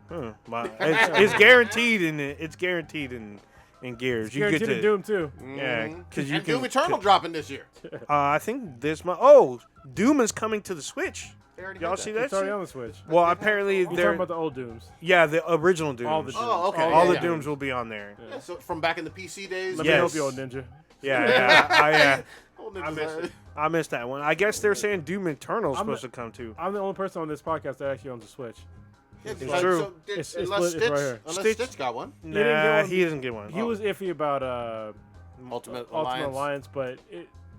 Huh. But it's guaranteed in it. It's guaranteed in Gears. You Guaranteed get to to Doom too. yeah, because you And can. Doom Eternal dropping this year. I think this month. Oh, Doom is coming to the Switch. They already Y'all did see that. that? It's already shit? on the Switch. Well, apparently You're talking they're about the old Dooms. yeah the original Dooms. All the Dooms. Oh, okay. All yeah, the yeah. Dooms will be on there. Yeah, so from back in the PC days. Let Yes. me help you, old ninja. Yeah. Old I ninjas, missed uh, it. I missed that one. I guess they're saying Doom Eternal is I'm supposed the- to come too. I'm the only person on this podcast that actually owns a Switch. yeah, It's so- true. so did- It's unless split, it's right here. Unless Stitch- Stitch got one. didn't get Nah, one. he doesn't get one. He was iffy about Ultimate Ultimate Alliance. Alliance, but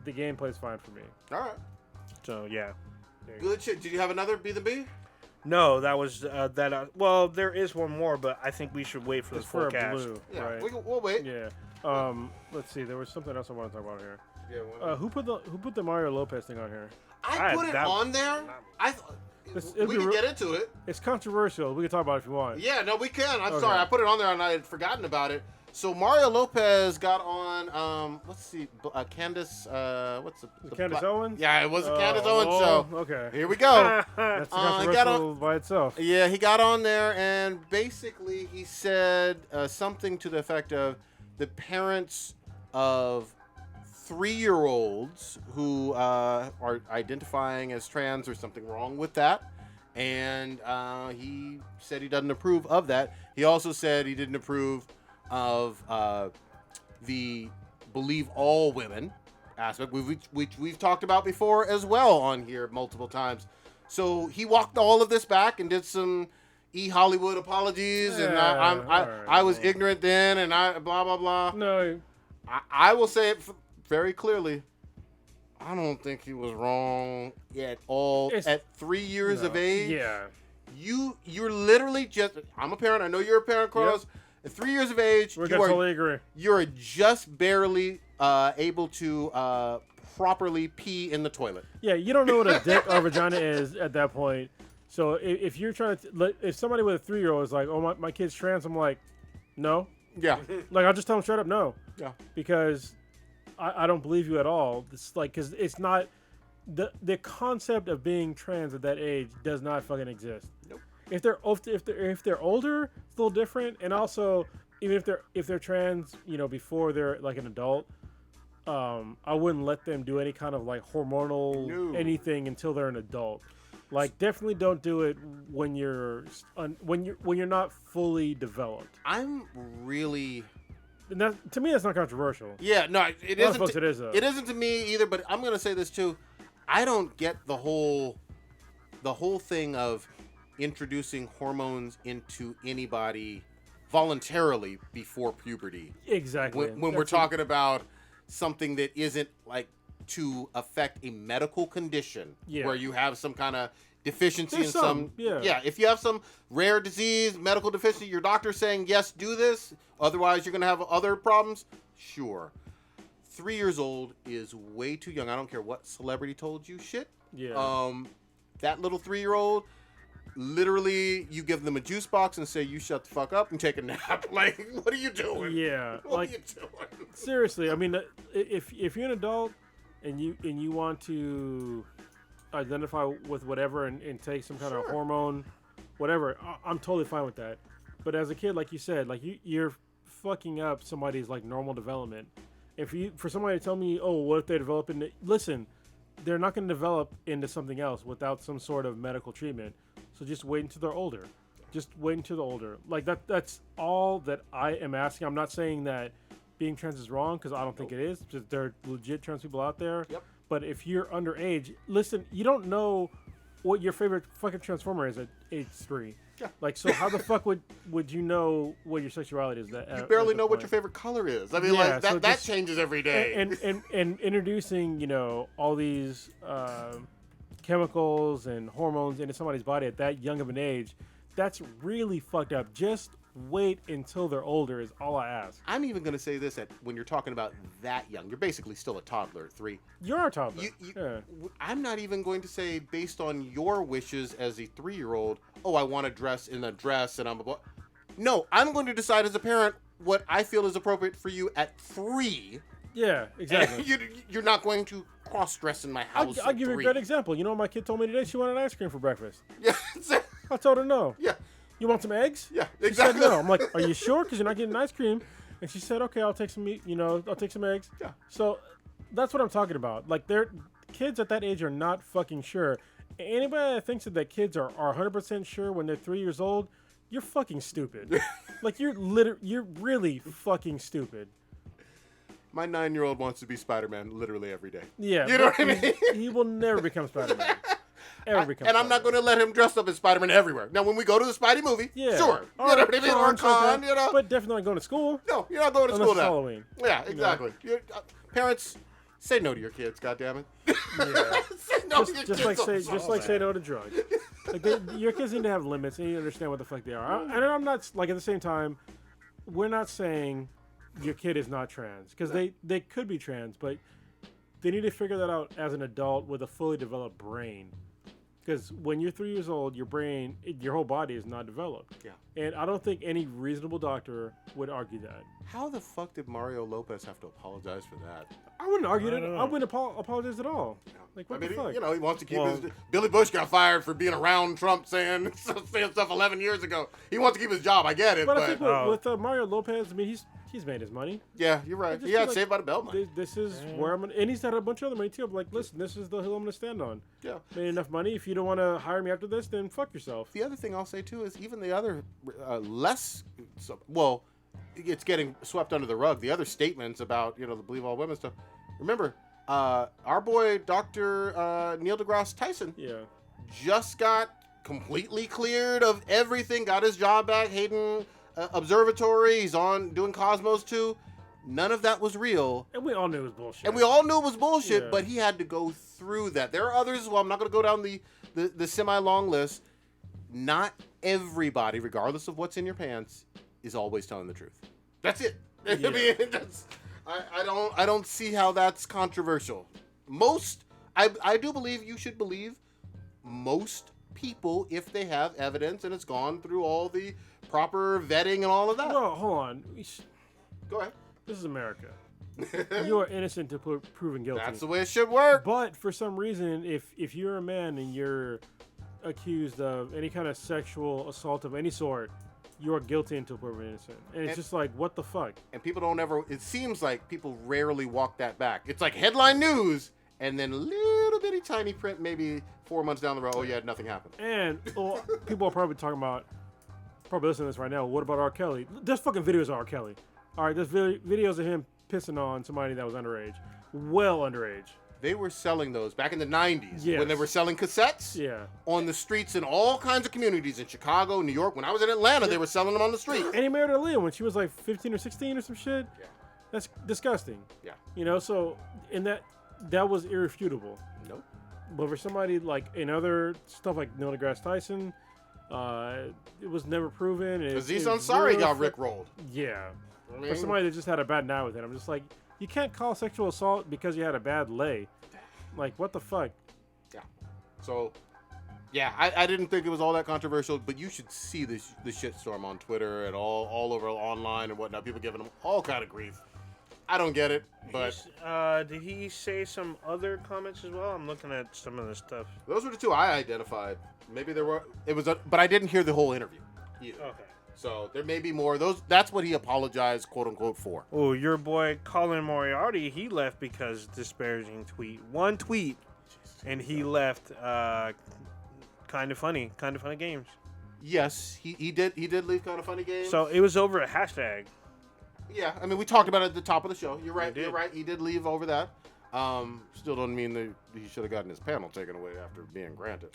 the gameplay's fine for me. All right. So yeah. Good shit. Did you have another Be the Bee? No, that was that. Well, there is one more, but I think we should wait for the It's for full a cast. blue, Yeah. right? We'll wait. Yeah. Let's see. There was something else I want to talk about here. Yeah, Who put the Mario Lopez thing on here? I put it that- on there. it'll We be can re- get into it. It's controversial. We can talk about it if you want. Yeah, no, we can. I'm Okay. sorry. I put it on there and I had forgotten about it. So Mario Lopez got on, let's see, Candace, what's the Candace black- Owens? Yeah, it was a Candace Owens show. Okay. Here we go. That's he got controversial by itself. Yeah, he got on there and basically he said something to the effect of the parents of 3-year-olds who are identifying as trans or something wrong with that. And he said he doesn't approve of that. He also said he didn't approve of the believe all women aspect, which we've talked about before as well on here multiple times. So he walked all of this back and did some Hollywood apologies, and I was ignorant then, and I blah blah blah. No. I will say it very clearly. I don't think he was wrong at all. At 3 years of age, Yeah. you're literally just. I'm a parent. I know you're a parent, Carlos. At 3 years of age, We're gonna totally agree. you're just barely able to properly pee in the toilet. Yeah, you don't know what a dick or vagina is at that point. So if you're trying to, if somebody with a 3-year-old is like, oh, my kid's trans, I'm like, no. Yeah. Like, I'll just tell them straight up, no. Yeah. Because I don't believe you at all. It's like, because it's not, the concept of being trans at that age does not fucking exist. Nope. If they're older, it's a little different. And also, even if they're trans, before they're like an adult, I wouldn't let them do any kind of like hormonal anything until they're an adult. Like, definitely don't do it when you're not fully developed. I'm really. And that, to me, that's not controversial. Yeah, no, it A lot of isn't. folks it is, though. It isn't to me either. But I'm gonna say this too. I don't get the whole thing of introducing hormones into anybody voluntarily before puberty. Exactly. When we're talking about something that isn't like to affect a medical condition where you have some kind of deficiency There's in some if you have some rare disease, medical deficiency, your doctor's saying yes, do this, otherwise you're gonna have other problems. Sure. 3 years old is way too young. I don't care what celebrity told you shit. Yeah. That little 3-year-old, literally, you give them a juice box and say, "You shut the fuck up and take a nap." Like, what are you doing? Yeah. What are you doing? Seriously, I mean, if you're an adult and you want to identify with whatever and take some kind of hormone, whatever, I'm totally fine with that. But as a kid, like you said, like you're fucking up somebody's like normal development. For somebody to tell me, oh, what if they develop into, listen, they're not going to develop into something else without some sort of medical treatment. So just wait until they're older. Just wait until they're older. Like that's all that I am asking. I'm not saying that being trans is wrong, because I don't think it is. Just, there are legit trans people out there. Yep. But if you're underage, listen, you don't know what your favorite fucking transformer is at age 3. Yeah. Like, so how the fuck would you know what your sexuality is? You barely know what your favorite color is. I mean, like that, so that just, changes every day. And introducing, all these chemicals and hormones into somebody's body at that young of an age, that's really fucked up. Just wait until they're older is all I ask. I'm even going to say this, that when you're talking about that young, you're basically still a toddler at 3. You're a toddler. I'm not even going to say, based on your wishes as a 3-year-old, oh, I want to dress in a dress and I'm a... No, I'm going to decide as a parent what I feel is appropriate for you at 3. Yeah, exactly. You're not going to cross-dress in my house I'll give you a great example. You know what my kid told me today? She wanted ice cream for breakfast. Yeah. I told her no. Yeah. You want some eggs? Yeah, she exactly. said no. I'm like, are you sure? Because you're not getting ice cream. And she said, okay, I'll take some meat. I'll take some eggs. Yeah. So that's what I'm talking about. Like, kids at that age are not fucking sure. Anybody that thinks that kids are 100% sure when they're 3 years old, you're fucking stupid. Like, you're really fucking stupid. My 9-year-old wants to be Spider-Man literally every day. Yeah. You know what I mean? He will never become Spider-Man. And I'm not going to let him dress up as Spider-Man everywhere. Now, when we go to the Spidey movie, yeah. sure. You know what I mean? Or con, But definitely not going to school. No, you're not going to unless school it's now. Halloween. Yeah, exactly. Parents, say no to your kids, goddammit. Yeah. Say no to your just kids. like say no to drugs. Like your kids need to have limits. They need to understand what the fuck they are. And I'm not, like, at the same time, we're not saying your kid is not trans, because they could be trans, but they need to figure that out as an adult with a fully developed brain. Because when you're 3 years old, your brain, your whole body is not developed. Yeah. And I don't think any reasonable doctor would argue that. How the fuck did Mario Lopez have to apologize for that? I wouldn't argue it. I wouldn't apologize at all. Like, what the fuck? He wants to keep his... Billy Bush got fired for being around Trump saying stuff 11 years ago. He wants to keep his job. I get it, but I think with Mario Lopez, I mean, he's made his money. Yeah, you're right. He had Saved by the Bell money. This is where I'm gonna... And he's had a bunch of other money, too. I'm like, listen, this is the hill I'm going to stand on. Yeah. Made enough money. If you don't want to hire me after this, then fuck yourself. The other thing I'll say, too, is even the other less... Well, it's getting swept under the rug. The other statements about, the Believe All Women stuff. Remember, our boy, Dr. Neil deGrasse Tyson, just got completely cleared of everything, got his job back, Hayden Observatory, he's on doing Cosmos 2. None of that was real. And we all knew it was bullshit. But he had to go through that. There are others as well. I'm not going to go down the semi-long list. Not everybody, regardless of what's in your pants, is always telling the truth. That's it. Yeah. I mean, I don't see how that's controversial. I do believe you should believe most people if they have evidence and it's gone through all the proper vetting and all of that. No, hold on. Go ahead. This is America. you are innocent until proven guilty. That's the way it should work. But for some reason, if you're a man and you're accused of any kind of sexual assault of any sort, you are guilty until proven innocent. And it's just like, what the fuck? And people don't ever, it seems like people rarely walk that back. It's like headline news, and then little bitty tiny print maybe 4 months down the road, oh yeah, nothing happened. And people are probably talking about, probably listening to this right now, what about R. Kelly? There's fucking videos of R. Kelly. All right, there's videos of him pissing on somebody that was underage. Well underage. They were selling those back in the 90s Yes. when they were selling cassettes Yeah. on the streets in all kinds of communities in Chicago, New York. When I was in Atlanta, they were selling them on the street. And he married Aaliyah when she was like 15 or 16 or some shit. Yeah. That's disgusting. Yeah. You know, so, and that was irrefutable. Nope. But for somebody like in other stuff like Neil deGrasse Tyson, it was never proven. Aziz Ansari got rickrolled. Yeah. I For mean, somebody that just had a bad night with it, I'm just like, you can't call sexual assault because you had a bad lay. Like, what the fuck? yeah. So, yeah, I didn't think it was all that controversial, but you should see the shitstorm on Twitter and all over online and whatnot. People giving him all kind of grief. I don't get it, but Did he say some other comments as well? I'm looking at some of the stuff. those were the two I identified. Maybe there were. But I didn't hear the whole interview either. Okay. So there may be more. That's what he apologized, quote unquote, for. Oh, your boy Colin Moriarty, he left because disparaging tweet. One tweet, and he left. Kind of funny games. Yes, he did leave kind of funny games. So it was over a hashtag. yeah, I mean we talked about it at the top of the show. You're right. We did. You're right. He did leave over that. Still don't mean that he should have gotten his panel taken away after being granted.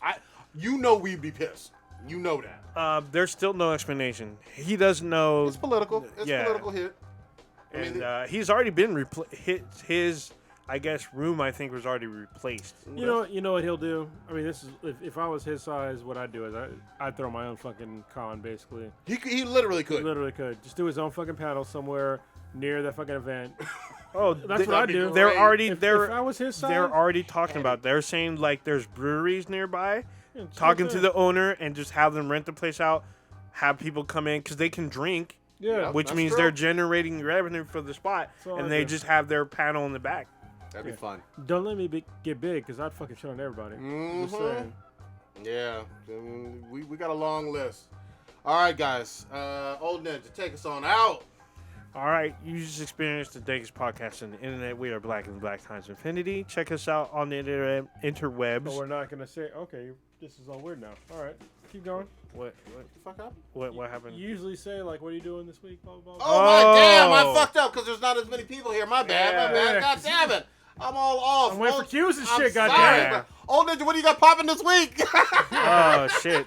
We'd be pissed. You know that. There's still no explanation. He doesn't know. It's political. It's yeah. a political hit. I mean, And he's already been his, I guess, room. I think was already replaced. You know what he'll do? I mean, this is if I was his size, what I'd do is I'd throw my own fucking con, basically. he literally could. He literally could. Just do his own fucking panel somewhere near that fucking event. Oh, That's what I'd do. They're Great. already If they're I was his size, they're already talking about. They're saying like there's breweries nearby, yeah, just talking like to that. the owner and just have them rent the place out, have people come in because they can drink, Yeah. which That's means true. they're generating revenue for the spot, all and I they do. just have their panel in the back. That'd be fun. Don't let me get big, because I'd fucking shit on everybody. Just Mhm. saying. Yeah, we got a long list. All right, guys. Old Ninja, take us on out. All right, you just experienced the Dankest podcast on the internet. We are Black and Black times infinity. Check us out on the interwebs. But we're not gonna say. Okay, this is all weird now. All right, keep going. What The fuck up? what happened? You usually say like, "What are you doing this week?" Blah blah. blah. Oh, my damn! I Oh. fucked up because there's not as many people here. My bad. Yeah. My bad. Yeah. God damn it! I'm all off. I'm waiting for cues and I'm shit. sorry, Goddamn. Yeah. but- Old Ninja, what do you got popping this week? Oh shit.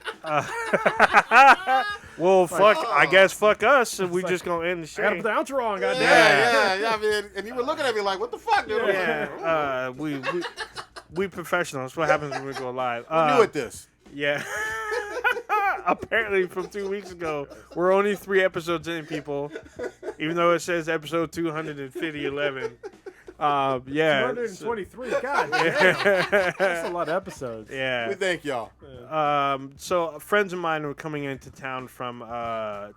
Well, fuck. I guess fuck us. And we just gonna end the I gotta show. put the outro on. Goddamn. yeah. I mean, and you were looking at me like, "What the fuck, dude?" Yeah. We professionals. What happens when we go live? I'm new at this. Yeah. Apparently, from 2 weeks ago, we're only 3 episodes in, people. Even though it says episode 211. Yeah. 123. God damn. That's a lot of episodes. Yeah. We thank y'all. So friends of mine are coming into town from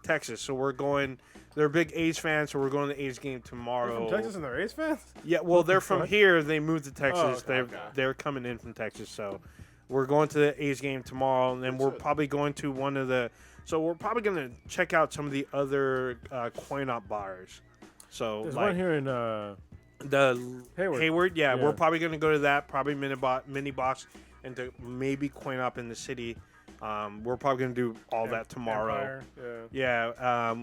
Texas. So we're going. They're big A's fans, so we're going to the A's game tomorrow. They're from Texas and they're A's fans. Yeah, well, they're from fuck? here. They moved to Texas. okay, They're coming in from Texas. So we're going to the A's game tomorrow, and then we're probably going to one of the. So we're probably going to check out some of the other coin-op bars. So There's like one here in the Hayward. yeah, Yeah. we're probably going to go to that. Probably mini box, and to maybe coin-op in the city. We're probably going to do all that tomorrow. Empire, yeah. Yeah,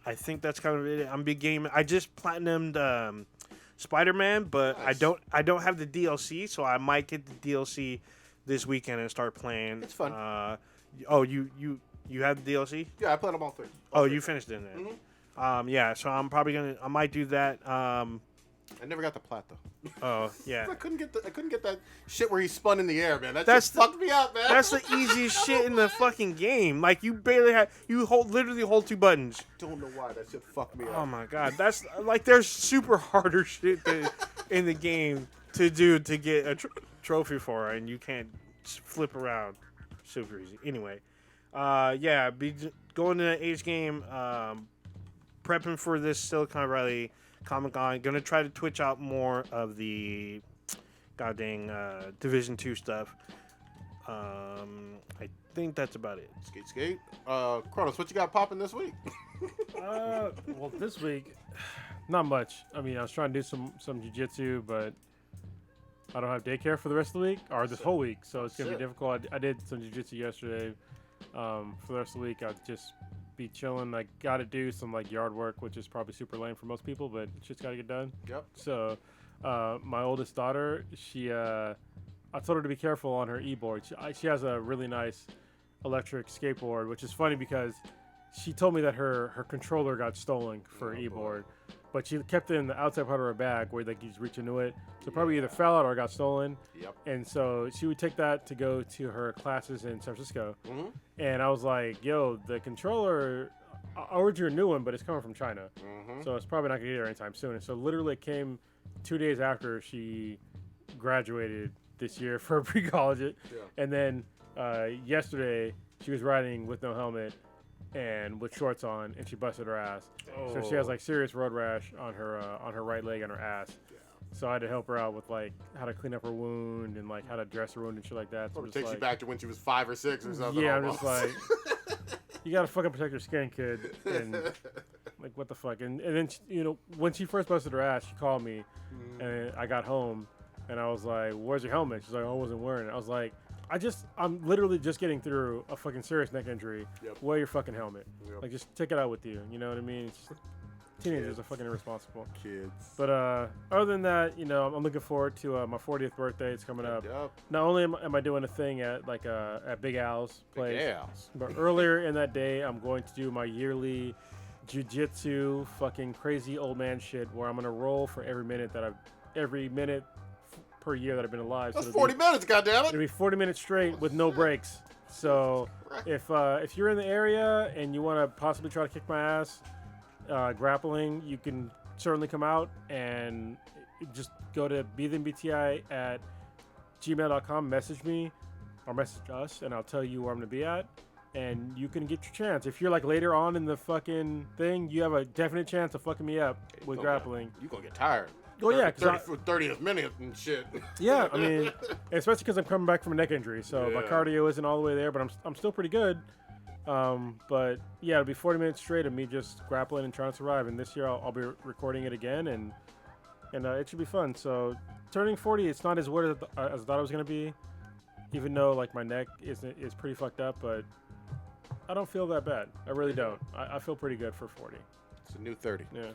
I think that's kind of it. I'm big game. I just platinumed Spider-Man, but Nice. I don't have the DLC, so I might get the DLC this weekend and start playing. It's fun. You have the DLC? Yeah, I played them all 3. Oh, you finished it in there. Mm-hmm. Yeah, so I'm probably I might do that. I never got the plat though. Oh yeah. I couldn't get that shit where he spun in the air, man. That That's just fucked me up, man. That's the easiest shit in the fucking game. Like you barely have literally hold 2 buttons. Don't know why that shit fucked me Oh up. my god, that's like there's super harder shit in the game to do to get a trophy for, and you can't flip around. Super easy. Anyway, yeah, going to the A's game. prepping for this Silicon Valley Comic-Con. Gonna try to twitch out more of the goddamn Division 2 stuff. I think that's about it. Skate. Kronos, what you got popping this week? Well, this week, not much. I mean, I was trying to do some jiu-jitsu, but I don't have daycare for the rest of the week, or this whole week, so it's going to be difficult. I did some jiu-jitsu yesterday. For the rest of the week, I'll just be chilling. I got to do some, like, yard work, which is probably super lame for most people, but it's just got to get done. Yep. So, my oldest daughter, I told her to be careful on her e-board. She has a really nice electric skateboard, which is funny because she told me that her controller got stolen for her e-board, but she kept it in the outside part of her bag where like you just reach into it. So probably either fell out or got stolen. Yep. And so she would take that to go to her classes in San Francisco. Mm-hmm. And I was like, yo, the controller, I ordered you a new one, but it's coming from China. Mm-hmm. So it's probably not going to get here anytime soon. And so literally it came 2 days after she graduated this year for pre-college. Yeah. And then yesterday she was riding with no helmet and with shorts on, and she busted her ass. Oh. So she has like serious road rash on her right leg and her ass. Yeah. So I had to help her out with like how to clean up her wound and like how to dress her wound and shit like that. So it takes you back to when she was 5 or 6 or something. Yeah, almost. I'm just like, you gotta fucking protect your skin, kid. And like, what the fuck? And then she, when she first busted her ass, she called me, and I got home, and I was like, "Where's your helmet?" She's like, "I wasn't wearing it." I was like, I'm literally just getting through a fucking serious neck injury. Yep. Wear your fucking helmet. Yep. Like, just take it out with you. You know what I mean? It's just, teenagers are fucking irresponsible. Kids. But other than that, I'm looking forward to my 40th birthday. It's coming up. Yep. Not only am I doing a thing at Big Al's place, but earlier in that day, I'm going to do my yearly jiu-jitsu fucking crazy old man shit where I'm gonna roll for every minute per year that I've been alive. That's 40 minutes, goddammit. It'll be 40 minutes straight with no breaks. So if you're in the area and you want to possibly try to kick my ass grappling, you can certainly come out and just go to BThenBTI@gmail.com, message me or message us, and I'll tell you where I'm going to be at. And you can get your chance. If you're like later on in the fucking thing, you have a definite chance of fucking me up with grappling. You're going to get tired. Oh, yeah. 30th minute and shit. Yeah, I mean, especially because I'm coming back from a neck injury. So my cardio isn't all the way there, but I'm still pretty good. But yeah, it'll be 40 minutes straight of me just grappling and trying to survive. And this year I'll be recording it again, and it should be fun. So turning 40, it's not as weird as I thought it was going to be, even though like my neck is pretty fucked up, but I don't feel that bad. I really don't. I feel pretty good for 40. It's a new 30. Yeah.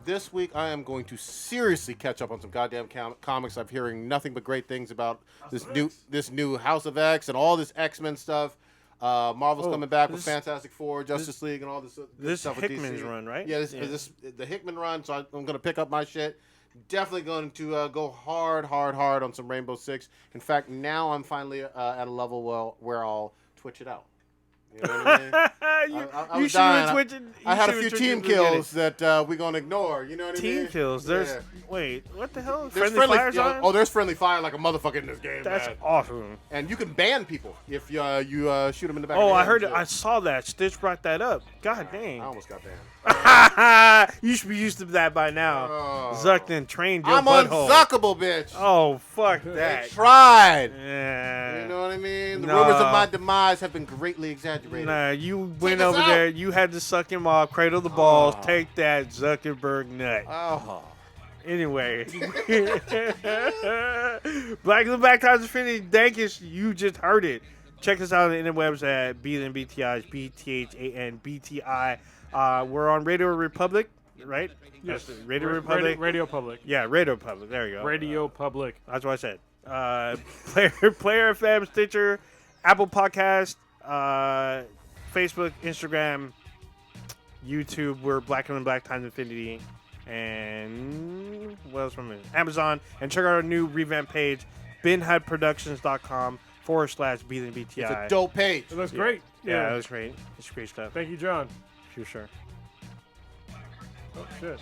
This week, I am going to seriously catch up on some goddamn comics. I'm hearing nothing but great things about this new House of X and all this X-Men stuff. Marvel's coming back with Fantastic Four, Justice League, and all this stuff. This Hickman's run, right? Yeah, the Hickman run. So I'm going to pick up my shit. Definitely going to go hard on some Rainbow Six. In fact, now I'm finally at a level where I'll Twitch it out. You know what I mean? I was dying. I had a few team kills that we're going to ignore. You know what I mean? Team kills? Wait, what the hell? There's friendly fires on? Oh, there's friendly fire like a motherfucker in this game. That's man. awesome. And you can ban people if you shoot them in the back. Oh, I heard it. I saw that. Stitch brought that up. God dang. I almost got banned. You should be used to that by now. Zuck then trained your I'm butthole. unzuckable, bitch. Oh, fuck that. They tried. Yeah. You know what I mean? The rumors of my demise have been greatly exaggerated. Nah, you went over there. You had to suck him off, cradle the balls, take that Zuckerberg nut. Oh. Anyway. Black and Black Times Infinity, Dankish, you just heard it. Check us out on the interwebs at BTHANBTI, BTHANBTI. We're on Radio Republic, right? Yes. Radio Republic. Radio Public. Yeah, Radio Public. There you go. Radio Public. That's what I said. Player FM, Stitcher, Apple Podcast, Facebook, Instagram, YouTube. We're Black and Black Times Infinity. And what else from it? Amazon. And check out our new revamped page, binhudproductions.com/BTHANBTI. It's a dope page. It looks great. Yeah, it looks great. It's great stuff. Thank you, John. Sure. Oh, shit.